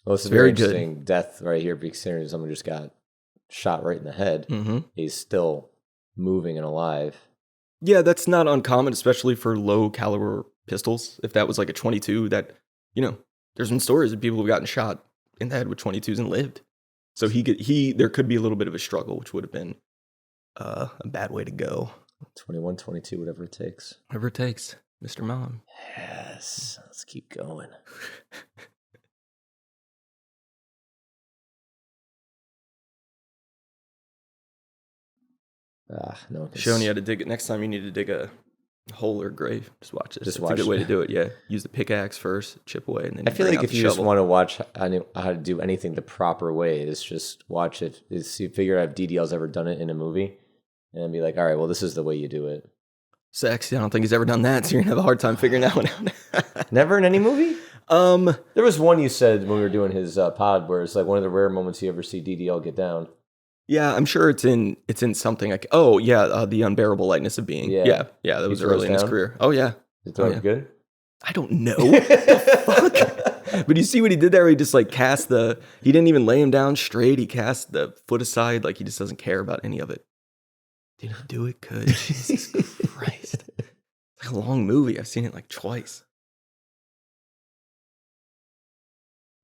S3: Well, it's a
S1: very
S3: very
S1: good.
S3: interesting death right here, considering someone just got shot right in the head.
S1: Mm-hmm.
S3: He's still moving and alive.
S1: Yeah, that's not uncommon, especially for low caliber pistols. If that was like a 22, that, you know, there's been stories of people who've gotten shot in the head with 22s and lived. So there could be a little bit of a struggle, which would have been a bad way to go.
S3: 21, 22, whatever it takes.
S1: Whatever it takes, Mr. Mom.
S3: Yes, let's keep going. No one can
S1: Showing you how to dig it. Next time you need to dig a hole or grave, just watch this. It's a good way to do it. Yeah, use the pickaxe first, chip away, and then
S3: I feel
S1: bring
S3: like
S1: out
S3: if
S1: the
S3: you
S1: shovel.
S3: just want to watch how to do anything the proper way, is just watch it. Is figure out if DDL's ever done it in a movie, and then be like, all right, well, this is the way you do it.
S1: Sex. I don't think he's ever done that, so you're gonna have a hard time figuring that one out.
S3: Never in any movie. There was one you said when we were doing his pod where it's like one of the rare moments you ever see DDL get down.
S1: Yeah, I'm sure it's in something like the unbearable lightness of being. Yeah, that was early in his career. Oh yeah,
S3: Is it good?
S1: I don't know. What the fuck? But you see what he did there? He just like he didn't even lay him down straight. He cast the foot aside, like he just doesn't care about any of it. Did he do it good? Jesus Christ. It's like a long movie. I've seen it like twice.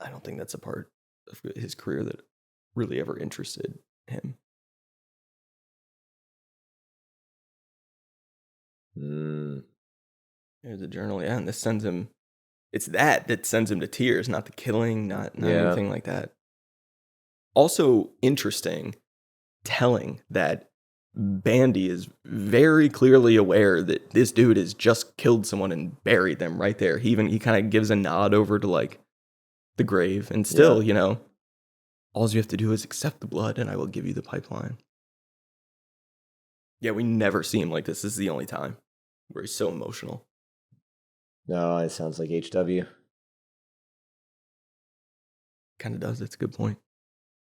S1: I don't think that's a part of his career that really ever interested him. There's a journal, yeah, and this sends him. It's that sends him to tears, not the killing, not anything like that. Also interesting, telling that Bandy is very clearly aware that this dude has just killed someone and buried them right there. He kind of gives a nod over to like the grave, and still, you know, all you have to do is accept the blood, and I will give you the pipeline. Yeah, we never see him like this. This is the only time where he's so emotional.
S3: No, it sounds like HW.
S1: Kind of does. That's a good point.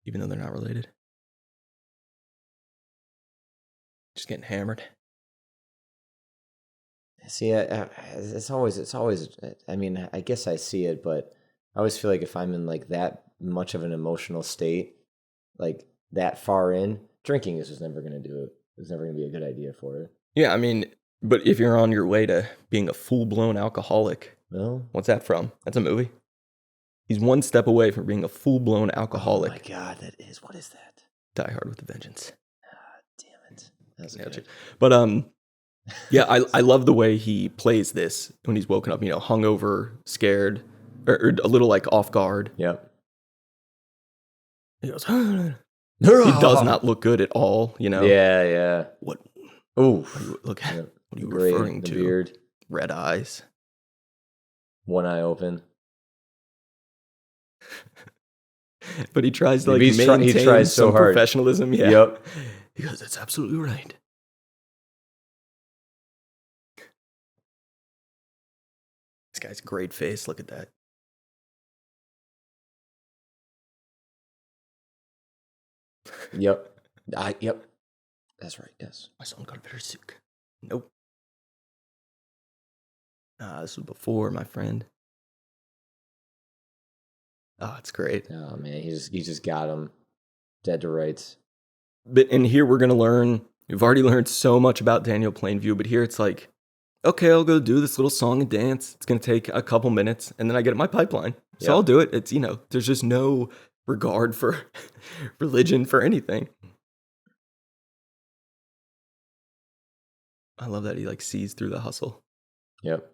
S1: Even though they're not related. Just getting hammered.
S3: See, it's always. I mean, I guess I see it, but I always feel like if I'm in like that much of an emotional state, like that far in, drinking is just never going to do it. It's never going to be a good idea for it.
S1: Yeah, I mean, but if you're on your way to being a full-blown alcoholic,
S3: no,
S1: what's that from? That's a movie. He's one step away from being a full-blown alcoholic.
S3: Oh my God, that is, what is that?
S1: Die Hard with a Vengeance.
S3: Damn it. That's good.
S1: But yeah, I love the way he plays this when he's woken up, you know, hungover, scared, or a little like off guard.
S3: Yep.
S1: He goes, he does not look good at all, you know.
S3: Yeah.
S1: What?
S3: Ooh,
S1: Look at what are you referring to?
S3: Beard,
S1: red eyes,
S3: one eye open.
S1: But he tries to like maintain
S3: so
S1: some
S3: hard.
S1: Professionalism. Yeah.
S3: Yep.
S1: He goes, that's absolutely right. This guy's great face. Look at that.
S3: Yep. Yep. That's right. Yes.
S1: My son got a better suit. Nope. This was before, my friend. Oh, it's great.
S3: Oh man, he just got him dead to rights.
S1: But and here we're gonna learn. We've already learned so much about Daniel Plainview, but here it's like, okay, I'll go do this little song and dance. It's gonna take a couple minutes, and then I get my pipeline. So I'll do it. It's, you know, there's just no regard for religion, for anything. I love that he like sees through the hustle.
S3: Yep.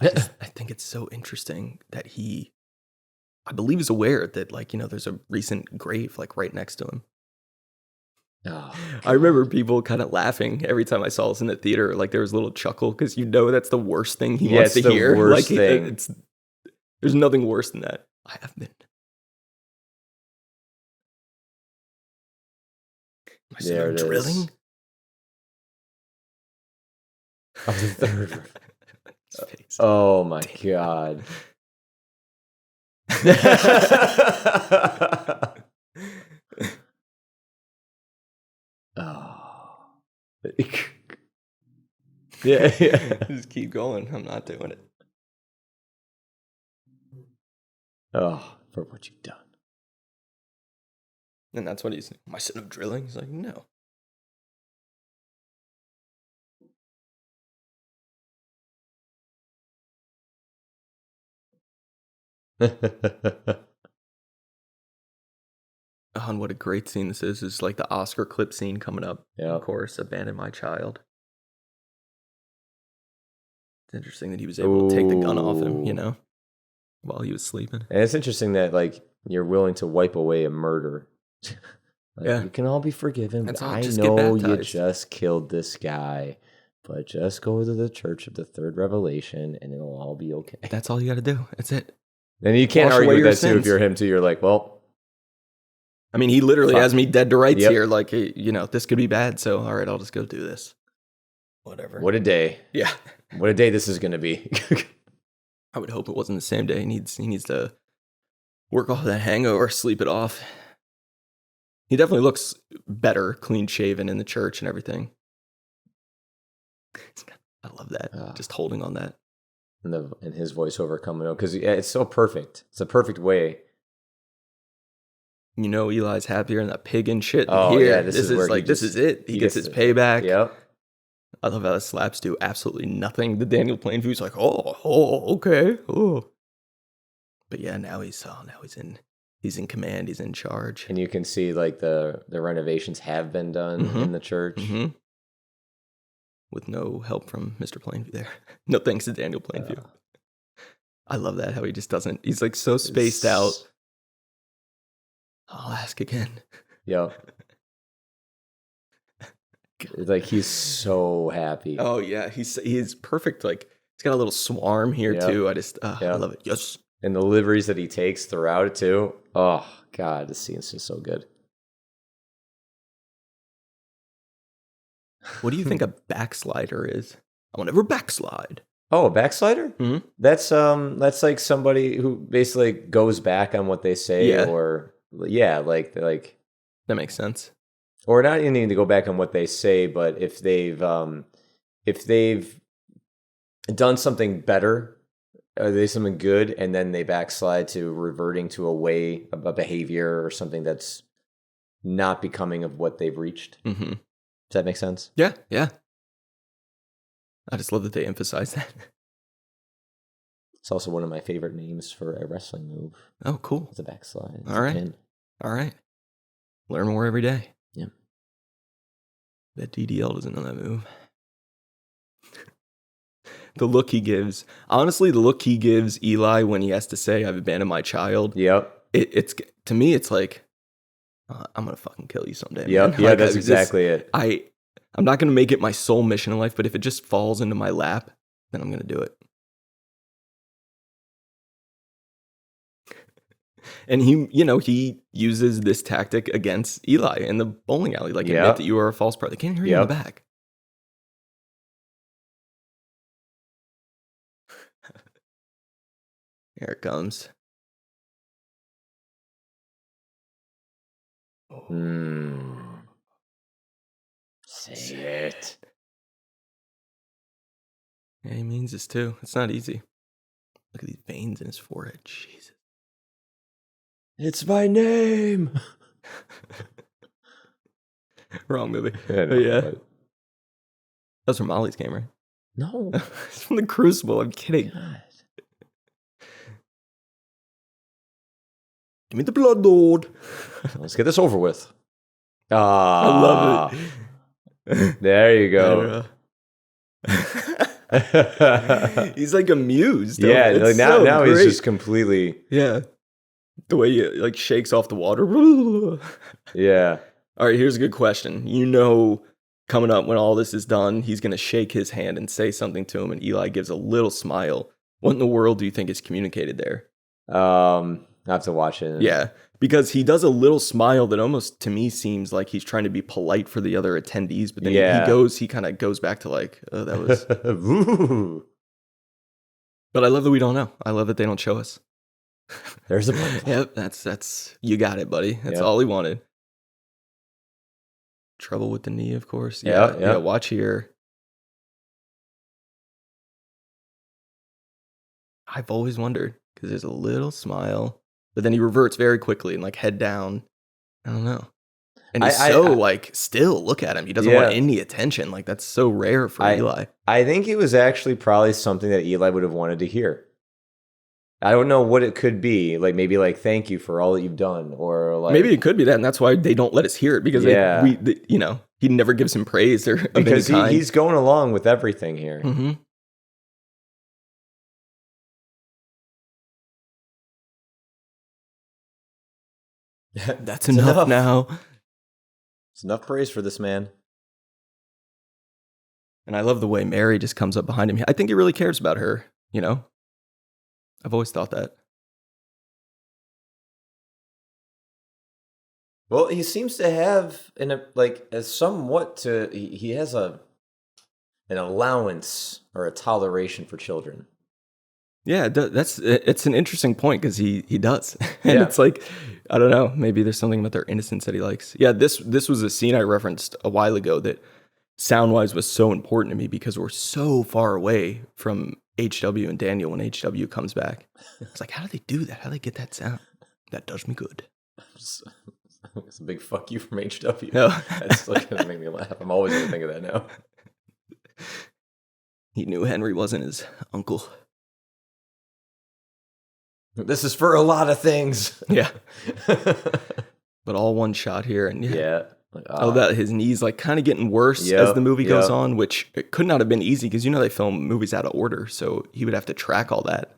S1: I think it's so interesting that I believe is aware that, like, there's a recent grave, like, right next to him.
S3: Oh,
S1: I remember people kind of laughing every time I saw this in the theater. Like, there was a little chuckle because that's the worst thing he wants to
S3: it's the
S1: hear.
S3: worst
S1: Like,
S3: thing.
S1: There's nothing worse than that. I have been. My son
S3: There
S1: of
S3: it
S1: drilling.
S3: is. Of the third.
S1: His face.
S3: Oh my God. Oh. Yeah.
S1: Just keep going. I'm not doing it.
S3: Oh, for what you've done.
S1: And that's what he's. My son of drilling. He's like, no. Oh, and what a great scene this is. It's like the Oscar clip scene coming up.
S3: Yeah.
S1: Of course, Abandon My Child. It's interesting that he was able to take the gun off him, while he was sleeping.
S3: And it's interesting that, like, you're willing to wipe away a murder. Like,
S1: Yeah.
S3: you can all be forgiven.
S1: That's
S3: But
S1: all,
S3: I
S1: just get
S3: know you
S1: baptized.
S3: just killed this guy. But just go to the Church of the Third Revelation and it'll all be okay.
S1: That's all you got to do. That's it.
S3: And you can't
S1: Wash
S3: argue
S1: away
S3: with
S1: your
S3: that too if
S1: sins.
S3: you're him too. You're like, well,
S1: I mean, he literally
S3: Fuck.
S1: has me dead to rights
S3: Yep.
S1: here. Like, this could be bad. So, all right, I'll just go do this. Whatever.
S3: what a day.
S1: Yeah.
S3: What a day this is going to be.
S1: I would hope it wasn't the same day. He needs to work off that hangover, sleep it off. He definitely looks better, clean shaven in the church and everything. I love that. Just holding on that.
S3: And his voiceover coming out. Because it's so perfect. It's a perfect way.
S1: Eli's happier than that pig and shit.
S3: Oh,
S1: here.
S3: yeah,
S1: This is it. He gets his payback.
S3: Yep.
S1: I love how the slaps do absolutely nothing. The Daniel Plainview's like, okay, But yeah, now he's in command. He's in charge.
S3: And you can see, like, the renovations have been done in the church.
S1: Mm-hmm. With no help from Mr. Plainview there. No thanks to Daniel Plainview. I love that, how he just doesn't. He's like so spaced out. I'll ask again.
S3: Yep. Like, he's so happy.
S1: Oh yeah, he's perfect. Like, he's got a little swarm here too. I love it. Yes.
S3: And the liveries that he takes throughout it too. Oh God, this scene's just so good.
S1: What do you think a backslider is? I will never backslide.
S3: Oh, a backslider?
S1: Mm-hmm.
S3: That's like somebody who basically goes back on what they say, like
S1: That makes sense.
S3: or not even need to go back on what they say, but if they've done something better, or they something good, and then they backslide to reverting to a behavior or something that's not becoming of what they've reached.
S1: Mm-hmm.
S3: Does that make sense?
S1: Yeah. I just love that they emphasize that.
S3: It's also one of my favorite names for a wrestling move.
S1: Oh, cool.
S3: It's a backslide. It's
S1: All right.
S3: a pin.
S1: All right. Learn more every day.
S3: Yeah.
S1: Bet DDL doesn't know that move. The look he gives. Honestly, the look he gives Eli when he has to say, I've abandoned my child.
S3: Yep.
S1: It's to me, it's like, I'm going to fucking kill you someday.
S3: Yep.
S1: Man.
S3: Yeah,
S1: Like,
S3: that's exactly it.
S1: I'm not going to make it my sole mission in life, but if it just falls into my lap, then I'm going to do it. And he uses this tactic against Eli in the bowling alley. Like, admit that you are a false prophet. They can't hear you in the back. Here it comes.
S3: Say it.
S1: Yeah, he means this too. It's not easy. Look at these veins in his forehead. Jesus.
S3: It's my name.
S1: Wrong movie.
S3: Yeah.
S1: That's from Molly's Game, right?
S3: No.
S1: It's from The Crucible. I'm kidding.
S3: God.
S1: Give me the blood, Lord.
S3: Let's get this over with.
S1: I love it.
S3: There you go.
S1: He's like amused.
S3: Yeah,
S1: It's
S3: like
S1: so
S3: now he's
S1: great.
S3: just completely.
S1: Yeah. The way he like shakes off the water.
S3: Yeah.
S1: All right, here's a good question. You know, coming up when all this is done, he's going to shake his hand and say something to him, and Eli gives a little smile. What in the world do you think is communicated there?
S3: I have to watch it.
S1: Yeah, because he does a little smile that almost to me seems like he's trying to be polite for the other attendees, but then he kind of goes back to like, oh, that was. But I love that we don't know. I love that they don't show us.
S3: There's a button.
S1: Yep, that's you got it, buddy. That's all he wanted. Trouble with the knee, of course. Yeah. Watch here. I've always wondered because there's a little smile, but then he reverts very quickly and like head down. I don't know. And he's still look at him. He doesn't want any attention. Like that's so rare for Eli.
S3: I think it was actually probably something that Eli would have wanted to hear. I don't know what it could be. Like maybe like thank you for all that you've done, or like
S1: maybe it could be that, and that's why they don't let us hear it because he never gives him praise or
S3: because he's going along with everything here.
S1: Mm-hmm. That's enough now.
S3: It's enough praise for this man.
S1: And I love the way Mary just comes up behind him. I think he really cares about her, you know? I've always thought that.
S3: Well, he seems to have he has an allowance or a toleration for children.
S1: Yeah, it's an interesting point because he does. And it's like, I don't know, maybe there's something about their innocence that he likes. Yeah, this was a scene I referenced a while ago that sound-wise was so important to me because we're so far away from HW and Daniel when HW comes back. It's like, how do they do that? How do they get that sound? That does me good.
S3: It's a big fuck you from HW.
S1: No.
S3: That's still going to make me laugh. I'm always going to think of that now.
S1: He knew Henry wasn't his uncle.
S3: This is for a lot of things.
S1: Yeah. But all one shot here. And that his knees like kind of getting worse as the movie goes on, which it could not have been easy because they film movies out of order. So he would have to track all that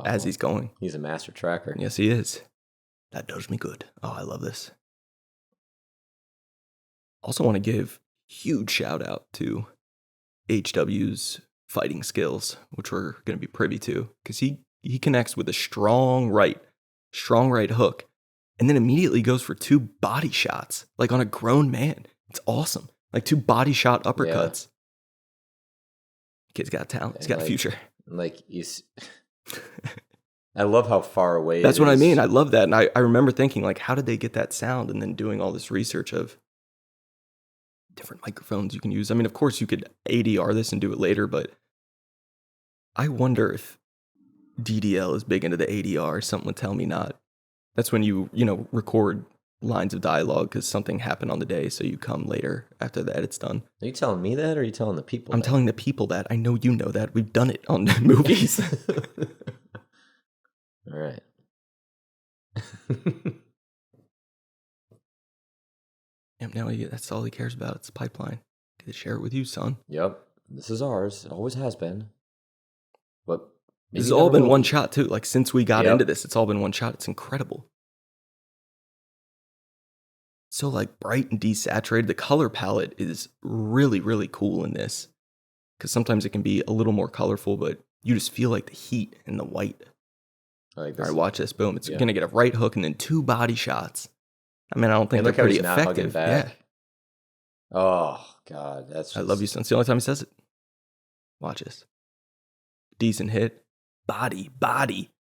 S1: as he's going.
S3: He's a master tracker.
S1: Yes, he is. That does me good. Oh, I love this. Also want to give huge shout out to HW's fighting skills, which we're going to be privy to, because he connects with a strong right hook, and then immediately goes for 2 body shots, like on a grown man. It's awesome. Like 2 body shot uppercuts. Kid's got talent. He's got a future.
S3: I love how far away
S1: That's what I mean. I love that. And I remember thinking, like, how did they get that sound? And then doing all this research of different microphones you can use. I mean, of course, you could ADR this and do it later, but I wonder if DDL is big into the ADR. Something would tell me not. That's when you record lines of dialogue because something happened on the day, so you come later after the edit's done.
S3: Are you telling me that, or are you telling the people?
S1: I'm telling the people that. I know you know that. We've done it on movies.
S3: All right.
S1: Yep, now that's all he cares about. It's a pipeline. Get to share it with you, son.
S3: Yep. This is ours. It always has been. But
S1: this has all been one shot, too. Like, since we got into this, it's all been one shot. It's incredible. So, like, bright and desaturated. The color palette is really, really cool in this. Because sometimes it can be a little more colorful, but you just feel like the heat and the white. All right, watch this. Boom. It's going to get a right hook and then 2 body shots. I mean, I don't think they're pretty effective. Yeah.
S3: Oh, God.
S1: I love you, son. It's the only time he says it. Watch this. Decent hit. Body.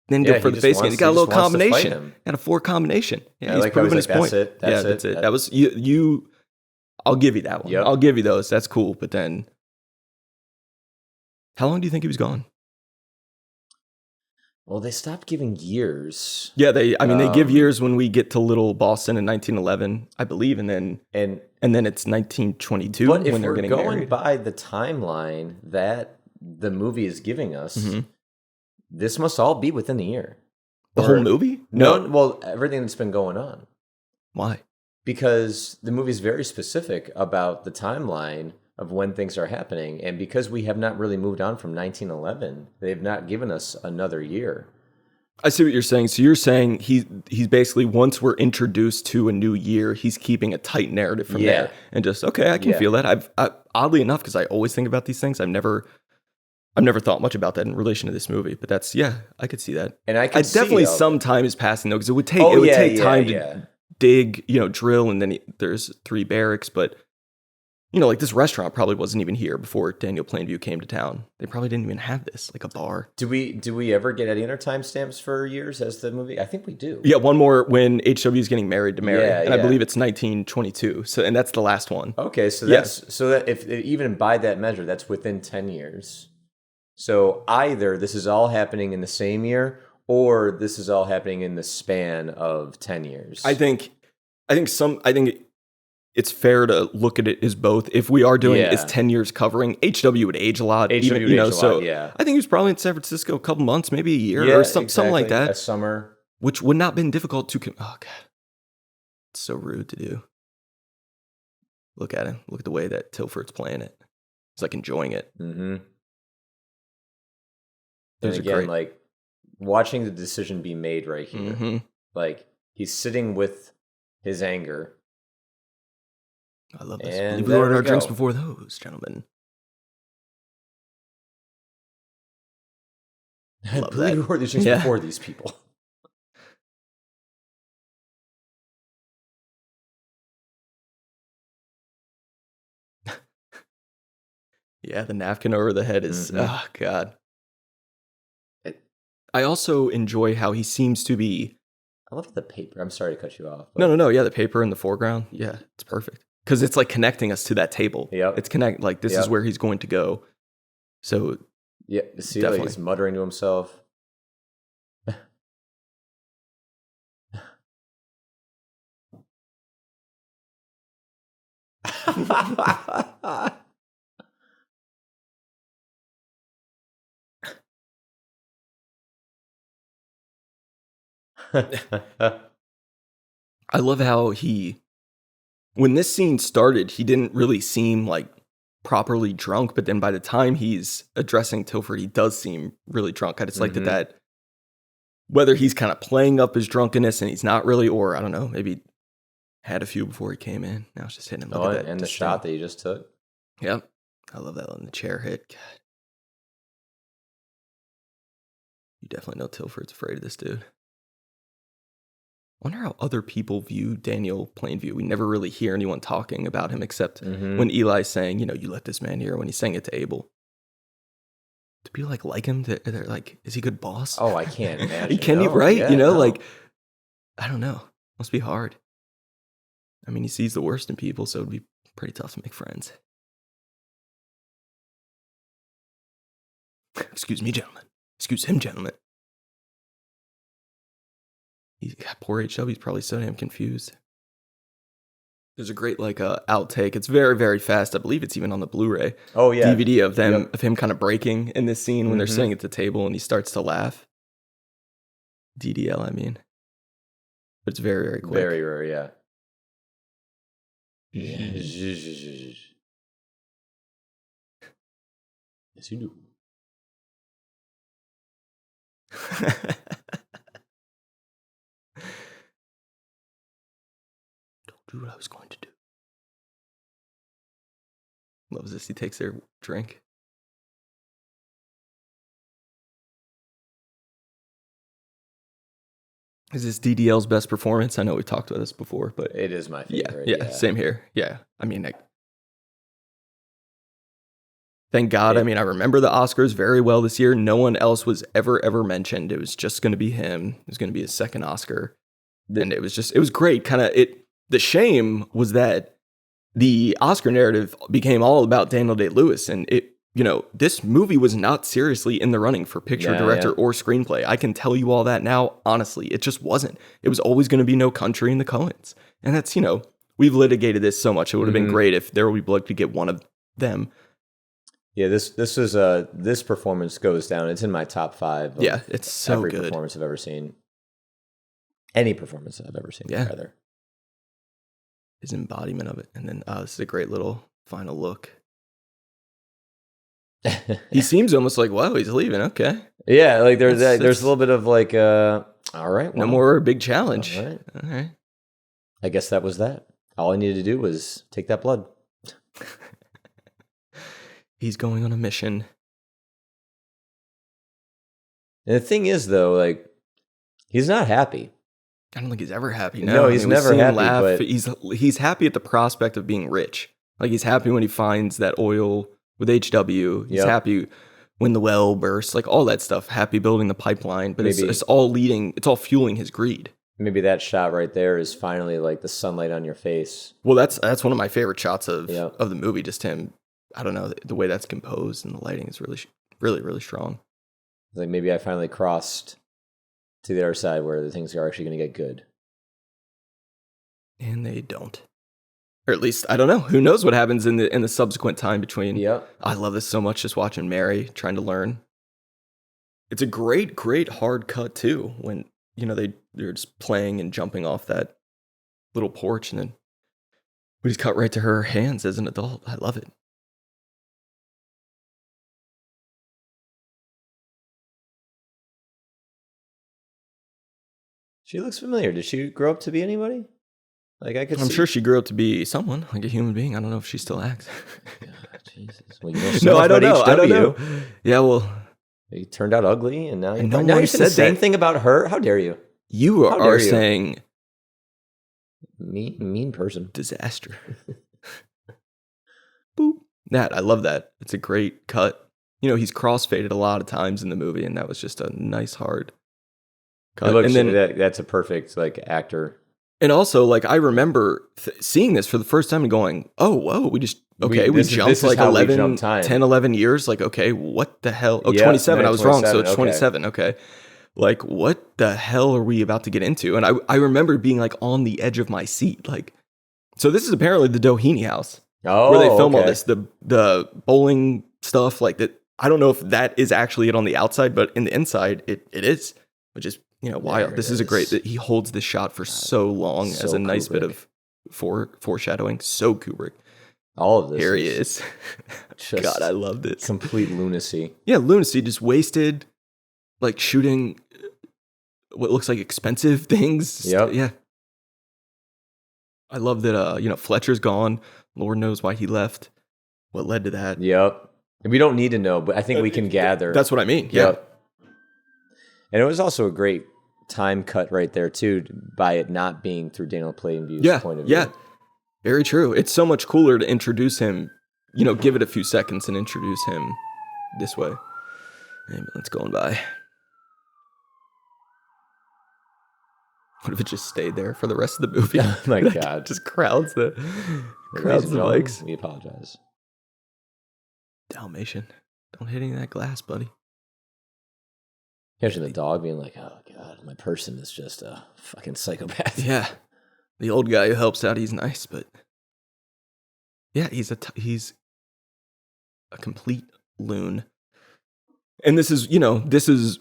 S1: Then go for the face again. He got a little combination. Got a 4 combination. Yeah, he's proving his point. That's it. That was you. I'll give you that one. Yep. I'll give you those. That's cool. But then, how long do you think he was gone?
S3: Well, they stopped giving years.
S1: Yeah, they give years when we get to Little Boston in 1911, I believe, and then it's 1922 when they're getting married. But if we're going
S3: by the timeline that the movie is giving us, this must all be within the year.
S1: The whole movie?
S3: No. Well, everything that's been going on.
S1: Why?
S3: Because the movie is very specific about the timeline of when things are happening. And because we have not really moved on from 1911, they've not given us another year.
S1: I see what you're saying. So you're saying he's basically, once we're introduced to a new year, he's keeping a tight narrative from there, and just, okay, I can feel that. I oddly enough, because I always think about these things, I've never thought much about that in relation to this movie. But that's, I could see that.
S3: And I
S1: definitely some time is passing though, because it would take time to dig, drill, and then there's 3 barracks. But like this restaurant probably wasn't even here before Daniel Plainview came to town. They probably didn't even have this, like a bar.
S3: Do we ever get any other timestamps for years as the movie? I think we do.
S1: Yeah, one more when HW is getting married to Mary, and
S3: yeah.
S1: I believe it's 1922. So, and that's the last one.
S3: Okay, so that if even by that measure, that's within 10 years. So either this is all happening in the same year, or this is all happening in the span of 10 years.
S1: I think it's fair to look at it as both. If we are doing it as 10 years covering, HW would age a lot. I think he was probably in San Francisco a couple months, maybe a year or something like that.
S3: A summer.
S1: Which would not have been difficult to... Oh, God. It's so rude to do. Look at him. Look at the way that Tilford's playing it. He's like enjoying it.
S3: Mm-hmm. And again, like watching the decision be made right here. Mm-hmm. Like he's sitting with his anger.
S1: I love this. And we ordered our drinks before those, gentlemen.
S3: I believe we ordered drinks before these people.
S1: Yeah, the napkin over the head is, oh, God. I also enjoy how he seems to be...
S3: I love the paper. I'm sorry to cut you off.
S1: No. Yeah, the paper in the foreground. Yeah, it's perfect. Because it's like connecting us to that table.
S3: Yep.
S1: It's like this is where he's going to go. So,
S3: yeah, see, like he's muttering to himself.
S1: I love how when this scene started, he didn't really seem like properly drunk, but then by the time he's addressing Tilford, he does seem really drunk. I just like that whether he's kind of playing up his drunkenness and he's not really, or I don't know, maybe had a few before he came in. Now it's just hitting him. Look at that.
S3: And the shot that you just took.
S1: Yep. I love that on the chair hit. God. You definitely know Tilford's afraid of this dude. I wonder how other people view Daniel Plainview. We never really hear anyone talking about him except when Eli's saying, you let this man here, when he's saying it to Abel. Do people like him? They're like, is he a good boss?
S3: Oh, I can't imagine.
S1: Can he, right? Yeah, like, I don't know. Must be hard. I mean, he sees the worst in people, so it'd be pretty tough to make friends. Excuse me, gentlemen. Excuse him, gentlemen. Poor HW, he's probably so damn confused. There's a great outtake. It's very, very fast. I believe it's even on the Blu-ray.
S3: Oh yeah,
S1: DVD of him kind of breaking in this scene when they're sitting at the table and he starts to laugh. DDL, I mean. But it's very, very quick.
S3: Very rare, yeah. Yes, you do.
S1: Do what I was going to do. Loves this. He takes their drink. Is this DDL's best performance? I know we talked about this before, but
S3: it is my favorite.
S1: Yeah, same here. Yeah, I mean, thank God. I mean, I remember the Oscars very well this year. No one else was ever mentioned. It was just going to be him. It was going to be his second Oscar, and it was great. The shame was that the Oscar narrative became all about Daniel Day-Lewis, and this movie was not seriously in the running for picture, director, or screenplay. I can tell you all that now, honestly. It just wasn't. It was always going to be No Country and the Coens. And that's, we've litigated this so much. It would have been great if There Will Be Blood could get one of them.
S3: Yeah, this performance goes down. It's in my top 5.
S1: Yeah, it's so
S3: every
S1: good.
S3: Performance I've ever seen. Any performance I've ever seen, rather.
S1: His embodiment of it. And then this is a great little final look. He seems almost like, wow, he's leaving. Okay.
S3: Yeah, like there's
S1: That's-
S3: there's a little bit of like, all right,
S1: No
S3: well,
S1: more big challenge.
S3: all right.
S1: All right.
S3: I guess that was that. All I needed to do was take that blood.
S1: He's going on a mission.
S3: And the thing is, though, like, he's not happy.
S1: I don't think he's ever happy.
S3: No, he's
S1: we've
S3: never
S1: seen him
S3: happy,
S1: laugh.
S3: but-
S1: He's happy at the prospect of being rich. Like he's happy when he finds that oil with HW. He's
S3: Yep.
S1: happy when the well bursts. Like all that stuff. Happy building the pipeline. But
S3: Maybe-
S1: it's all leading. It's all fueling his greed.
S3: Maybe that shot right there is finally like the sunlight on your face.
S1: Well, that's one of my favorite shots of
S3: Yep.
S1: the movie. Just him. I don't know, the way that's composed and the lighting is really strong.
S3: Like maybe I finally crossed to the other side where the things are actually going to get good.
S1: And they don't. Or at least I don't know. Who knows what happens in the subsequent time between.
S3: Yep.
S1: I love this so much, just watching Mary trying to learn. It's a great hard cut too, when they're just playing and jumping off that little porch, and then we just cut right to her hands as an adult. I love it.
S3: She looks familiar. Did she grow up to be anybody? Like I could.
S1: I'm
S3: see.
S1: sure she grew up to be someone, like a human being. I don't know if she still acts.
S3: Jesus. Well, you know so
S1: No,
S3: much
S1: I don't
S3: about
S1: know. I don't
S3: HW.
S1: know. Yeah, well,
S3: You turned out ugly, and now
S1: And no
S3: now
S1: one
S3: you're saying the
S1: said
S3: same
S1: that.
S3: thing about her. How dare you?
S1: you
S3: How
S1: are
S3: dare you.
S1: saying
S3: Mean person.
S1: disaster. Boop. I love that. It's a great cut. He's crossfaded a lot of times in the movie, and that was just a nice hard cut.
S3: It looks,
S1: And then,
S3: that's a perfect like actor.
S1: and also, like I remember seeing this for the first time and going, "Oh, whoa, we
S3: This
S1: jumped
S3: is
S1: like
S3: how we
S1: 11,
S3: jump time.
S1: 10, 11 years. Like, okay, what the hell? Oh,
S3: Yeah,
S1: 27. I was wrong. So
S3: 27,
S1: it's
S3: okay.
S1: 27. Okay. Like, what the hell are we about to get into? And I remember being like on the edge of my seat. Like, so this is apparently the Doheny house
S3: Oh,
S1: where they film all
S3: okay.
S1: this, the bowling stuff. Like that. I don't know if that is actually it on the outside, but in the inside, it is, which is, wild.
S3: There
S1: This
S3: it
S1: is a great,
S3: is.
S1: that he holds this shot for so long
S3: So
S1: as a nice bit
S3: Kubrick.
S1: of foreshadowing. So Kubrick.
S3: All of this.
S1: Here he is.
S3: Just
S1: God, I love this.
S3: complete lunacy.
S1: Yeah, lunacy, just wasted, like shooting what looks like expensive things.
S3: Yep.
S1: Yeah. I love that, Fletcher's gone. Lord knows why he left. What led to that.
S3: Yep. And we don't need to know, but I think we can gather.
S1: That's what I mean. Yeah.
S3: Yep. And it was also a great time cut right there too, by it not being through Daniel Plainview's
S1: Yeah.
S3: point of view.
S1: Yeah. Very true. It's so much cooler to introduce him, give it a few seconds and introduce him this way. Ambulance going by. What if it just stayed there for the rest of the movie?
S3: Oh my God.
S1: Just crowds the
S3: Ladies and gentlemen,
S1: mics.
S3: we apologize.
S1: Dalmatian. Don't hit any of that glass, buddy.
S3: Imagine the dog being like, oh God, my person is just a fucking psychopath.
S1: Yeah. The old guy who helps out, he's nice, but yeah, he's a complete loon. And this is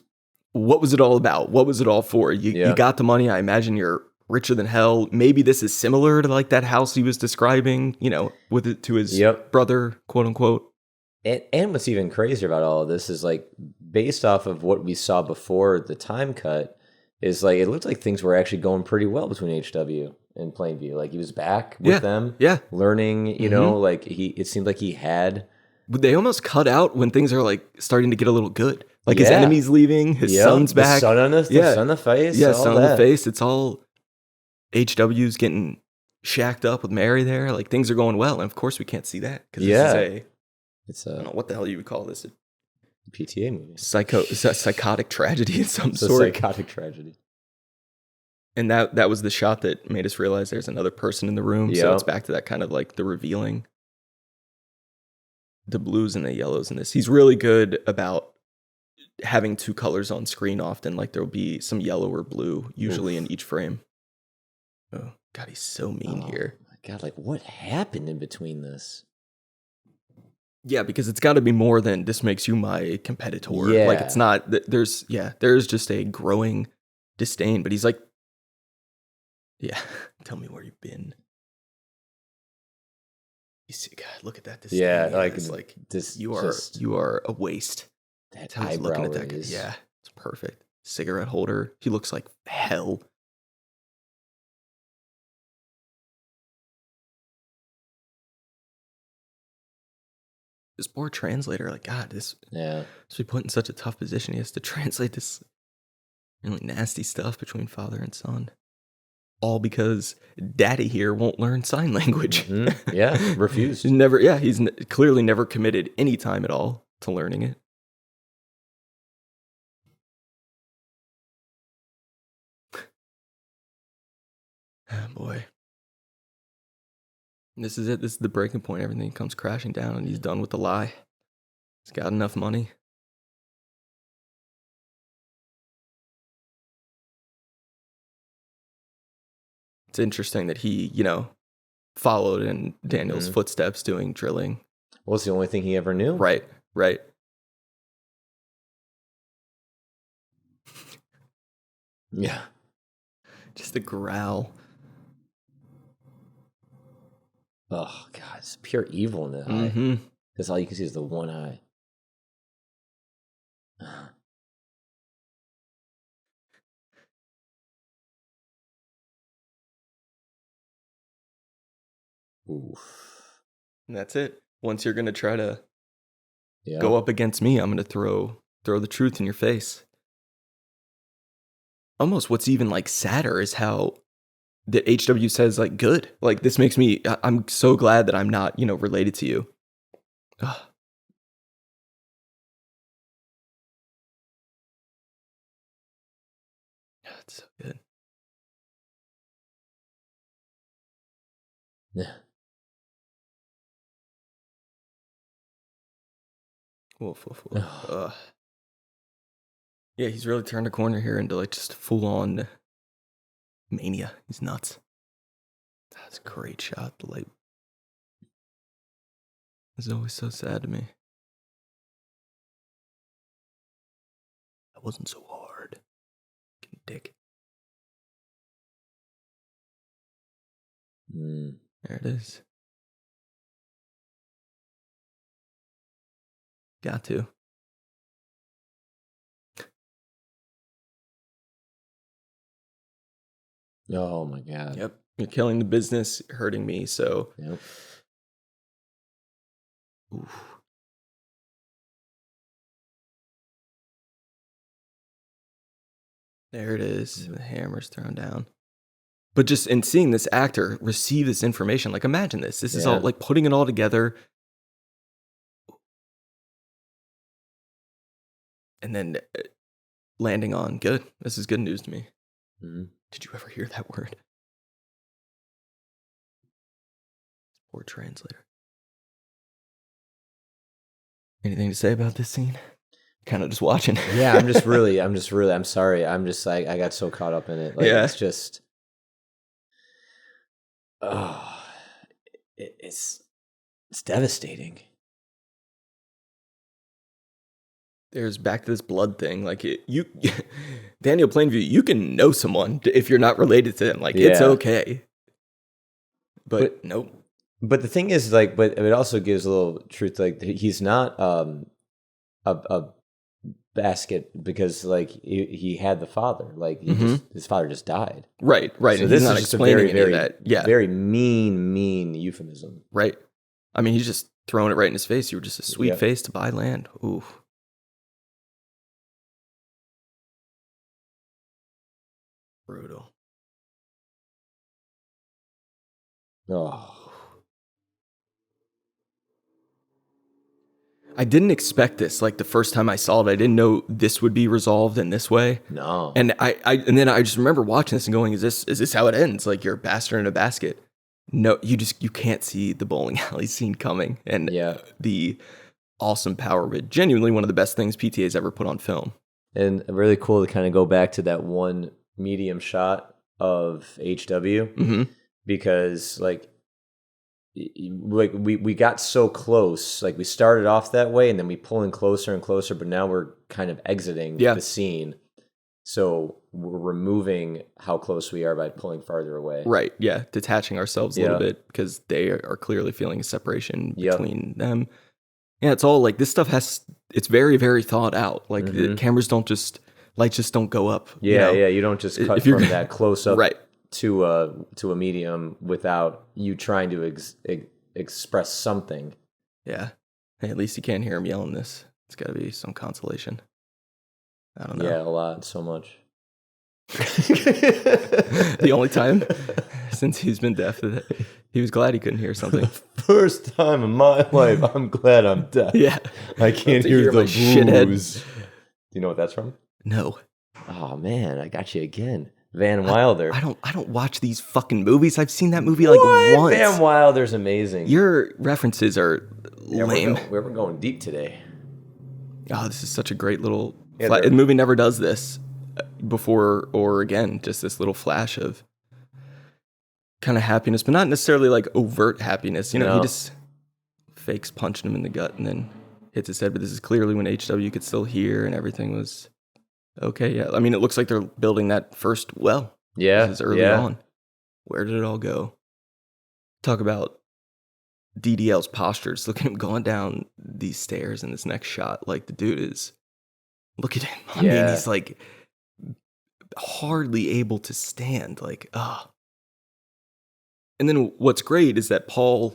S1: what was it all about? What was it all for? You got the money. I imagine you're richer than hell. Maybe this is similar to like that house he was describing, with it to his brother, quote unquote.
S3: And what's even crazier about all of this is like based off of what we saw before the time cut is like it looked like things were actually going pretty well between HW and Plainview. Like he was back with them, learning. Like it seemed like he had.
S1: They almost cut out when things are like starting to get a little good. Like his enemy's leaving, his son's back,
S3: the sun on the sun on the face,
S1: sun on the face. It's all HW's getting shacked up with Mary there. Like things are going well, and of course we can't see that because
S3: it's
S1: I don't know what the hell you would call this. A
S3: PTA movie,
S1: psychotic tragedy of some
S3: it's
S1: sort.
S3: A psychotic tragedy.
S1: And that was the shot that made us realize there's another person in the room. So it's back to that kind of like the revealing. The blues and the yellows in this. He's really good about having two colors on screen often. Like there'll be some yellow or blue usually in each frame. Oh, God, he's so mean here.
S3: My God, like what happened in between this?
S1: Yeah, because it's got to be more than this makes you my competitor.
S3: Yeah.
S1: Like it's not, there's just a growing disdain, but he's like, yeah, tell me where you've been. You see, God, look at that.
S3: Yeah,
S1: Disdain.
S3: like
S1: It's like
S3: this.
S1: you
S3: Just
S1: are a waste.
S3: that
S1: That's how he's looking
S3: eyebrow
S1: at that guy.
S3: raise.
S1: Yeah, it's perfect. Cigarette holder. He looks like hell. This poor translator, like, God, this
S3: Yeah.
S1: be put in such a tough position. He has to translate this really nasty stuff between father and son. All because daddy here won't learn sign language.
S3: Yeah, refused.
S1: He's clearly never committed any time at all to learning it. Oh, boy. This is it. This is the breaking point. Everything comes crashing down, and he's done with the lie. He's got enough money. It's interesting that he, followed in Daniel's footsteps doing drilling.
S3: Well, it's the only thing he ever knew.
S1: Right.
S3: Yeah.
S1: Just the growl.
S3: Oh, God. It's pure evil in the eye. That's all you can see is the one eye. Oof.
S1: And that's it. Once you're going to try to
S3: Yeah.
S1: go up against me, I'm going to throw the truth in your face. Almost what's even like sadder is how the HW says like, good. Like this makes me, I'm so glad that I'm not, related to you. Ugh. It's so good.
S3: Yeah.
S1: Woof. Yeah, he's really turned a corner here into like just full on mania. He's nuts. That's a great shot. The light is always so sad to me. That wasn't so hard. Dick. There it is. Got to.
S3: Oh, my God.
S1: Yep. You're killing the business, hurting me, so.
S3: Yep.
S1: Oof. There it is. The hammer's thrown down. But just in seeing this actor receive this information, like imagine this. This is all like putting it all together. And then landing on good. This is good news to me. Did you ever hear that word? Poor translator. Anything to say about this scene? Kind of just watching.
S3: Yeah, I'm sorry. I got so caught up in it. Like,
S1: Yeah.
S3: It's just, it's devastating.
S1: There's back to this blood thing. Like Daniel Plainview, you can know someone if you're not related to them. Like it's okay. But nope.
S3: But the thing is, like, but it also gives a little truth. Like he's not a basket because like he had the father. Like his father just died.
S1: Right.
S3: So
S1: and
S3: this
S1: he's not
S3: is just
S1: explaining
S3: a very,
S1: any of that. Yeah.
S3: very mean euphemism.
S1: Right. I mean, he's just throwing it right in his face. You were just a sweet face to buy land. Ooh. Brutal.
S3: Oh.
S1: I didn't expect this. Like the first time I saw it, I didn't know this would be resolved in this way.
S3: No.
S1: And and then I just remember watching this and going, is this how it ends? Like you're a bastard in a basket. No, you can't see the bowling alley scene coming. And the awesome power of it. Genuinely one of the best things PTA's ever put on film.
S3: And really cool to kind of go back to that one medium shot of HW because like we got so close. Like we started off that way and then we pull in closer and closer, but now we're kind of exiting the scene. So we're removing how close we are by pulling farther away.
S1: Right. Yeah. Detaching ourselves a little bit because they are clearly feeling a separation between them. Yeah. It's all like this stuff it's very, very thought out. Like the cameras lights just don't go up.
S3: Yeah. Yeah. You don't just cut from that close up
S1: right.
S3: to a medium without you trying to express something.
S1: Yeah. Hey, at least you can't hear him yelling this. It's got to be some consolation. I don't know.
S3: Yeah, a lot, so much.
S1: The only time since he's been deaf that he was glad he couldn't hear something.
S3: First time in my life, I'm glad I'm deaf.
S1: Yeah.
S3: I can't hear the blues. Do you know what that's from?
S1: No.
S3: Oh man, I got you again. Van Wilder.
S1: I don't watch these fucking movies. I've seen that movie like once.
S3: Van Wilder's amazing.
S1: Your references are lame.
S3: We're going deep today.
S1: Oh, this is such a great little... the movie never does this before or again. Just this little flash of kind of happiness, but not necessarily like overt happiness. You know, he just fakes punching him in the gut and then hits his head. But this is clearly when HW could still hear and everything was okay. Yeah, I mean, it looks like they're building that first well.
S3: Yeah,
S1: this is early on. Where did it all go? Talk about DDL's posture. Just look at him going down these stairs in this next shot. Like the dude is... Look at him. I mean, he's like hardly able to stand. Like, And then what's great is that Paul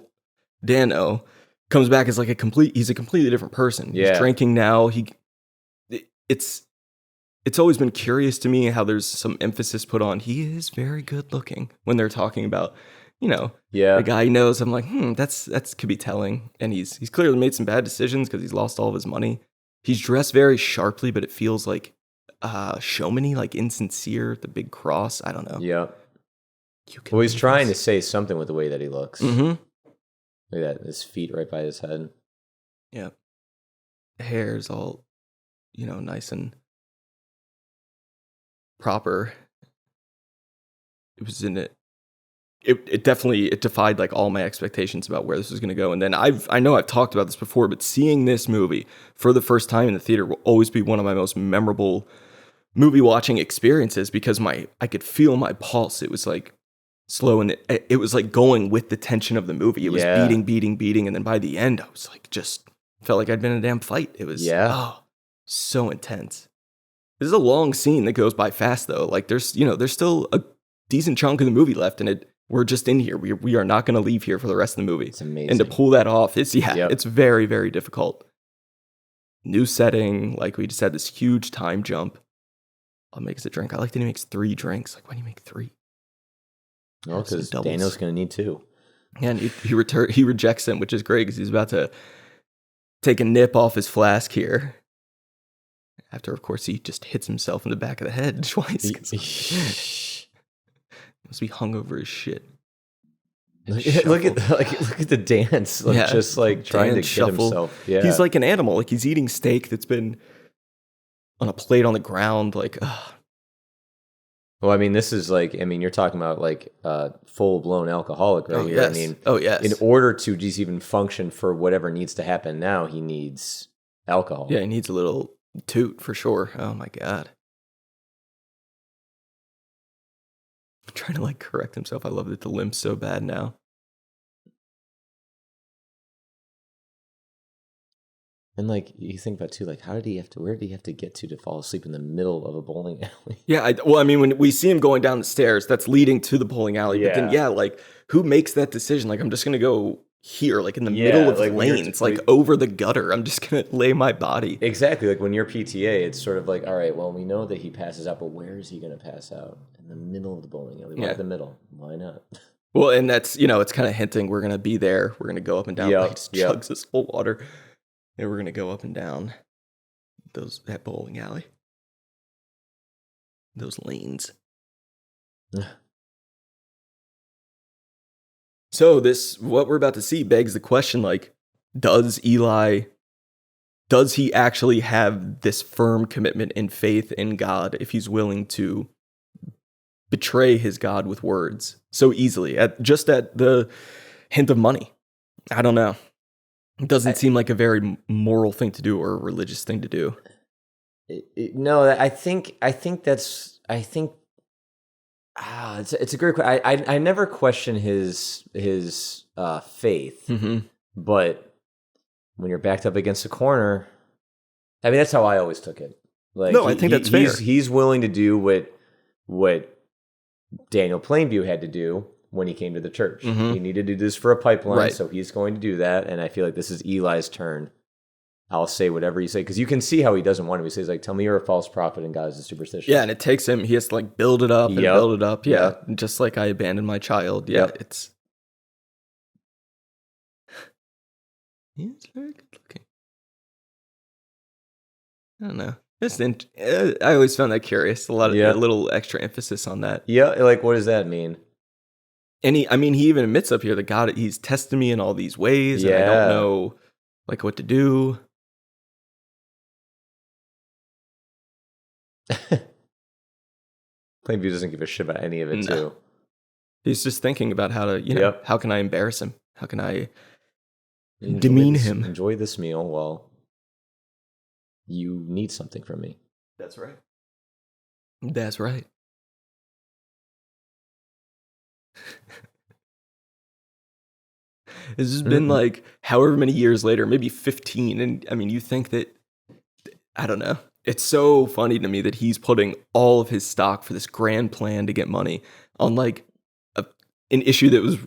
S1: Dano comes back as like he's a completely different person.
S3: Yeah.
S1: He's drinking now. It's always been curious to me how there's some emphasis put on he is very good looking when they're talking about, the guy he knows. I'm like, that's could be telling. And he's clearly made some bad decisions because he's lost all of his money. He's dressed very sharply, but it feels like showman-y, like insincere, the big cross. I don't know.
S3: Yeah. Well, he's trying to say something with the way that he looks.
S1: Mm-hmm.
S3: Look at that, his feet right by his head.
S1: Yeah. The hair's all, nice and proper. It was in it. It definitely defied like all my expectations about where this was going to go. And then I know I've talked about this before, but seeing this movie for the first time in the theater will always be one of my most memorable movie watching experiences because I could feel my pulse. It was like slow and it was like going with the tension of the movie. It was beating. And then by the end, I was like, just felt like I'd been in a damn fight. It was so intense. This is a long scene that goes by fast though. Like there's still a decent chunk of the movie left and we're just in here. We are not going to leave here for the rest of the movie.
S3: It's amazing.
S1: And to pull that off, it's very, very difficult. New setting, like we just had this huge time jump. I'll make us a drink. I like that he makes 3 drinks. Like, why do you make 3?
S3: Oh, because Daniel's going to need 2.
S1: Yeah, and he rejects them, which is great because he's about to take a nip off his flask here. After, of course, he just hits himself in the back of the head twice. Must be hungover as shit.
S3: Look at the dance, just like trying to get himself. Yeah,
S1: he's like an animal. Like he's eating steak that's been on a plate on the ground. Like,
S3: well, I mean, this is like, you're talking about like full blown alcoholic right here.
S1: Yes.
S3: I mean,
S1: yes.
S3: In order to just even function for whatever needs to happen now, he needs alcohol.
S1: Yeah, he needs a little toot for sure. Oh my god. Trying to like correct himself. I love that the limp's so bad now.
S3: And like you think about too, like where did he have to get to fall asleep in the middle of a bowling alley?
S1: Yeah, when we see him going down the stairs, that's leading to the bowling alley.
S3: Yeah.
S1: But then like who makes that decision? Like I'm just gonna go here, like in the middle of lanes, like over the gutter. I'm just gonna lay my body.
S3: Exactly. Like when you're PTA, it's sort of like, all right, well, we know that he passes out, but where is he gonna pass out? In the middle of the bowling alley. Why the middle? Why not?
S1: Well, and that's it's kind of hinting we're gonna be there. We're gonna go up and down. Like, just chugs this full water. And we're gonna go up and down that bowling alley. Those lanes. So what we're about to see begs the question, like, does he actually have this firm commitment and faith in God if he's willing to betray his God with words so easily at the hint of money? I don't know. It doesn't seem like a very moral thing to do or a religious thing to do.
S3: No, it's a great question. I never question his faith,
S1: Mm-hmm.
S3: but when you're backed up against a corner, I mean, that's how I always took it. Like
S1: No, I think that's fair.
S3: he's willing to do what Daniel Plainview had to do when he came to the church.
S1: Mm-hmm.
S3: He needed to do this for a pipeline,
S1: Right.
S3: so he's going to do that. And I feel like this is Eli's turn. I'll say whatever you say, because you can see how he doesn't want to. He says, like, tell me you're a false prophet and God is a superstition.
S1: Yeah, and it takes him, he has to like build it up and
S3: Yep.
S1: build it up. Yeah.
S3: Yep.
S1: Just like I abandoned my child. Yeah,
S3: Yep.
S1: it's. He's very good looking. I don't know. I always found that curious. A little extra emphasis on that.
S3: Yeah, like, what does that mean?
S1: And he even admits up here that God, he's tested me in all these ways, and I don't know like what to do.
S3: Plainview doesn't give a shit about any of it, too.
S1: He's just thinking about how to, how can I embarrass him? How can I demean him?
S3: Enjoy this meal while you need something from me.
S1: That's right. That's right. This has been like however many years later, maybe 15. And I mean, you think that, I don't know. It's so funny to me that he's putting all of his stock for this grand plan to get money on like an issue that was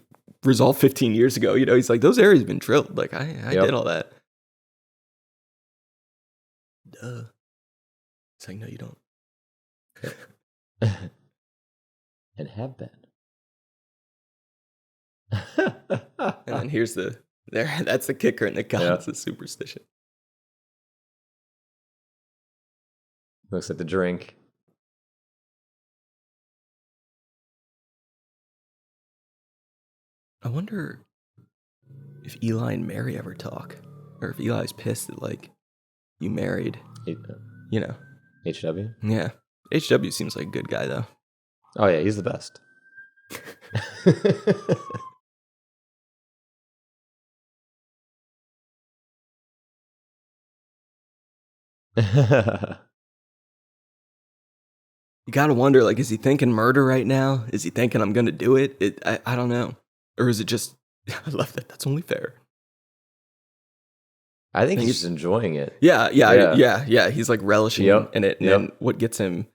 S1: resolved 15 years ago. You know, he's like, those areas have been drilled. Like, I did all that. Duh. It's like, no, you don't.
S3: And have been.
S1: And then here's that's the kicker, and the God's a superstition.
S3: Looks like the drink.
S1: I wonder if Eli and Mary ever talk, or if Eli's pissed that like you married, you know,
S3: HW.
S1: Yeah, HW seems like a good guy though.
S3: Oh yeah, he's the best.
S1: You gotta wonder, like, is he thinking murder right now? Is he thinking I'm gonna do it? I don't know. Or is it just, I love that, that's only fair.
S3: I think he's just enjoying it.
S1: Yeah. He's like relishing in it. And then what gets him,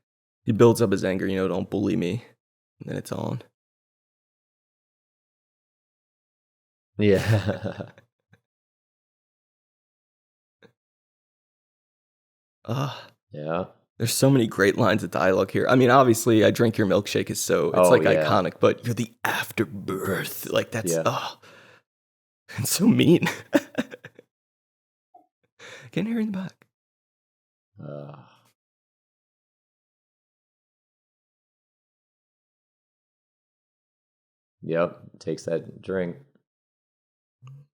S1: he builds up his anger, you know, don't bully me. And then it's on.
S3: Yeah. Yeah.
S1: There's so many great lines of dialogue here. I mean, obviously, I drink your milkshake is so, it's iconic, but you're the afterbirth. Like, that's, it's so mean. Can't hear in the back.
S3: Yep, takes that drink.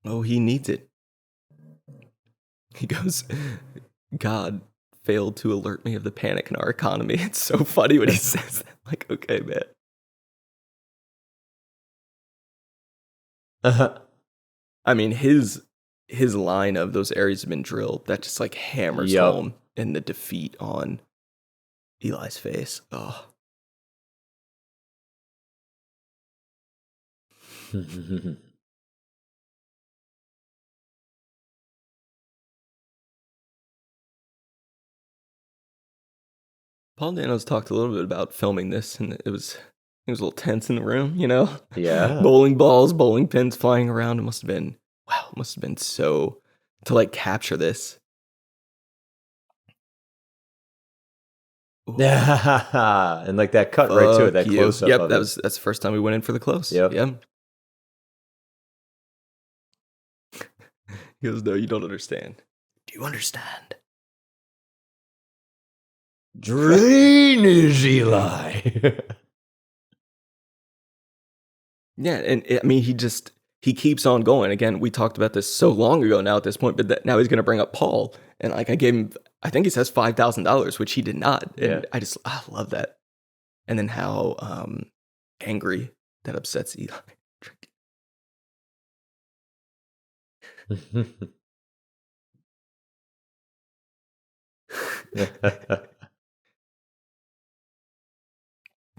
S1: Oh, he needs it. He goes, God failed to alert me of the panic in our economy. It's so funny when he says that. Like, okay, man. I mean, his line of those areas have been drilled, that just like hammers home in the defeat on Eli's face. Oh. Paul Dano's talked a little bit about filming this, and it was a little tense in the room, you know?
S3: Yeah.
S1: Bowling balls, bowling pins flying around. It must have been so, to like capture this.
S3: Yeah. And like that cut right to it, that close up.
S1: Yep, that's the first time we went in for the close.
S3: Yep.
S1: He goes, no, you don't understand. Do you understand?
S3: Drainage, Eli.
S1: Yeah, and I mean, he keeps on going. Again, we talked about this so long ago now at this point, but now he's going to bring up Paul. And like, I gave him, I think he says $5,000, which he did not. And I love that. And then how angry that upsets Eli. You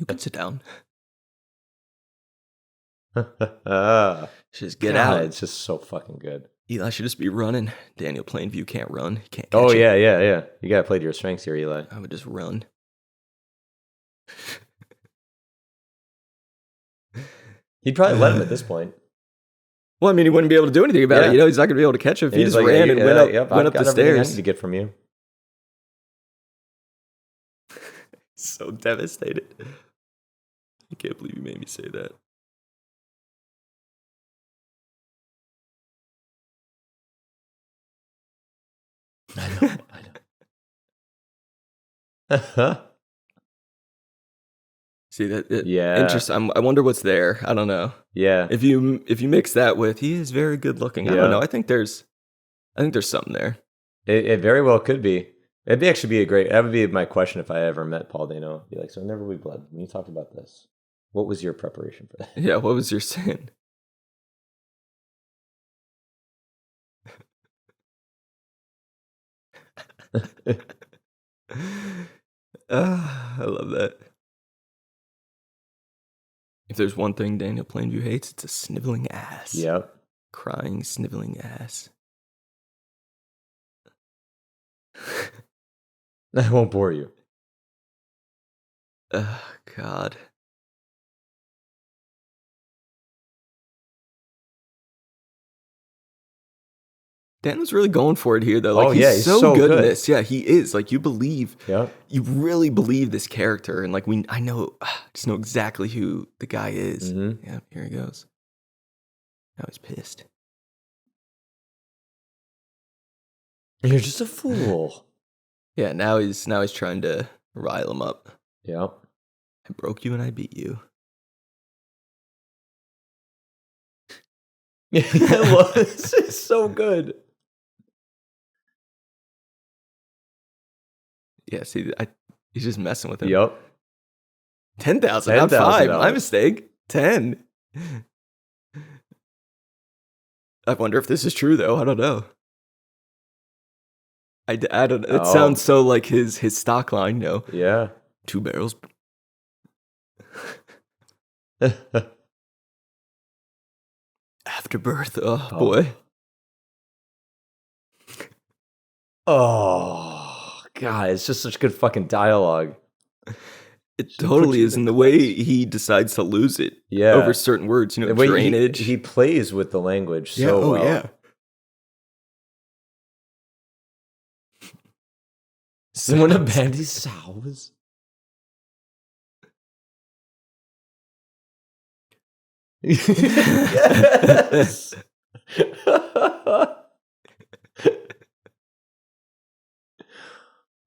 S1: can sit down. Just get
S3: God,
S1: out.
S3: it's just so fucking good.
S1: Eli should just be running. Daniel Plainview can't run. He can't catch
S3: Oh,
S1: it.
S3: yeah. You gotta play to your strengths here, Eli.
S1: I would just run.
S3: He'd probably let him at this point.
S1: Well, I mean, he wouldn't be able to do anything about it.
S3: Yeah.
S1: You know, he's not going to be able to catch it if
S3: And
S1: he
S3: he's
S1: just
S3: like,
S1: ran
S3: yeah,
S1: and
S3: yep,
S1: went
S3: I've
S1: up the
S3: got everything I need
S1: stairs.
S3: to get from you.
S1: So devastated. I can't believe you made me say that.
S3: I know.
S1: See that?
S3: Yeah.
S1: Interesting. I wonder what's there. I don't know.
S3: Yeah.
S1: If you mix that with he is very good looking. I
S3: Yeah.
S1: don't know. I think there's something there.
S3: It very well could be. It'd actually be that would be my question if I ever met Paul Dano. Be like, so whenever we bled, when you talked about this, what was your preparation for that?
S1: Yeah. What was your sin? I love that. If there's one thing Daniel Plainview hates, it's a sniveling ass.
S3: Yep.
S1: Crying, sniveling ass.
S3: I won't bore you.
S1: God. Daniel's really going for it here, though. Like, he's so good in this. Yeah, he is. Like, you really believe this character. And, like, I just know exactly who the guy is.
S3: Mm-hmm.
S1: Yeah, here he goes. Now he's pissed.
S3: You're just a fool.
S1: Yeah, now he's trying to rile him up.
S3: Yep.
S1: I broke you and I beat you.
S3: This is so good.
S1: Yeah, see, he's just messing with him.
S3: Yep.
S1: 10,000, not 5.
S3: $10,000.
S1: My mistake. 10. I wonder if this is true, though. I don't know. I don't. It sounds so like his stock line, you know.
S3: Yeah.
S1: 2 barrels. Afterbirth. Oh, boy.
S3: Oh, God. It's just such good fucking dialogue.
S1: It totally is in the way he decides to lose it over certain words, you know,
S3: the
S1: drainage.
S3: He plays with the language so well.
S1: Yeah.
S3: Someone a bandy sows. Yes.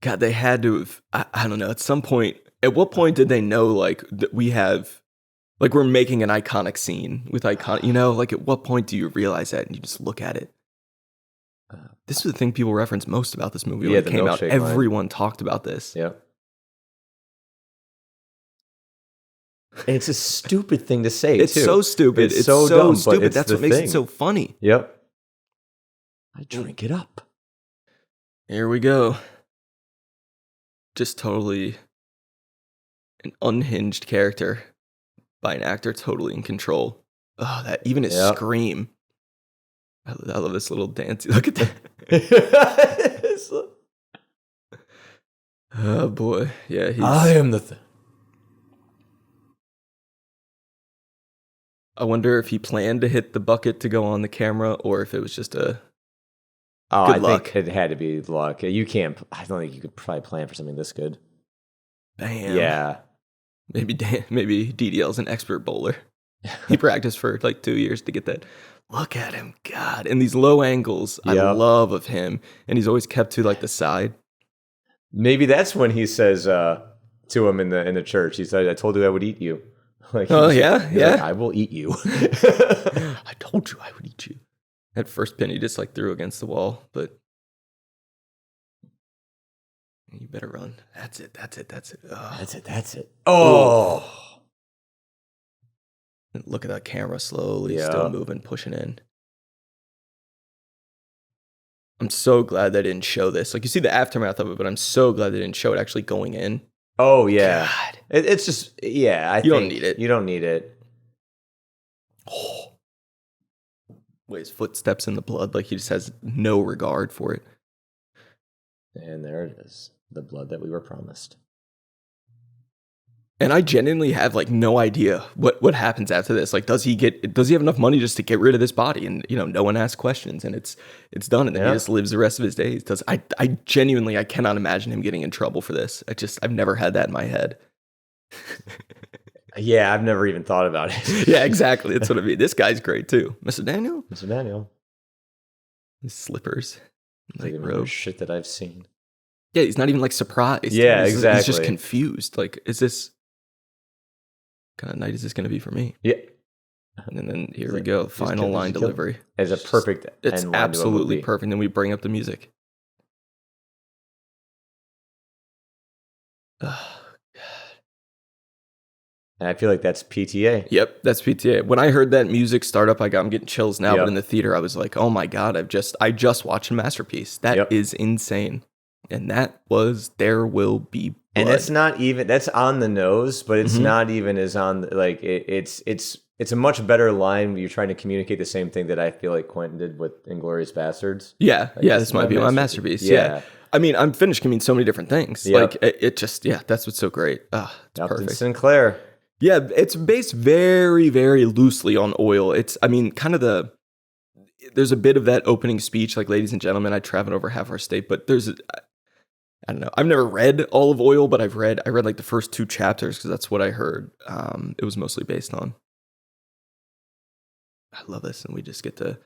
S1: God, they had to have, I don't know, at some point, at what point did they know, like, that we have, like, we're making an iconic scene with iconic, you know, like, at what point do you realize that and you just look at it? This is the thing people reference most about this movie when it came out. Everyone talked about this.
S3: Yeah. And it's a stupid thing to say,
S1: It's
S3: too.
S1: so stupid. It's so
S3: dumb,
S1: stupid.
S3: but it's
S1: That's
S3: the
S1: what makes
S3: thing.
S1: it so funny.
S3: Yep. I drink it up.
S1: Here we go. Just totally an unhinged character by an actor totally in control. Oh, that even his scream. I love this little dance. Look at that. Oh boy, yeah.
S3: I am the thing.
S1: I wonder if he planned to hit the bucket to go on the camera, or if it was just a.
S3: Oh,
S1: good
S3: I
S1: luck.
S3: think it had to be luck. You can't. I don't think you could probably plan for something this good.
S1: Bam.
S3: Yeah.
S1: Maybe DDL's an expert bowler. He practiced for like 2 years to get that. Look at him, God, and these low angles. I love of him, and he's always kept to like the side.
S3: Maybe that's when he says to him in the church. He said, "I told you I would eat you." Like,
S1: yeah.
S3: Like, I will eat you.
S1: I told you I would eat you. That first pin he just like threw against the wall, but you better run. That's it. Ugh.
S3: That's it. Oh.
S1: Look at that camera slowly, still moving, pushing in. I'm so glad they didn't show this. Like, you see the aftermath of it, but I'm so glad they didn't show it actually going in.
S3: Oh yeah,
S1: God.
S3: it's just I
S1: You don't
S3: think
S1: need it.
S3: You don't need it.
S1: Oh. Wait, his footsteps in the blood, like he just has no regard for it.
S3: And there it is, the blood that we were promised.
S1: And I genuinely have like no idea what happens after this. Like, does he have enough money just to get rid of this body? And no one asks questions, and it's done, and then he just lives the rest of his days. I genuinely I cannot imagine him getting in trouble for this. I've never had that in my head.
S3: Yeah, I've never even thought about it.
S1: Yeah, exactly. That's what I mean. This guy's great too, Mr. Daniel.
S3: Mr. Daniel,
S1: His slippers,
S3: like
S1: robe.
S3: Shit that I've seen.
S1: Yeah, he's not even like surprised.
S3: Yeah, exactly.
S1: He's just confused. Like, is this kind of night is this going to be for me?
S3: Yeah.
S1: And then here we go. Final line delivery.
S3: It's a perfect
S1: It's
S3: end line
S1: absolutely
S3: to a movie.
S1: perfect. Then we bring up the music.
S3: And I feel like that's PTA.
S1: Yep, that's PTA. When I heard that music start up, I'm getting chills now.
S3: Yep.
S1: But in the theater, I was like, oh my God, I just watched a masterpiece. That is insane. And that was There Will Be Blood.
S3: And it's not even, that's on the nose, but it's not even as on, like, it's a much better line when you're trying to communicate the same thing that I feel like Quentin did with Inglourious Bastards.
S1: Yeah,
S3: like,
S1: this might be my masterpiece. Yeah. I mean, I'm finished can mean so many different things.
S3: Yep.
S1: Like, it just, that's what's so great. It's
S3: Upton
S1: perfect.
S3: Sinclair.
S1: Yeah, it's based very, very loosely on oil. There's a bit of that opening speech, like, ladies and gentlemen, I traveled over half our state, but I don't know. I've never read all of Oil, but I read like the first 2 chapters because that's what I heard. It was mostly based on. I love this, and we just get to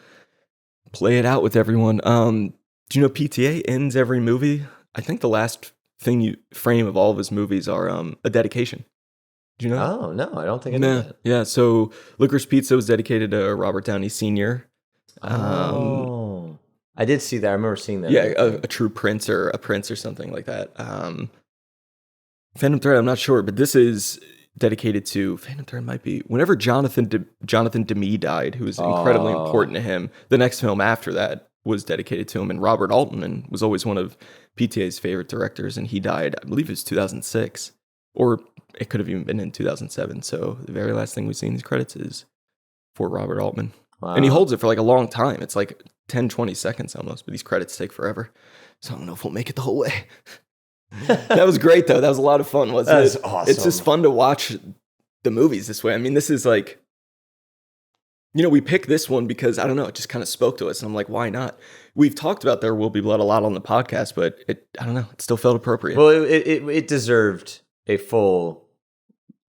S1: play it out with everyone. Do you know PTA ends every movie? I think the last thing you frame of all of his movies are a dedication. Do you know?
S3: Oh, no, I don't think I knew that.
S1: Yeah, so Licorice Pizza was dedicated to Robert Downey Sr.
S3: I did see that. I remember seeing that.
S1: Yeah, a true prince or a prince or something like that. Phantom Thread, I'm not sure, but this is dedicated to Phantom Thread. Might be whenever Jonathan Demme died, who was incredibly important to him. The next film after that was dedicated to him, and Robert Altman was always one of PTA's favorite directors, and he died, I believe it was 2006, or it could have even been in 2007. So the very last thing we see in these credits is for Robert Altman. Wow. And he holds it for like a long time. It's like 10, 20 seconds almost, but these credits take forever. So I don't know if we'll make it the whole way. That was great, though. That was a lot of fun, wasn't it?
S3: That's awesome.
S1: It's just fun to watch the movies this way. I mean, this is like, we picked this one because, I don't know, it just kind of spoke to us. And I'm like, why not? We've talked about There Will Be Blood a lot on the podcast, but I don't know, it still felt appropriate.
S3: Well, it deserved a full,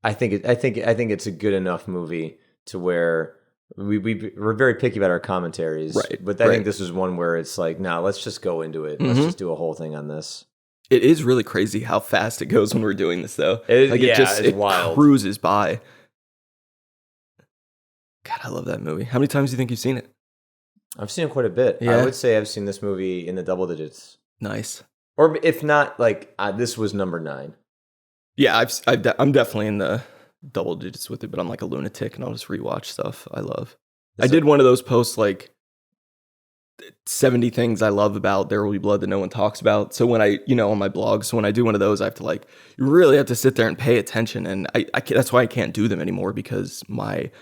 S3: I think it's a good enough movie to where we're very picky about our commentaries,
S1: right?
S3: But I think this is one where it's like, no, let's just go into it. Let's just do a whole thing on this.
S1: It is really crazy how fast it goes when we're doing this, though.
S3: It's wild.
S1: Cruises by. God, I love that movie. How many times do you think you've seen it?
S3: I've seen it quite a bit. Yeah. I would say I've seen this movie in the double digits.
S1: Nice.
S3: Or if not, like this was number 9.
S1: Yeah, I'm definitely in the double digits with it, but I'm like a lunatic and I'll just rewatch stuff I love. I did one of those posts like 70 things I love about There Will Be Blood that no one talks about. So when I, on my blog, so when I do one of those, I have to you really have to sit there and pay attention. And I that's why I can't do them anymore, because my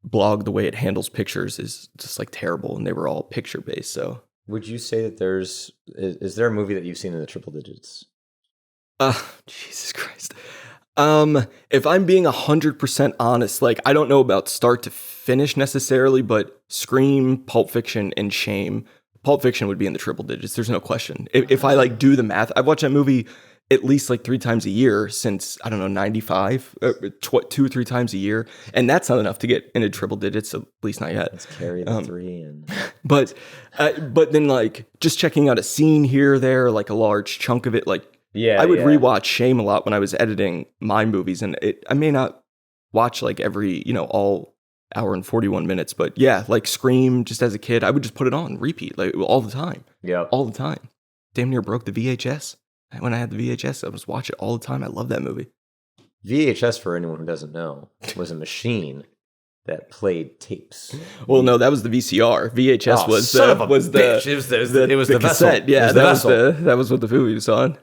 S1: blog, the way it handles pictures is just like terrible, and they were all picture based. So
S3: would you say that is there a movie that you've seen in the triple digits?
S1: Jesus Christ. If I'm being 100% honest, like, I don't know about start to finish necessarily, but Scream, Pulp Fiction, and Shame. Pulp Fiction would be in the triple digits. There's no question. If I do the math, I've watched that movie at least 3 times a year since, I don't know, 95, 2 or 3 times a year. And that's not enough to get into triple digits, at least not yet.
S3: Let's carry the 3 and.
S1: But then just checking out a scene here or there, a large chunk of it, I would rewatch Shame a lot when I was editing my movies, and I may not watch every, all hour and 41 minutes, but yeah, Scream, just as a kid, I would just put it on repeat, all the time. Yeah. All the time. Damn near broke the VHS. When I had the VHS, I would just watch it all the time. I love that movie.
S3: VHS, for anyone who doesn't know, was a machine that played tapes.
S1: Well, no, that was the VCR. VHS
S3: Oh,
S1: was
S3: son
S1: the
S3: of a
S1: was the
S3: bitch. It was the vessel.
S1: cassette. Yeah,
S3: It was the vessel.
S1: that was what the movie was on.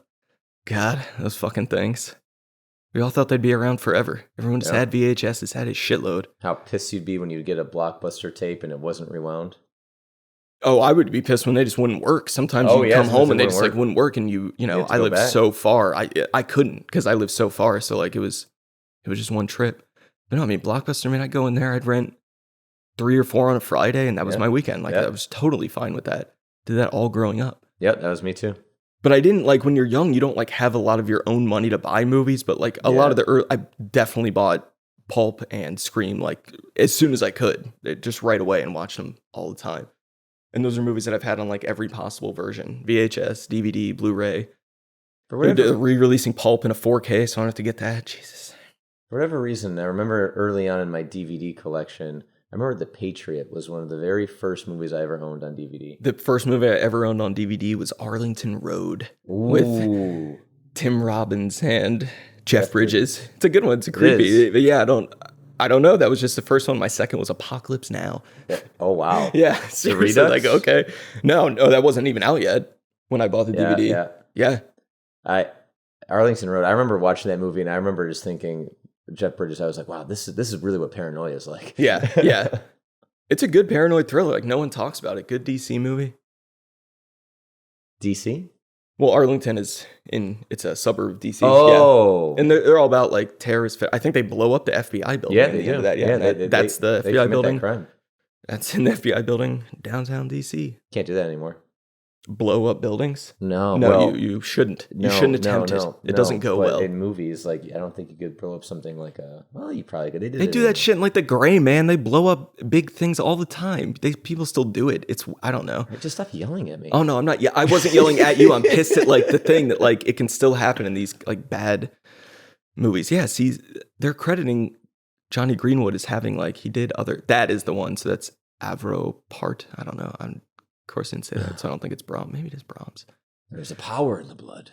S1: God, those fucking things. We all thought they'd be around forever. Everyone just had VHSs, had a shitload.
S3: How pissed you'd be when you'd get a Blockbuster tape and it wasn't rewound.
S1: Oh, I would be pissed when they just wouldn't work. Sometimes you come home and they just like wouldn't work, and you know, I live so far. I couldn't because I live so far. So like it was just one trip. But no, I mean Blockbuster, man, I'd go in there, I'd rent 3 or 4 on a Friday, and that was my weekend. Like I was totally fine with that. Did that all growing up.
S3: Yep, that was me too.
S1: But I didn't like when you're young, you don't like have a lot of your own money to buy movies. But like a lot of the early, I definitely bought Pulp and Scream like as soon as I could, just right away, and watched them all the time. And those are movies that I've had on like every possible version: VHS, DVD, Blu-ray. They're re-releasing Pulp in a 4K, so I don't have to get that. Jesus.
S3: For whatever reason, I remember early on in my DVD collection, I remember The Patriot was one of the very first movies I ever owned on DVD.
S1: The first movie I ever owned on DVD was Arlington Road with Tim Robbins and Jeff Bridges. It's a good one. It's a creepy. But yeah, I don't know. That was just the first one. My second was Apocalypse Now.
S3: Yeah. Oh wow.
S1: Yeah, seriously. Like okay, no, that wasn't even out yet when I bought the DVD. Yeah.
S3: Arlington Road. I remember watching that movie, and I remember just thinking, Jeff Bridges. I was like, wow, this is really what paranoia is like.
S1: Yeah. It's a good paranoid thriller. Like no one talks about it. Good DC movie.
S3: DC?
S1: Well, Arlington it's a suburb of DC.
S3: Oh.
S1: Yeah. And they're all about like terrorist. I think they blow up the FBI building.
S3: Yeah, they do.
S1: That's the FBI building.
S3: That crime.
S1: That's in the FBI building, downtown DC.
S3: Can't do that anymore.
S1: Blow up buildings?
S3: No.
S1: Well, you shouldn't. You shouldn't attempt it. It doesn't go well.
S3: In movies, like I don't think you could blow up something like you probably could.
S1: They do that shit in like The Gray, man. They blow up big things all the time. People still do it. I don't know.
S3: Just stop yelling at me.
S1: Oh no, I'm not. Yeah, I wasn't yelling at you. I'm pissed at like the thing that like it can still happen in these like bad movies. Yeah, see, they're crediting Jonny Greenwood as having like he did other. That is the one. So that's Avro Part. I don't know. Of course, I didn't say that, so I don't think it's Brahms. Maybe it is Brahms.
S3: There's a power in the blood.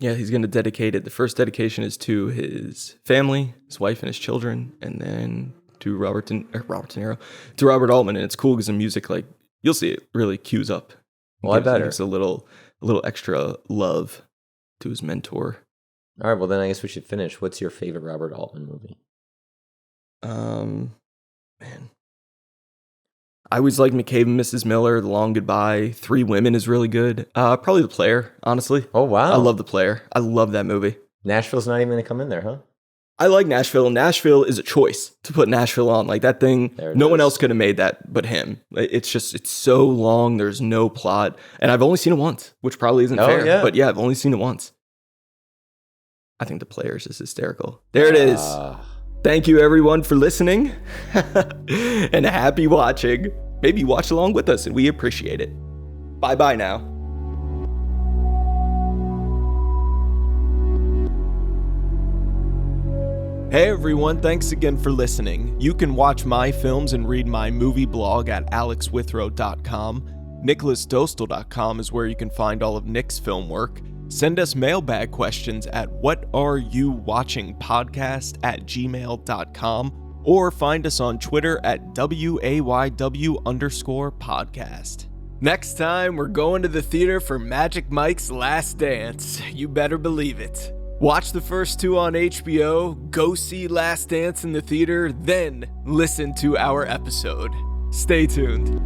S1: Yeah, he's going to dedicate it. The first dedication is to his family, his wife, and his children, and then to Robert De Niro, to Robert Altman. And it's cool because the music, like you'll see, it really cues up.
S3: Well, I better.
S1: It's a little extra love to his mentor.
S3: All right, well then I guess we should finish. What's your favorite Robert Altman movie?
S1: Man. I always like McCabe and Mrs. Miller, The Long Goodbye. 3 Women is really good. Probably The Player, honestly.
S3: Oh, wow.
S1: I love The Player. I love that movie.
S3: Nashville's not even going to come in there, huh?
S1: I like Nashville. Nashville is a choice to put Nashville on. Like that thing, no one else could have made that but him. It's so long. There's no plot. And I've only seen it once, which probably isn't fair. Yeah. But yeah, I've only seen it once. I think The Player is just hysterical. There it is. Thank you, everyone, for listening and happy watching. Maybe you watch along with us, and we appreciate it. Bye-bye now. Hey, everyone. Thanks again for listening. You can watch my films and read my movie blog at alexwithrow.com. nicholasdostal.com is where you can find all of Nick's film work. Send us mailbag questions at whatareyouvatchingpodcast@gmail.com or find us on Twitter at WAYW_podcast. Next time, we're going to the theater for Magic Mike's Last Dance. You better believe it. Watch the first 2 on HBO, go see Last Dance in the theater, then listen to our episode. Stay tuned.